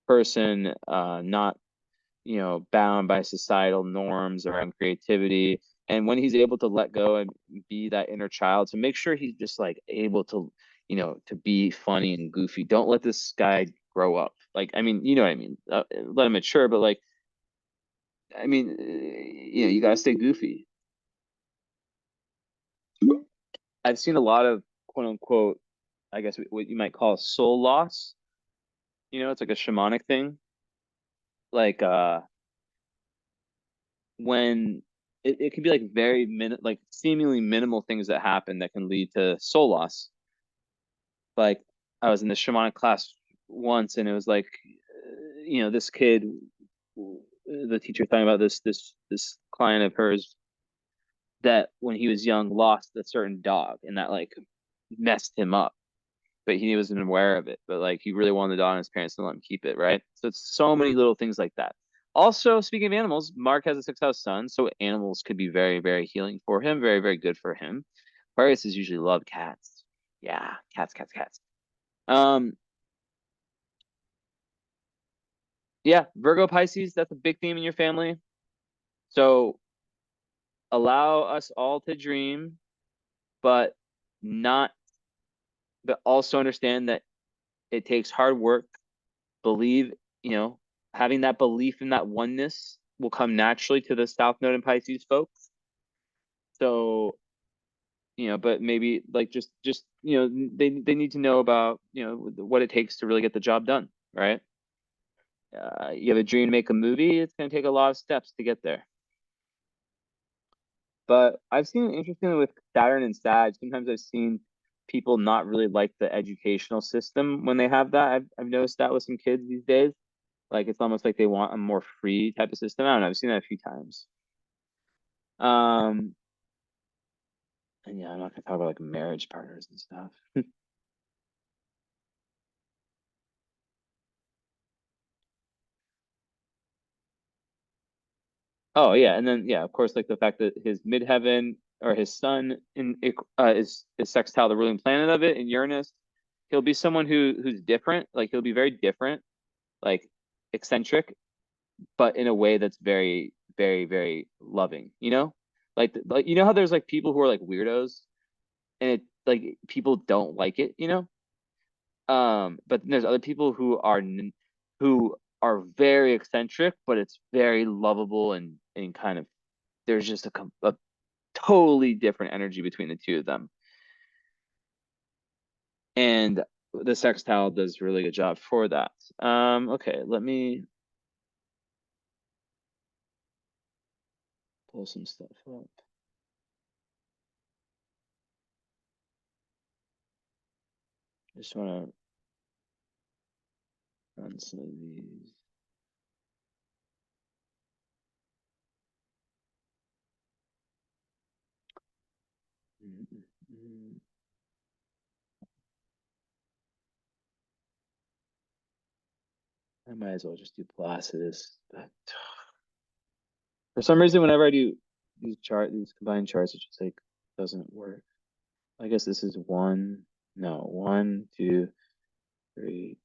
Speaker 1: person, not bound by societal norms around creativity. And when he's able to let go and be that inner child, to make sure he's just like able to, to be funny and goofy. Don't let this guy grow up. Like, I mean, you know what I mean? Let him mature, but like, I mean, you gotta stay goofy. I've seen a lot of quote unquote, I guess what you might call soul loss. It's like a shamanic thing. Like, when it can be like like seemingly minimal things that happen that can lead to soul loss. Like I was in the shamanic class once and it was like this kid, the teacher talking about this client of hers that when he was young lost a certain dog and that like messed him up, but he wasn't aware of it. But like he really wanted the dog and his parents didn't let him keep it, right? So it's so many little things like that. Also, speaking of animals, Mark has a sixth house sun, so animals could be very, very healing for him, very, very good for him. Aquarius is usually love cats. Yeah, cats, cats, cats. Um, yeah, Virgo Pisces, that's a big theme in your family. So allow us all to dream, but not, but also understand that it takes hard work. Believe, you know, having that belief in that oneness will come naturally to the South Node and Pisces folks. So, but maybe like just they need to know about what it takes to really get the job done, right? You have a dream to make a movie, it's going to take a lot of steps to get there. But I've seen it interestingly with Saturn and Sag. Sometimes I've seen people not really like the educational system when they have that. I've noticed that with some kids these days. Like it's almost like they want a more free type of system. I don't know. I've seen that a few times. Um, and yeah, I'm not gonna talk about like marriage partners and stuff. Oh yeah, and then yeah, of course, like the fact that his midheaven or his sun is sextile the ruling planet of it in Uranus. He'll be someone who's different. Like he'll be very different, like eccentric, but in a way that's very, very, very loving. Like how there's like people who are like weirdos, and it like people don't like it. But there's other people who are very eccentric, but it's very lovable and kind of there's just a totally different energy between the two of them. And the sextile does a really good job for that. Okay, let me pull some stuff up. I just want to run some of these. I might as well just do Placidus. But for some reason, whenever I do these combined charts, it just like doesn't work. I guess this is one. No, 1, 2, 3.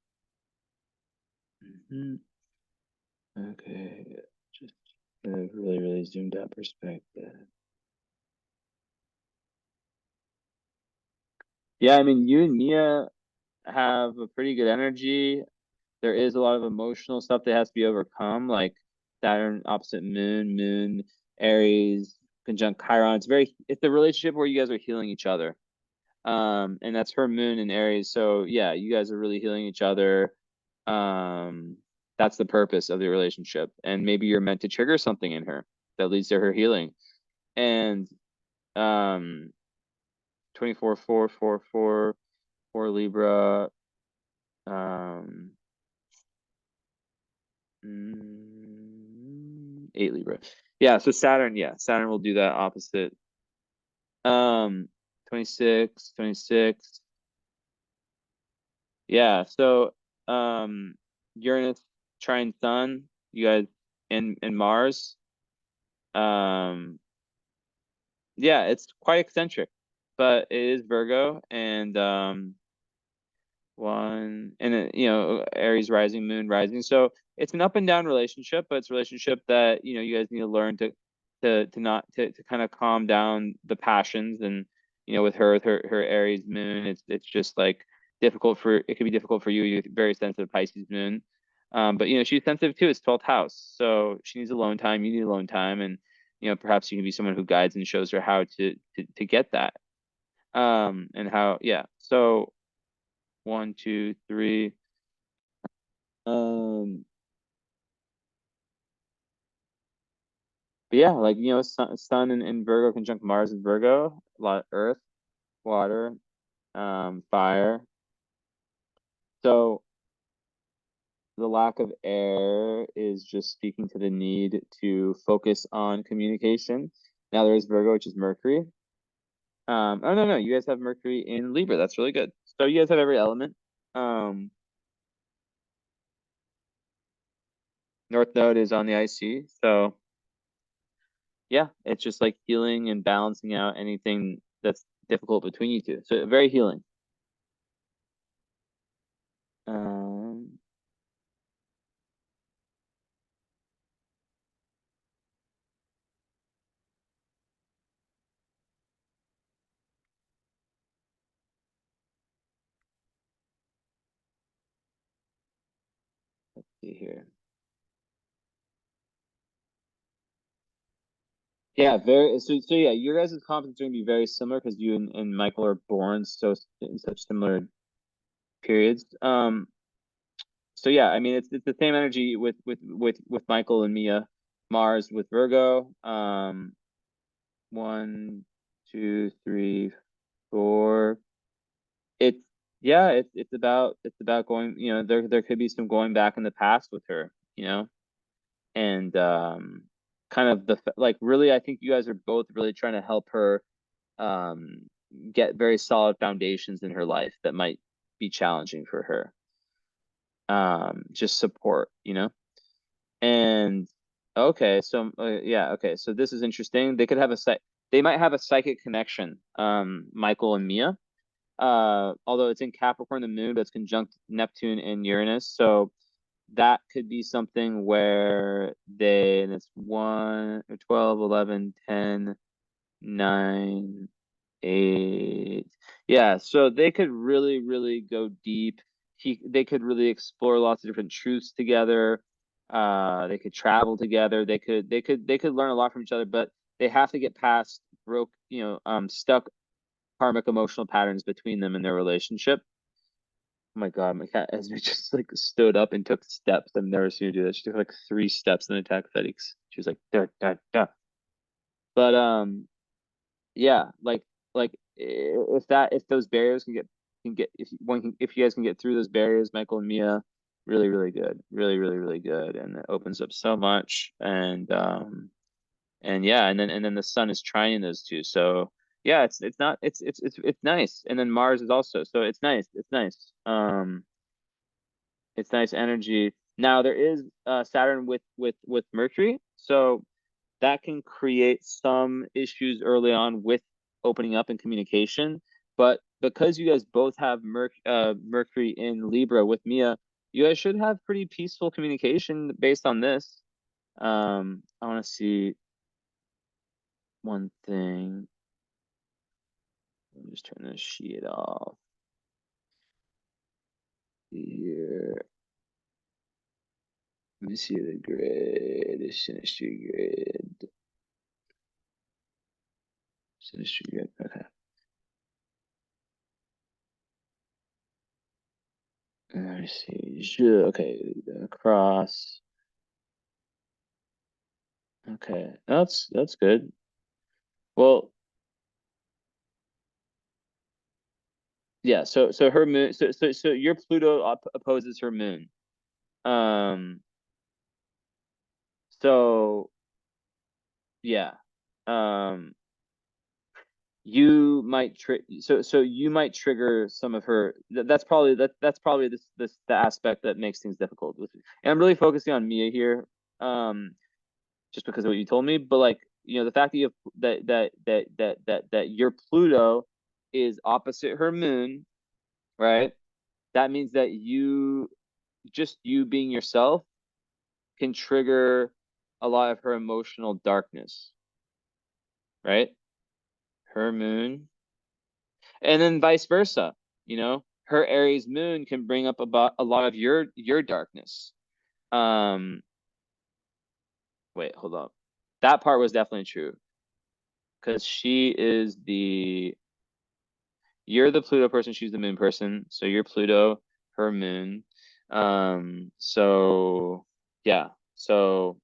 Speaker 1: Okay, just a really, really zoomed out perspective. Yeah, I mean, you and Mia have a pretty good energy. There is a lot of emotional stuff that has to be overcome, like Saturn opposite Moon, Moon, Aries, conjunct Chiron. It's a relationship where you guys are healing each other. And that's her Moon in Aries. So yeah, you guys are really healing each other. That's the purpose of the relationship. And maybe you're meant to trigger something in her that leads to her healing. And 24, 4, 4, 4, 4 Libra. Um, 8 Libra. Yeah, so Saturn, Saturn will do that opposite. 26, 26. Yeah, so Uranus trine Sun, you guys and Mars. Um yeah, it's quite eccentric, but it is Virgo and one and Aries rising, Moon rising. So it's an up and down relationship, but it's a relationship that you guys need to learn to not to kind of calm down the passions. And with her Aries Moon, it's just like it could be difficult for you. You're very sensitive Pisces Moon. But she's sensitive too. It's 12th house, so she needs alone time. You need alone time, and perhaps you can be someone who guides and shows her how to get that. And how, yeah. So 1, 2, 3. Um, but yeah, like Sun in Virgo conjunct Mars in Virgo, a lot of Earth, water, fire. So the lack of air is just speaking to the need to focus on communication. Now there is Virgo, which is Mercury. Oh no, you guys have Mercury in Libra. That's really good. So you guys have every element. Um, North Node is on the IC, so yeah, it's just like healing and balancing out anything that's difficult between you two. So very healing. Um, let's see here. Yeah, so yeah, your guys' confidence is going to be very similar because you and Michael are born in such similar periods. So yeah, I mean it's the same energy with Michael and Mia. Mars with Virgo. 1, 2, 3, 4. It's yeah, it's about going, there could be some going back in the past with her, and kind of like really I think you guys are both really trying to help her um get very solid foundations in her life that might be challenging for her. Just support, and okay, so yeah, okay, so this is interesting. They might have a psychic connection, Michael and Mia. Although it's in Capricorn, the moon, but it's conjunct Neptune and Uranus. So that could be something where and it's 1, 12, 11, 10, 9, 8. Yeah, so they could really, really go deep. They could really explore lots of different truths together. They could travel together. They could learn a lot from each other, but they have to get past stuck karmic emotional patterns between them in their relationship. Oh my God, my cat Esme just like stood up and took steps. I've never seen her do that. She took like 3 steps in attack aesthetics. She was like, da, da, da. But yeah, like if those barriers if you guys can get through those barriers, Michael and Mia, really, really good. Really, really, really good. And it opens up so much. And yeah, and then the sun is trining those two. So Yeah, it's not it's nice. And then Mars is also, so it's nice. It's nice. It's nice energy. Now there is Saturn with Mercury, so that can create some issues early on with opening up and communication. But because you guys both have Mercury in Libra with Mia, you guys should have pretty peaceful communication based on this. I want to see one thing. Let me just turn this sheet off here. Let me see the grid, the synastry grid. Synastry grid, okay. Let me see. Okay, cross. Okay, that's good. Well, yeah. So her moon. So your Pluto opposes her moon. Um. So yeah. Um. You might so you might trigger some of her. That's probably this the aspect that makes things difficult with. And I'm really focusing on Mia here. Just because of what you told me, but like, the fact that you have that your Pluto is opposite her moon, right? That means that you being yourself can trigger a lot of her emotional darkness, right? Her moon, and then vice versa. Her Aries moon can bring up about a lot of your darkness. Um, Wait, hold up. That part was definitely true because you're the Pluto person, she's the moon person. So you're Pluto, her moon. So yeah. So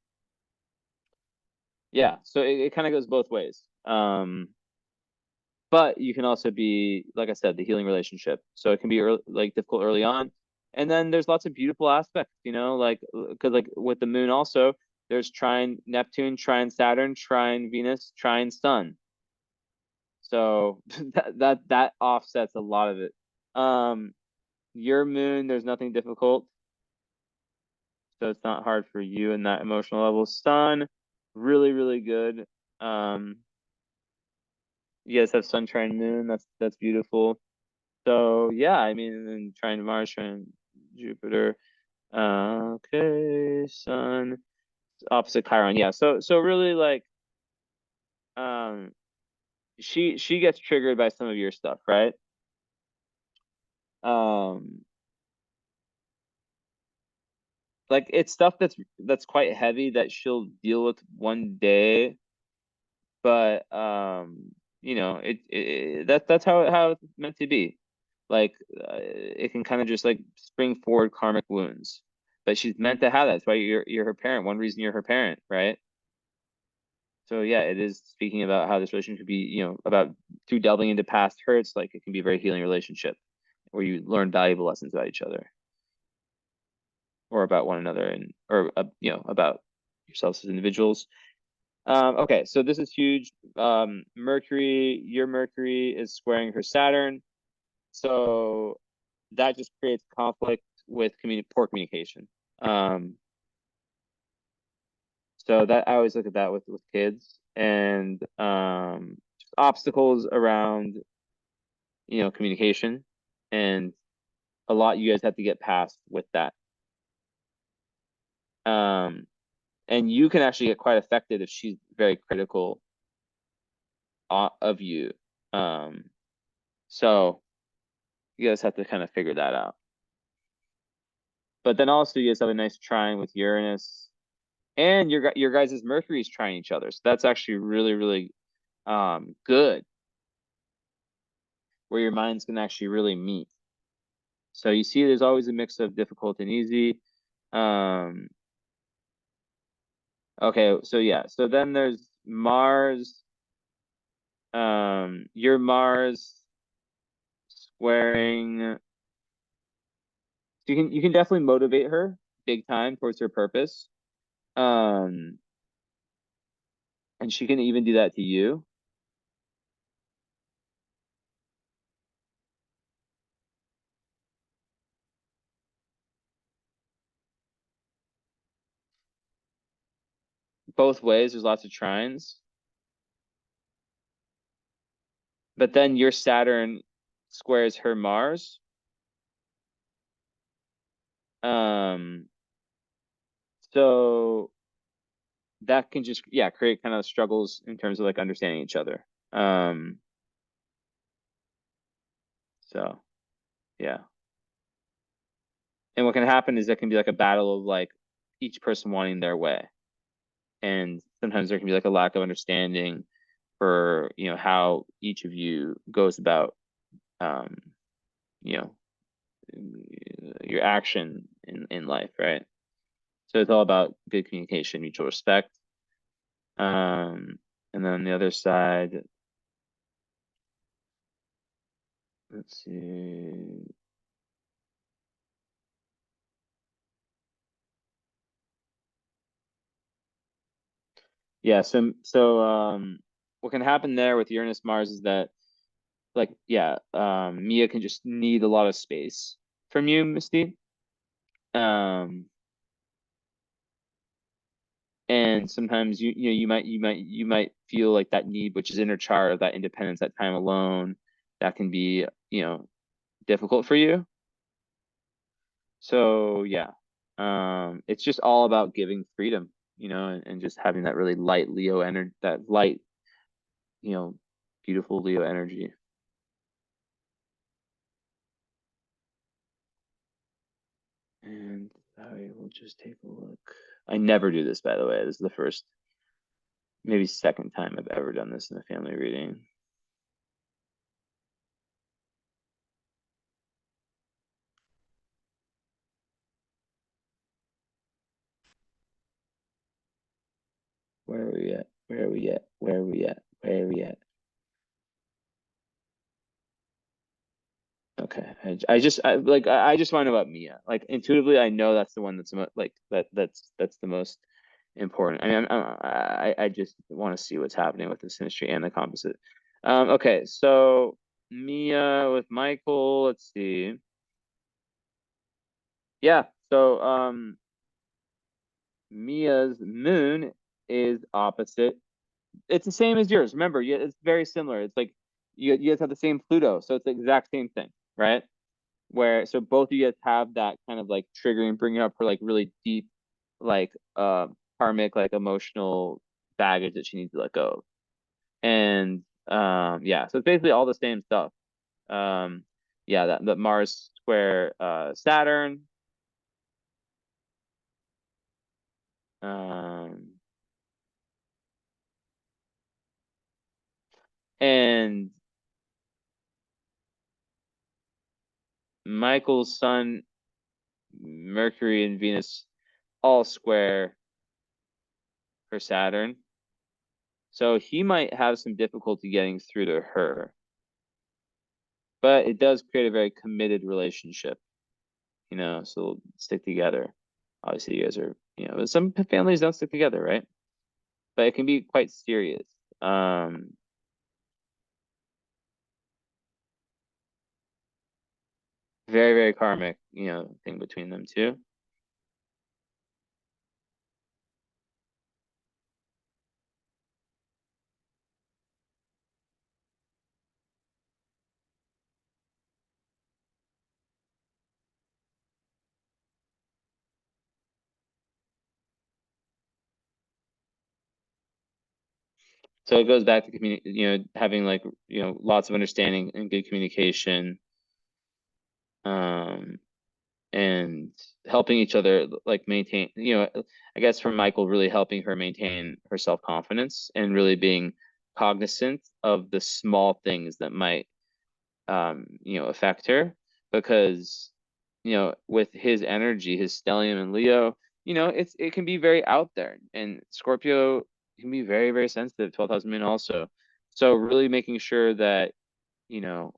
Speaker 1: yeah. So it kind of goes both ways. But you can also be, like I said, the healing relationship. So it can be like difficult early on. And then there's lots of beautiful aspects, like because like with the moon also, there's trine Neptune, trine Saturn, trine Venus, trine Sun. So that offsets a lot of it. Um, your moon, there's nothing difficult, so it's not hard for you in that emotional level. Sun, really, really good. Um, you guys have sun trine moon. That's beautiful. So yeah, I mean, and then trine Mars, trine Jupiter. Okay, Sun opposite Chiron. Yeah. So really like um she gets triggered by some of your stuff, right? Um like it's stuff that's quite heavy that she'll deal with one day, but that's how it's meant to be. Like it can kind of just like spring forward karmic wounds, but she's meant to have that. That's why you're her parent. One reason you're her parent, right? So yeah, it is speaking about how this relationship could be, about through delving into past hurts. Like it can be a very healing relationship where you learn valuable lessons about each other or about one another, and or about yourselves as individuals. Okay, so this is huge. Your Mercury is squaring her Saturn, so that just creates conflict with poor communication. So that I always look at that with kids, and just obstacles around communication, and a lot you guys have to get past with that. Um, and you can actually get quite affected if she's very critical of you. Um, so you guys have to kind of figure that out. But then also you guys have a nice trine with Uranus, and your guys' Mercury's trying each other. So that's actually really, really good, where your minds can actually really meet. So you see there's always a mix of difficult and easy. Um, okay, so yeah. So then there's Mars. Your Mars squaring. You can definitely motivate her big time towards her purpose. Um, and she can even do that to you. both ways. There's lots of trines. But then your Saturn squares her Mars. Um, so that can just, yeah, create kind of struggles in terms of like understanding each other. So yeah. And what can happen is there can be like a battle of like each person wanting their way. And sometimes there can be like a lack of understanding for, how each of you goes about, um, you know, your action in life, right? So it's all about good communication, mutual respect. And then the other side, let's see. Yeah, so what can happen there with Uranus Mars is that like yeah, Mia can just need a lot of space from you, Misty. Um and sometimes you might feel like that need, which is inner child, that independence, that time alone, that can be, difficult for you. So yeah, it's just all about giving freedom, and just having that really light Leo energy, that light, you know, beautiful Leo energy. And I will just take a look. I never do this, by the way. This is the first, maybe second time I've ever done this in a family reading. Where are we at? Where are we at? Where are we at? Where are we at? Okay, I just want to know about Mia. Like intuitively, I know that's the one that's like that's the most important. I mean, I just want to see what's happening with this history and the composite. Okay, so Mia with Michael. Let's see. Yeah, so Mia's moon is opposite. It's the same as yours. Remember, it's very similar. It's like you guys have the same Pluto, so it's the exact same thing, right? Where so both of you guys have that kind of like triggering, bringing up her like really deep, like karmic, like emotional baggage that she needs to let go of. And yeah, so it's basically all the same stuff. Um, yeah, that Mars square Saturn. Um, and Michael's Sun, Mercury, and Venus all square for Saturn. So he might have some difficulty getting through to her, but it does create a very committed relationship, so stick together. Obviously, you guys are, some families don't stick together, right? But it can be quite serious. Very, very karmic, thing between them two. So it goes back to having like, lots of understanding and good communication, um, and helping each other like maintain, I guess from Michael really helping her maintain her self-confidence and really being cognizant of the small things that might affect her, because with his energy, his stellium and Leo, it can be very out there, and Scorpio can be very, very sensitive, 12th house moon also. So really making sure that, you know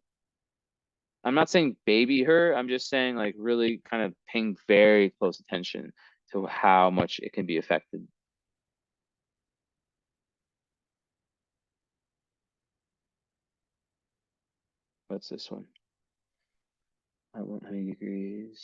Speaker 1: I'm not saying baby her, I'm just saying like really kind of paying very close attention to how much it can be affected. What's this one? I want how many degrees?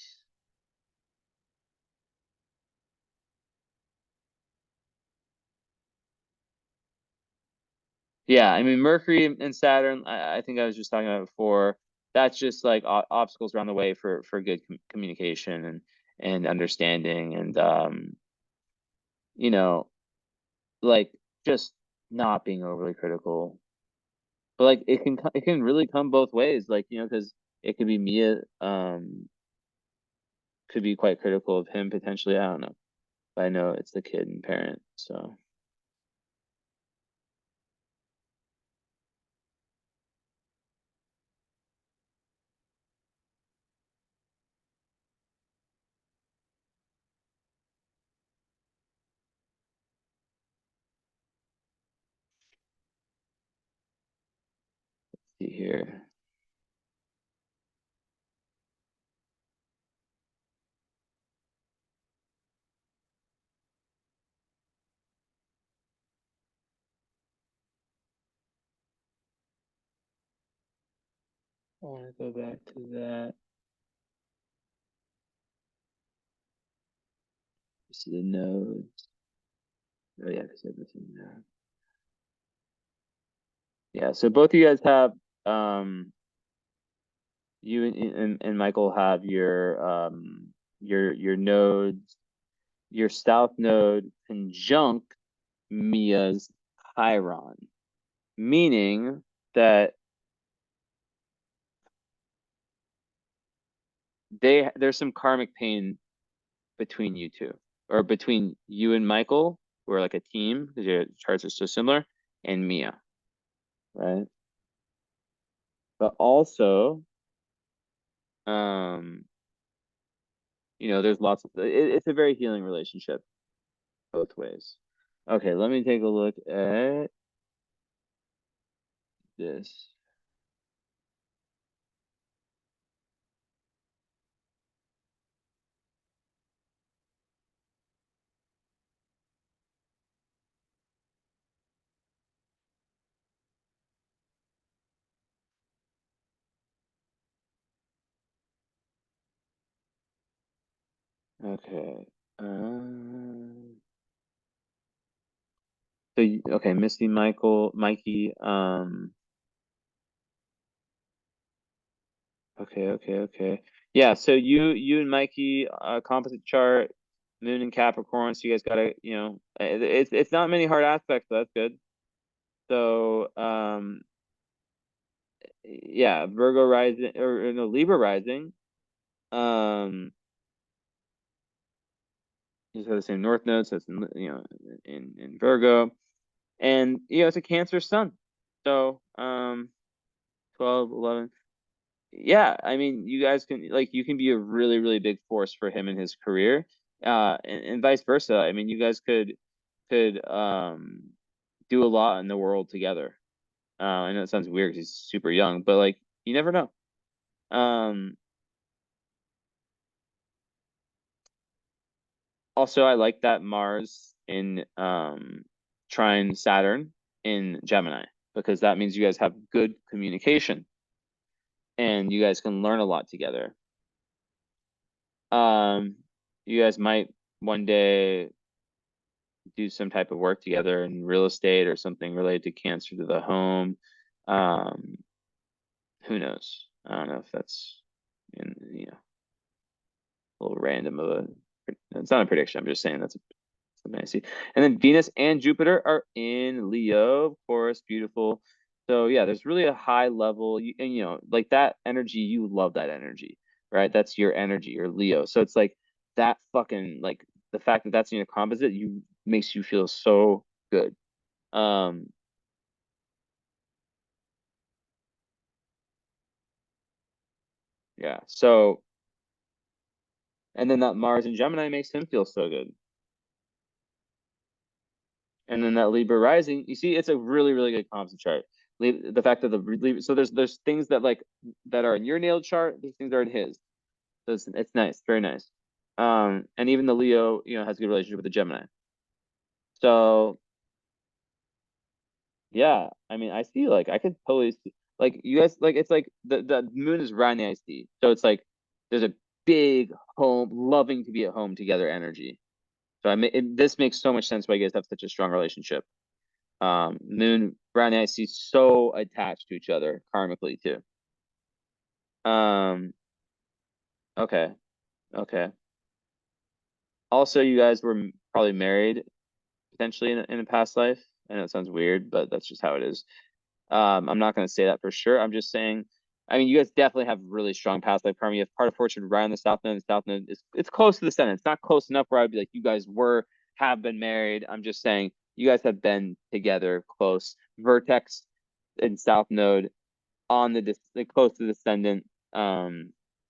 Speaker 1: Yeah, I mean Mercury and Saturn, I think I was just talking about before. That's just like obstacles around the way for good communication and understanding and you know, like just not being overly critical. But like it can really come both ways, like because it could be Mia could be quite critical of him potentially. I don't know, but I know it's the kid and parent. So see here. I want to go back to that. See the nodes. Oh yeah, because everything there. Yeah, so both of you guys have you and Michael have your nodes, your south node conjunct Mia's Chiron, meaning that there's some karmic pain between you two, or between you and Michael, who are like a team because your charts are so similar, and Mia, right? But also, um, there's lots of it's a very healing relationship both ways. Okay, let me take a look at this. Okay. Okay, Misty, Mikey. Okay. Yeah. So you and Mikey, composite chart, Moon and Capricorn. So you guys gotta, it's not many hard aspects, so that's good. So yeah, Virgo rising or no Libra rising. Um, he's got the same North node, so it's in Virgo, and it's a Cancer sun. So 12, 11. Yeah, I mean, you guys can you can be a really, really big force for him in his career, and vice versa. I mean, you guys could do a lot in the world together. I know it sounds weird because he's super young, but like you never know. Um, Also, I like that Mars in trine Saturn in Gemini because that means you guys have good communication and you guys can learn a lot together. Um, you guys might one day do some type of work together in real estate or something related to cancer to the home. Um, who knows? I don't know if that's a little random of a. It's not a prediction. I'm just saying that's something I see. And then Venus and Jupiter are in Leo, of course, beautiful. So yeah, there's really a high level, and like that energy, you love that energy, right? That's your energy, your Leo. So it's like that fucking like the fact that that's in your composite, you makes you feel so good. Um, yeah. So and then that Mars and Gemini makes him feel so good. And then that Libra rising, you see, it's a really, really good composite chart. The fact that so there's things that that are in your natal chart, there's things that are in his. So it's nice, very nice. And even the Leo, has a good relationship with the Gemini. So yeah, I mean, I see I could totally see you guys it's like the moon is riding the IC. So it's like there's a big home, loving to be at home together energy. So this makes so much sense why you guys have such a strong relationship. Moon Brown and Icy so attached to each other karmically too. Okay, okay. Also, you guys were probably married potentially in a past life. I know it sounds weird, but that's just how it is. I'm not going to say that for sure. I'm just saying, I mean, you guys definitely have really strong past life karma. You have part of fortune right on the south node. The south node is it's close to the center. It's not close enough where I'd be like, you guys have been married. I'm just saying you guys have been together close. Vertex and south node on the like, close to the descendant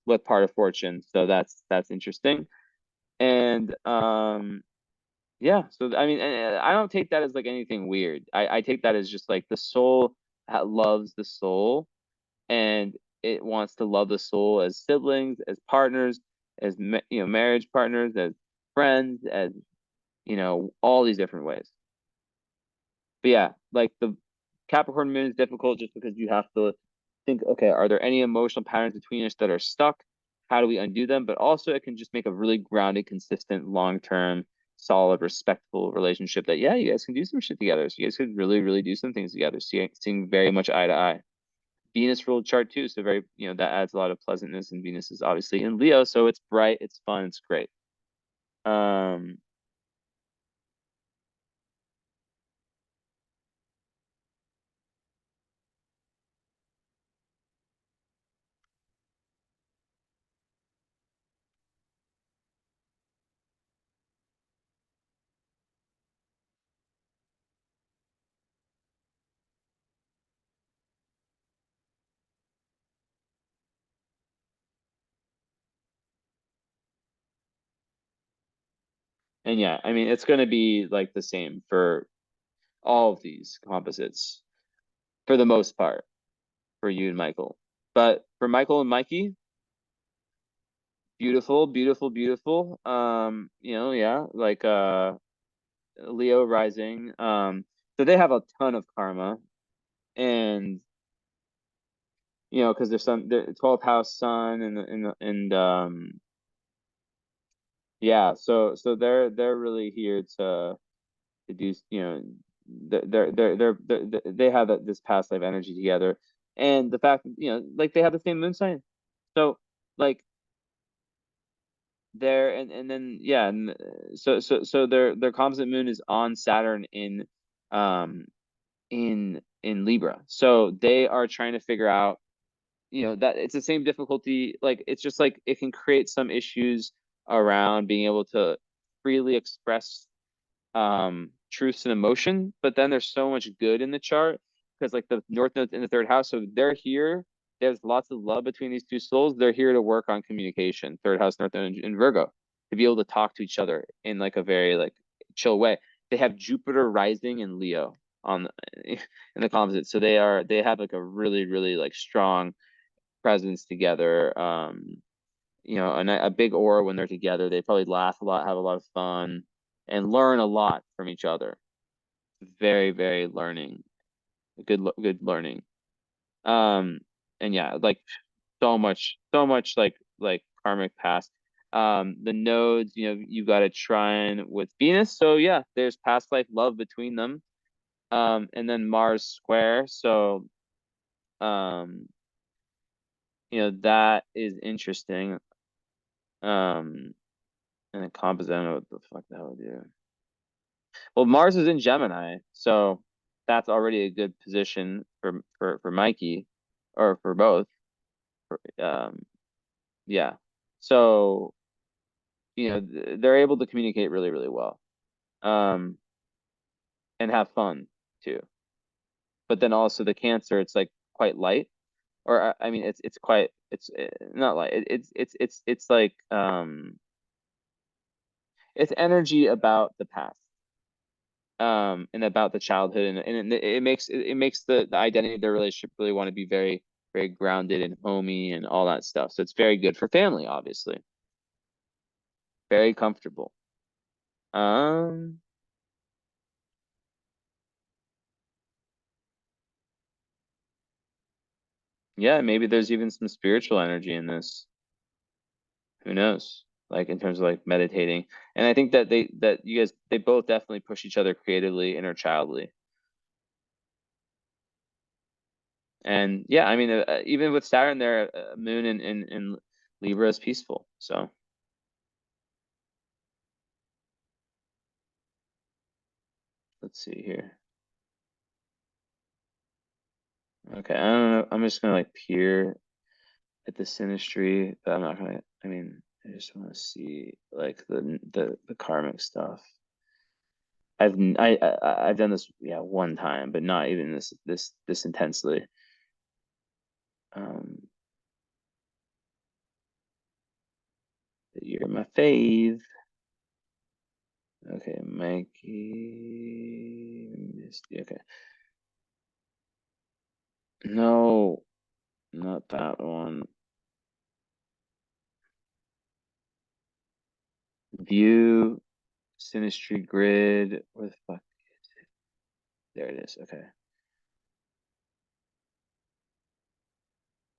Speaker 1: with part of fortune. So that's interesting. And yeah, so I mean, I don't take that as like anything weird. I take that as just like the soul loves the soul, and it wants to love the soul as siblings, as partners, as marriage partners, as friends, as all these different ways. But yeah, like the Capricorn moon is difficult just because you have to think, okay, are there any emotional patterns between us that are stuck? How do we undo them? But also, it can just make a really grounded, consistent, long-term, solid, respectful relationship that, yeah, you guys can do some shit together. So you guys could really, really do some things together. Seeing very much eye to eye. Venus ruled chart too, so very, that adds a lot of pleasantness. And Venus is obviously in Leo, so it's bright, it's fun, it's great. Um, and yeah, I mean, it's going to be like the same for all of these composites for the most part for you and Michael. But for Michael and Mikey, beautiful, beautiful, beautiful. Yeah, like Leo rising. So they have a ton of karma, and because there's some the 12th house sun and yeah, so they're really here to do they have this past life energy together, and the fact that like they have the same moon sign, so like there and then yeah, and so their composite moon is on Saturn um in Libra, so they are trying to figure out that it's the same difficulty. Like it's just like it can create some issues around being able to freely express truths and emotion, but then there's so much good in the chart because like the north node's in the third house, so they're here. There's lots of love between these two souls. They're here to work on communication. Third house, north node in Virgo, to be able to talk to each other in like a very like chill way. They have Jupiter rising in Leo on in the composite, so they have like a really really like strong presence together. And a big aura when they're together. They probably laugh a lot, have a lot of fun, and learn a lot from each other. Very, very learning, good learning. Um, and yeah, like so much like karmic past. The nodes, you got a trine with Venus, so yeah, there's past life love between them. And then Mars square, so um, that is interesting. Um, and a composite, I don't know what the fuck that would do. Well, Mars is in Gemini, so that's already a good position for Mikey, or for both. For, yeah. So, they're able to communicate really, really well, um, and have fun too. But then also the Cancer, it's like quite light, or I mean, it's quite it's not light. It's like it's energy about the past. And about the childhood, and it makes the identity of their relationship really want to be very, very grounded and homey and all that stuff. So it's very good for family, obviously. Very comfortable. Um, yeah, maybe there's even some spiritual energy in this. Who knows? Like in terms of like meditating. And I think that you guys they both definitely push each other creatively, inner childly. And yeah, I mean, even with Saturn there, Moon in Libra is peaceful. So let's see here. Okay, I don't know. I'm just gonna like peer at the synastry, but I'm not gonna. I mean, I just want to see like the karmic stuff. I've done this, yeah, one time, but not even this intensely. Um, you're my fave. Okay, Mikey. Okay, no, not that one. View synastry grid. Where the fuck is it? There it is. Okay,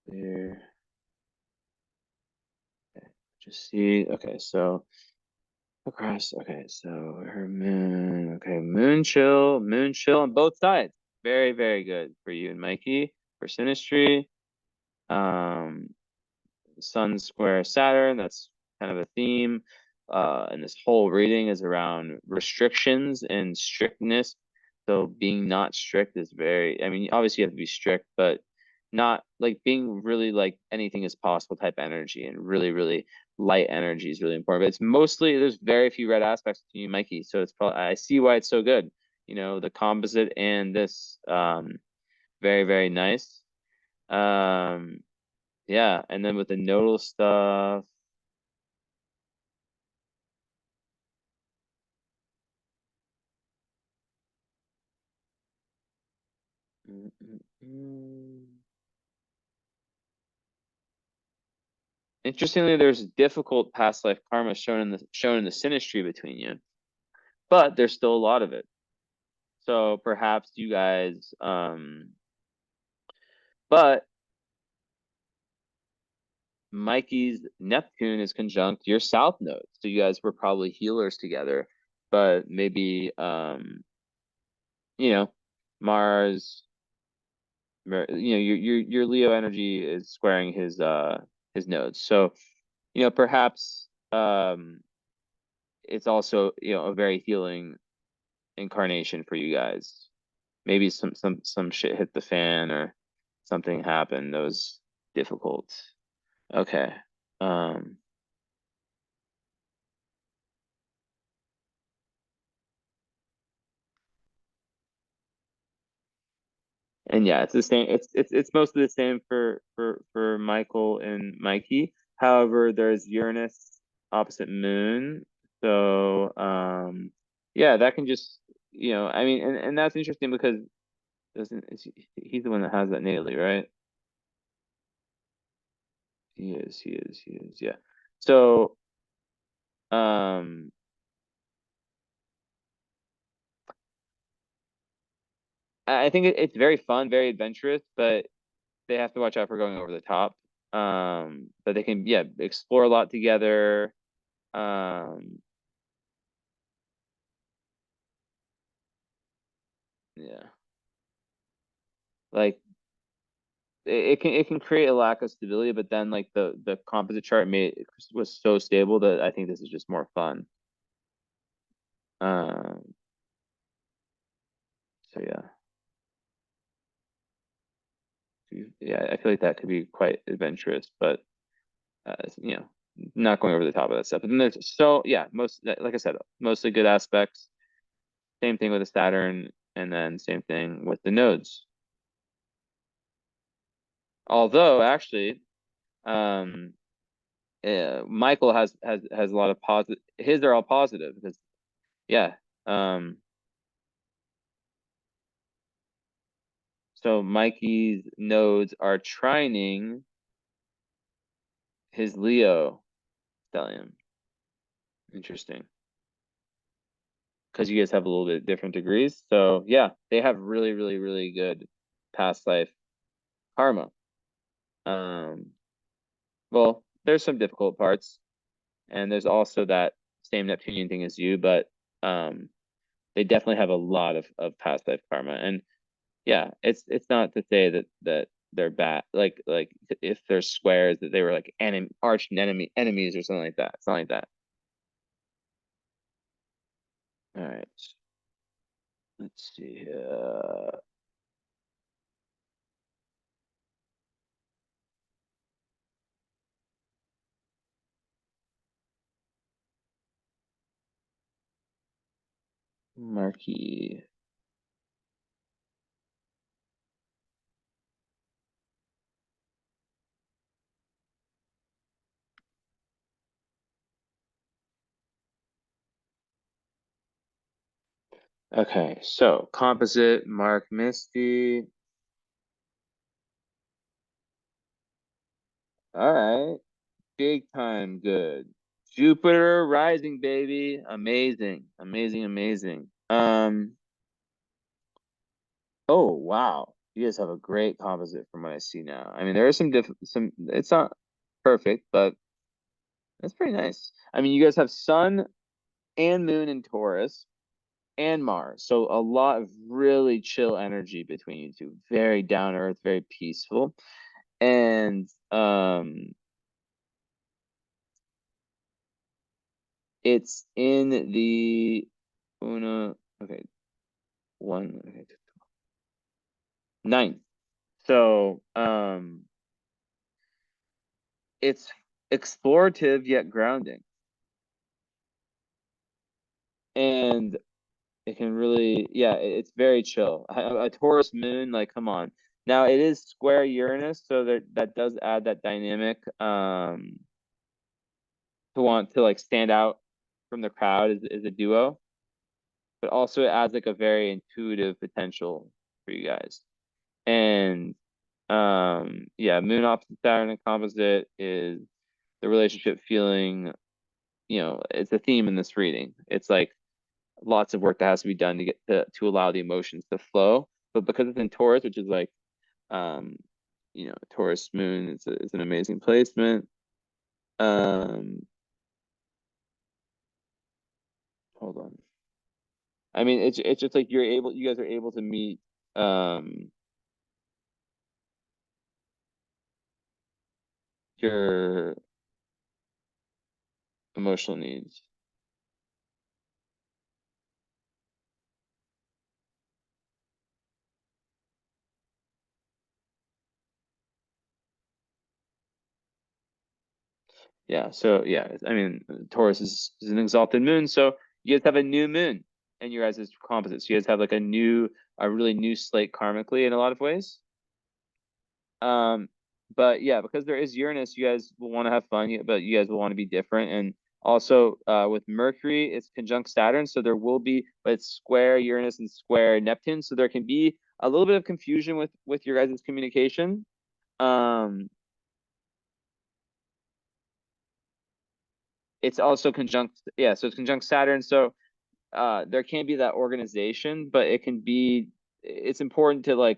Speaker 1: there. Okay, just see. Okay, so across. Okay, so her moon. Okay, moon chill on both sides. Very, very good for you and Mikey for synastry. Um, Sun square Saturn. That's kind of a theme. And this whole reading is around restrictions and strictness. So being not strict is very, I mean, obviously you have to be strict, but not like being really like anything is possible type energy, and really, really light energy is really important. But it's mostly, there's very few red aspects to you, Mikey. So it's probably, I see why it's so good. You know, the composite and this, very, very nice. Um, yeah, and then with the nodal stuff, mm, mm, mm. Interestingly, there's difficult past life karma shown in the synastry between you, but there's still a lot of it. So perhaps you guys, but Mikey's Neptune is conjunct your south node, so you guys were probably healers together. But maybe, you know, Mars, you know, your Leo energy is squaring his nodes. So, you know, perhaps it's also, you know, a very healing incarnation for you guys. Maybe some shit hit the fan or something happened that was difficult. Okay. Um and yeah, it's the same. It's mostly the same for Michael and Mikey. However, there's Uranus opposite Moon. So yeah, that can just, you know, I mean, and that's interesting because doesn't he's the one that has that natally, right? He is, yeah. So um I think it's very fun, very adventurous, but they have to watch out for going over the top. But they can, yeah, explore a lot together. Um, yeah, like it can create a lack of stability, but then like the composite chart was so stable that I think this is just more fun. Um, so yeah, I feel like that could be quite adventurous, but you know, not going over the top of that stuff. But then there's, so yeah, like I said, mostly good aspects. Same thing with the Saturn, and then same thing with the nodes. Although actually, um, Michael has a lot of positive. His are all positive because yeah. So Mikey's nodes are trining his Leo stellium. Interesting, because you guys have a little bit different degrees. So yeah, they have really, really, really good past life karma. Um, well, there's some difficult parts, and there's also that same Neptunian thing as you, but they definitely have a lot of past life karma. And yeah, it's not to say that they're bad. Like if they're squares that they were like arch enemies or something like that. Something like that. All right. Let's see. Marquee. Okay, so composite, Mark Misty. All right, big time good. Jupiter rising, baby. Amazing, amazing, amazing. Oh wow, you guys have a great composite from what I see now. I mean, there are some. It's not perfect, but it's pretty nice. I mean, you guys have Sun and Moon in Taurus and Mars, so a lot of really chill energy between you two. Very down to earth, very peaceful, and it's in the Una. Okay, one. Okay, ninth. So it's explorative yet grounding, and it can really, yeah, it's very chill. A Taurus moon, like, come on. Now it is square Uranus, so that does add that dynamic to want to like stand out from the crowd as a duo, but also it adds like a very intuitive potential for you guys. And yeah, moon opposite Saturn and composite is the relationship feeling, it's a theme in this reading. It's like lots of work that has to be done to get to allow the emotions to flow. But because it's in Taurus, which is like um, Taurus moon is an amazing placement. Um, hold on. I mean, it's just like you guys are able to meet um your emotional needs. Yeah, so yeah, I mean, Taurus is an exalted moon, so you guys have a new moon and you guys' composites. You guys have like a really new slate karmically in a lot of ways. Um, but yeah, because there is Uranus, you guys will want to have fun, but you guys will want to be different. And also, with Mercury, it's conjunct Saturn, so there will be, but it's square Uranus and square Neptune, so there can be a little bit of confusion with your guys' communication. Um, it's also conjunct, yeah, so it's conjunct Saturn, so there can be that organization, but it's important to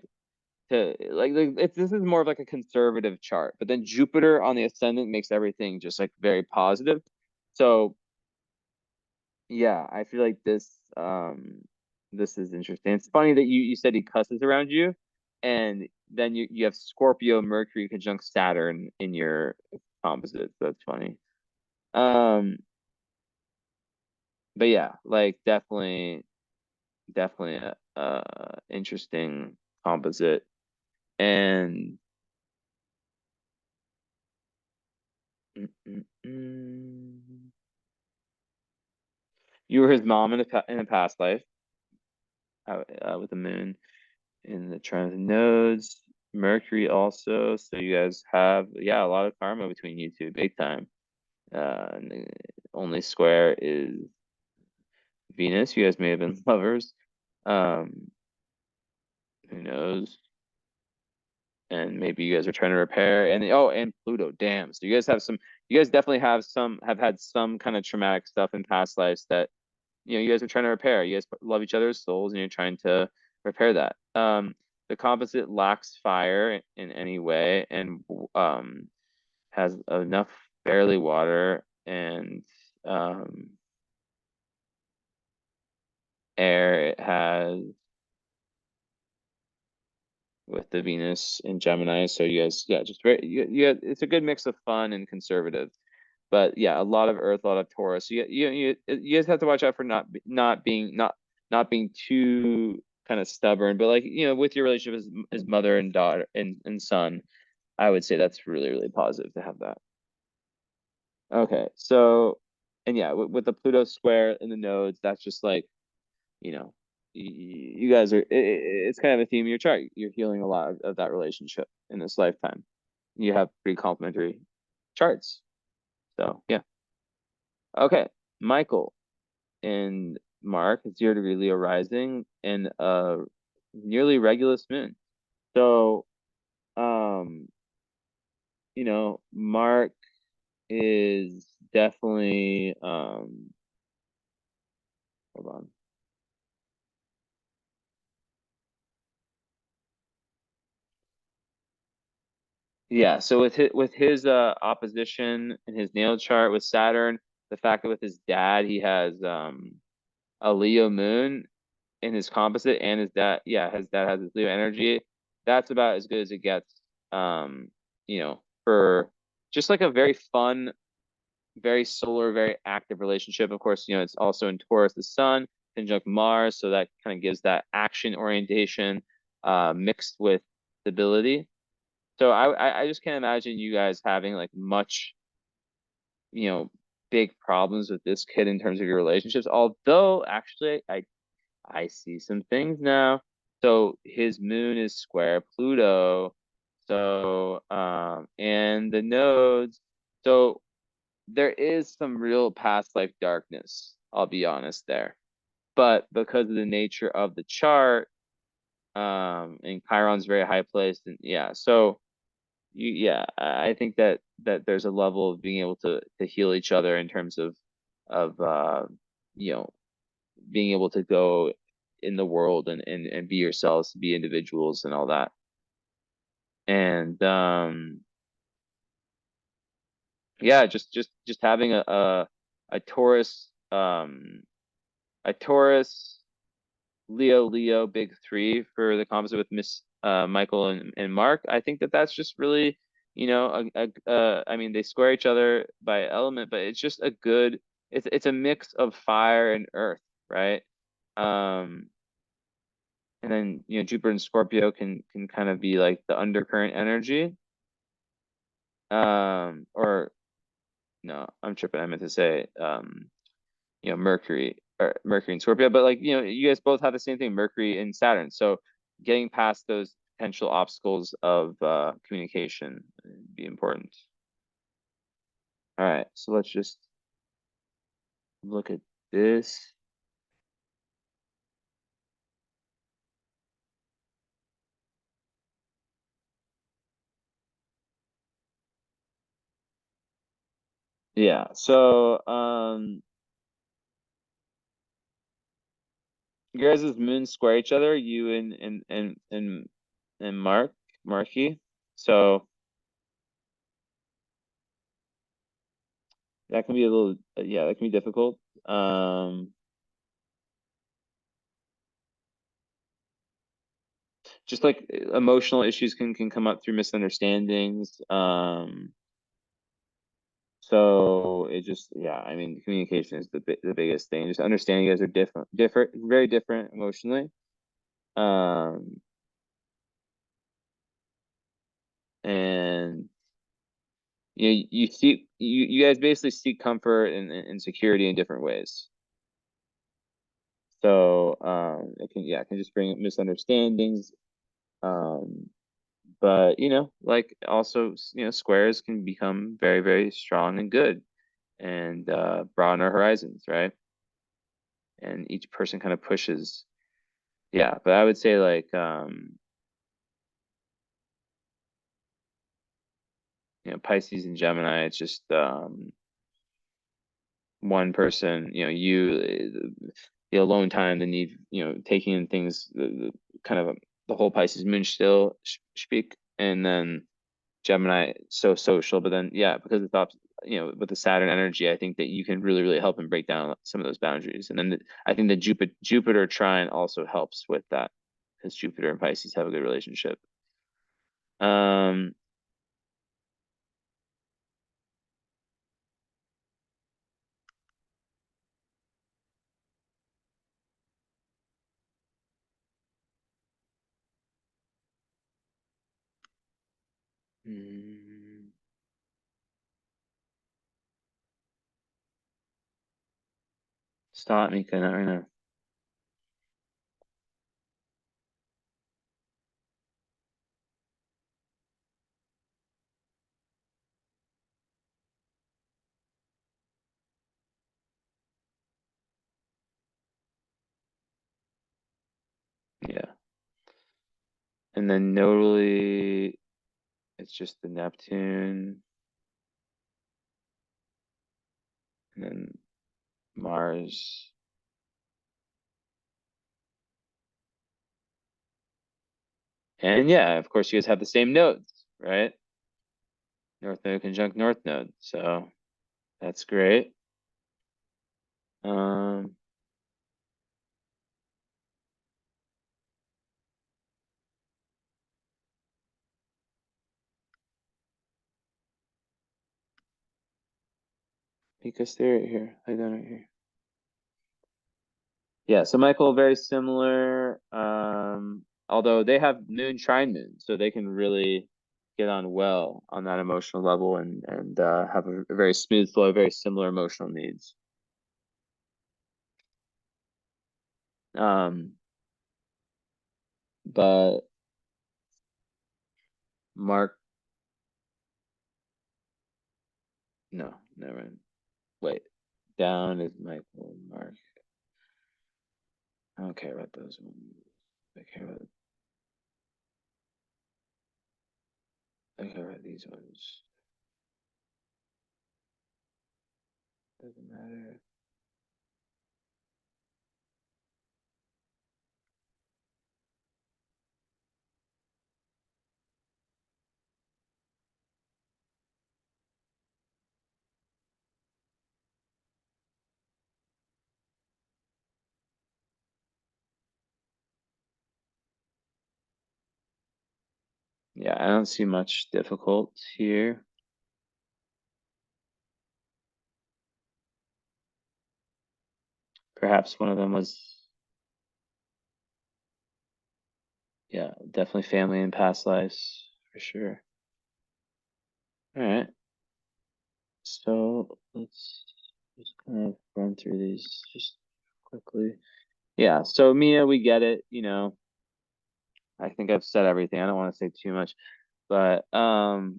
Speaker 1: this is more of like a conservative chart, but then Jupiter on the ascendant makes everything just like very positive. So yeah, I feel like this is interesting. It's funny that you said he cusses around you, and then you have Scorpio Mercury conjunct Saturn in your composites. That's funny. Um, but yeah, like definitely a interesting composite. And mm, mm, mm. You were his mom in a past life, with the moon in the trine of the nodes, Mercury also. So you guys have, yeah, a lot of karma between you two, big time. And the only square is Venus. You guys may have been lovers. Um, who knows? And maybe you guys are trying to repair. And Pluto. Damn. So you guys definitely have had some kind of traumatic stuff in past lives that you guys are trying to repair. You guys love each other's souls and you're trying to repair that. The composite lacks fire in any way and has enough barely water and um, air. It has with the Venus in Gemini. So you guys, yeah, just very, it's a good mix of fun and conservative. But yeah, a lot of Earth, a lot of Taurus. You guys have to watch out for not being too kind of stubborn. But like, with your relationship as mother and daughter and son, I would say that's really, really positive to have that. Okay, so and yeah, with the Pluto square in the nodes, that's just like, you know, you guys are it's kind of a theme of your chart. You're healing a lot of that relationship in this lifetime. You have pretty complementary charts. So yeah. Okay. Michael and Mark, 0 degree Leo rising and nearly Regulus moon. So Mark is definitely hold on. Yeah, so with his opposition in his natal chart with Saturn, the fact that with his dad he has a Leo moon in his composite, and his dad has his Leo energy. That's about as good as it gets. For just like a very fun, very solar, very active relationship. Of course, it's also in Taurus, the Sun, conjunct Mars, so that kind of gives that action orientation, mixed with stability. So I just can't imagine you guys having like much, you know, big problems with this kid in terms of your relationships. Although actually I see some things now. So his moon is square Pluto. So and the nodes. So there is some real past life darkness, I'll be honest there. But because of the nature of the chart, and Chiron's very high placed, and yeah, so I think that there's a level of being able to heal each other in terms of you know being able to go in the world and be yourselves, be individuals and all that. And yeah, just having a Taurus a Taurus Leo big three for the composite with Miss Michael and Mark. I think that's just really, I mean they square each other by element, but it's just a good, it's a mix of fire and earth, right? Um and then Jupiter and Scorpio can kind of be like the undercurrent energy. Or no, I'm tripping. I meant to say Mercury and Scorpio, but like you guys both have the same thing, Mercury and Saturn. So getting past those potential obstacles of communication would be important. All right, so let's just look at this. Yeah, so you guys' moons square each other, you and Marky. So that can be a little, yeah, that can be difficult. Just like emotional issues can come up through misunderstandings. So it just, yeah, I mean, communication is the biggest thing. Just understanding you guys are different, very different emotionally. Um, and you guys basically seek comfort and security in different ways. So it can just bring misunderstandings. Um, but like also squares can become very, very strong and good, and broaden our horizons, right? And each person kind of pushes. Yeah, but I would say like Pisces and Gemini, it's just one person, the alone time, the need, taking in things, the kind of the whole Pisces moon still speak, and then Gemini so social, but then yeah, because it's with the Saturn energy, I think that you can really, really help and break down some of those boundaries. And then I think the Jupiter trine also helps with that, because Jupiter and Pisces have a good relationship. Um, mm, stop me, not right now. Yeah. And then nodally, it's just the Neptune, and then Mars. And yeah, of course, you guys have the same nodes, right? North node conjunct north node. So that's great. Um, because they're right here. I don't right here. Yeah, so Michael, very similar. Although they have moon trine moon, so they can really get on well on that emotional level and have a very smooth flow, very similar emotional needs. Um, but Mark, no, never mind. Wait, down is Michael, Mark. I don't care about those ones. I care about these ones. Doesn't matter. Yeah, I don't see much difficult here. Perhaps one of them was, yeah, definitely family and past lives for sure. All right. So let's just kind of run through these just quickly. Yeah, so Mia, we get it, I think I've said everything. I don't want to say too much, but how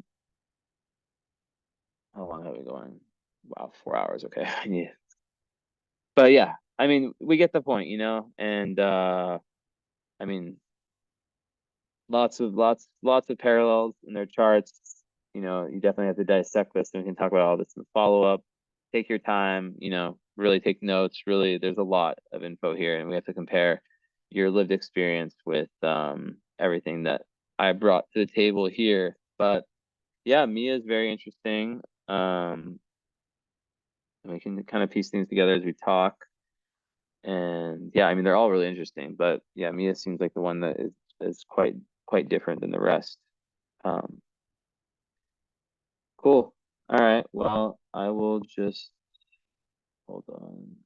Speaker 1: long have we going? Wow, 4 hours. Okay. Yeah. But yeah, I mean, we get the point, and I mean, lots of parallels in their charts. You definitely have to dissect this, and we can talk about all this in the follow-up. Take your time, really take notes. Really, there's a lot of info here, and we have to compare your lived experience with everything that I brought to the table here. But yeah, Mia is very interesting. And we can kind of piece things together as we talk. And yeah, I mean, they're all really interesting, but yeah, Mia seems like the one that is quite different than the rest. Um, cool. All right. Well, I will just hold on.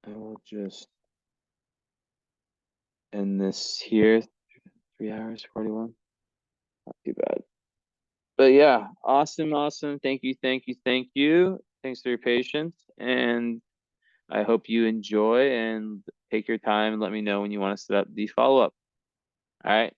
Speaker 1: I will just end this here. 3 hours, 41. Not too bad. But yeah, awesome, awesome. Thank you, thank you, thank you. Thanks for your patience. And I hope you enjoy and take your time and let me know when you want to set up the follow-up. All right.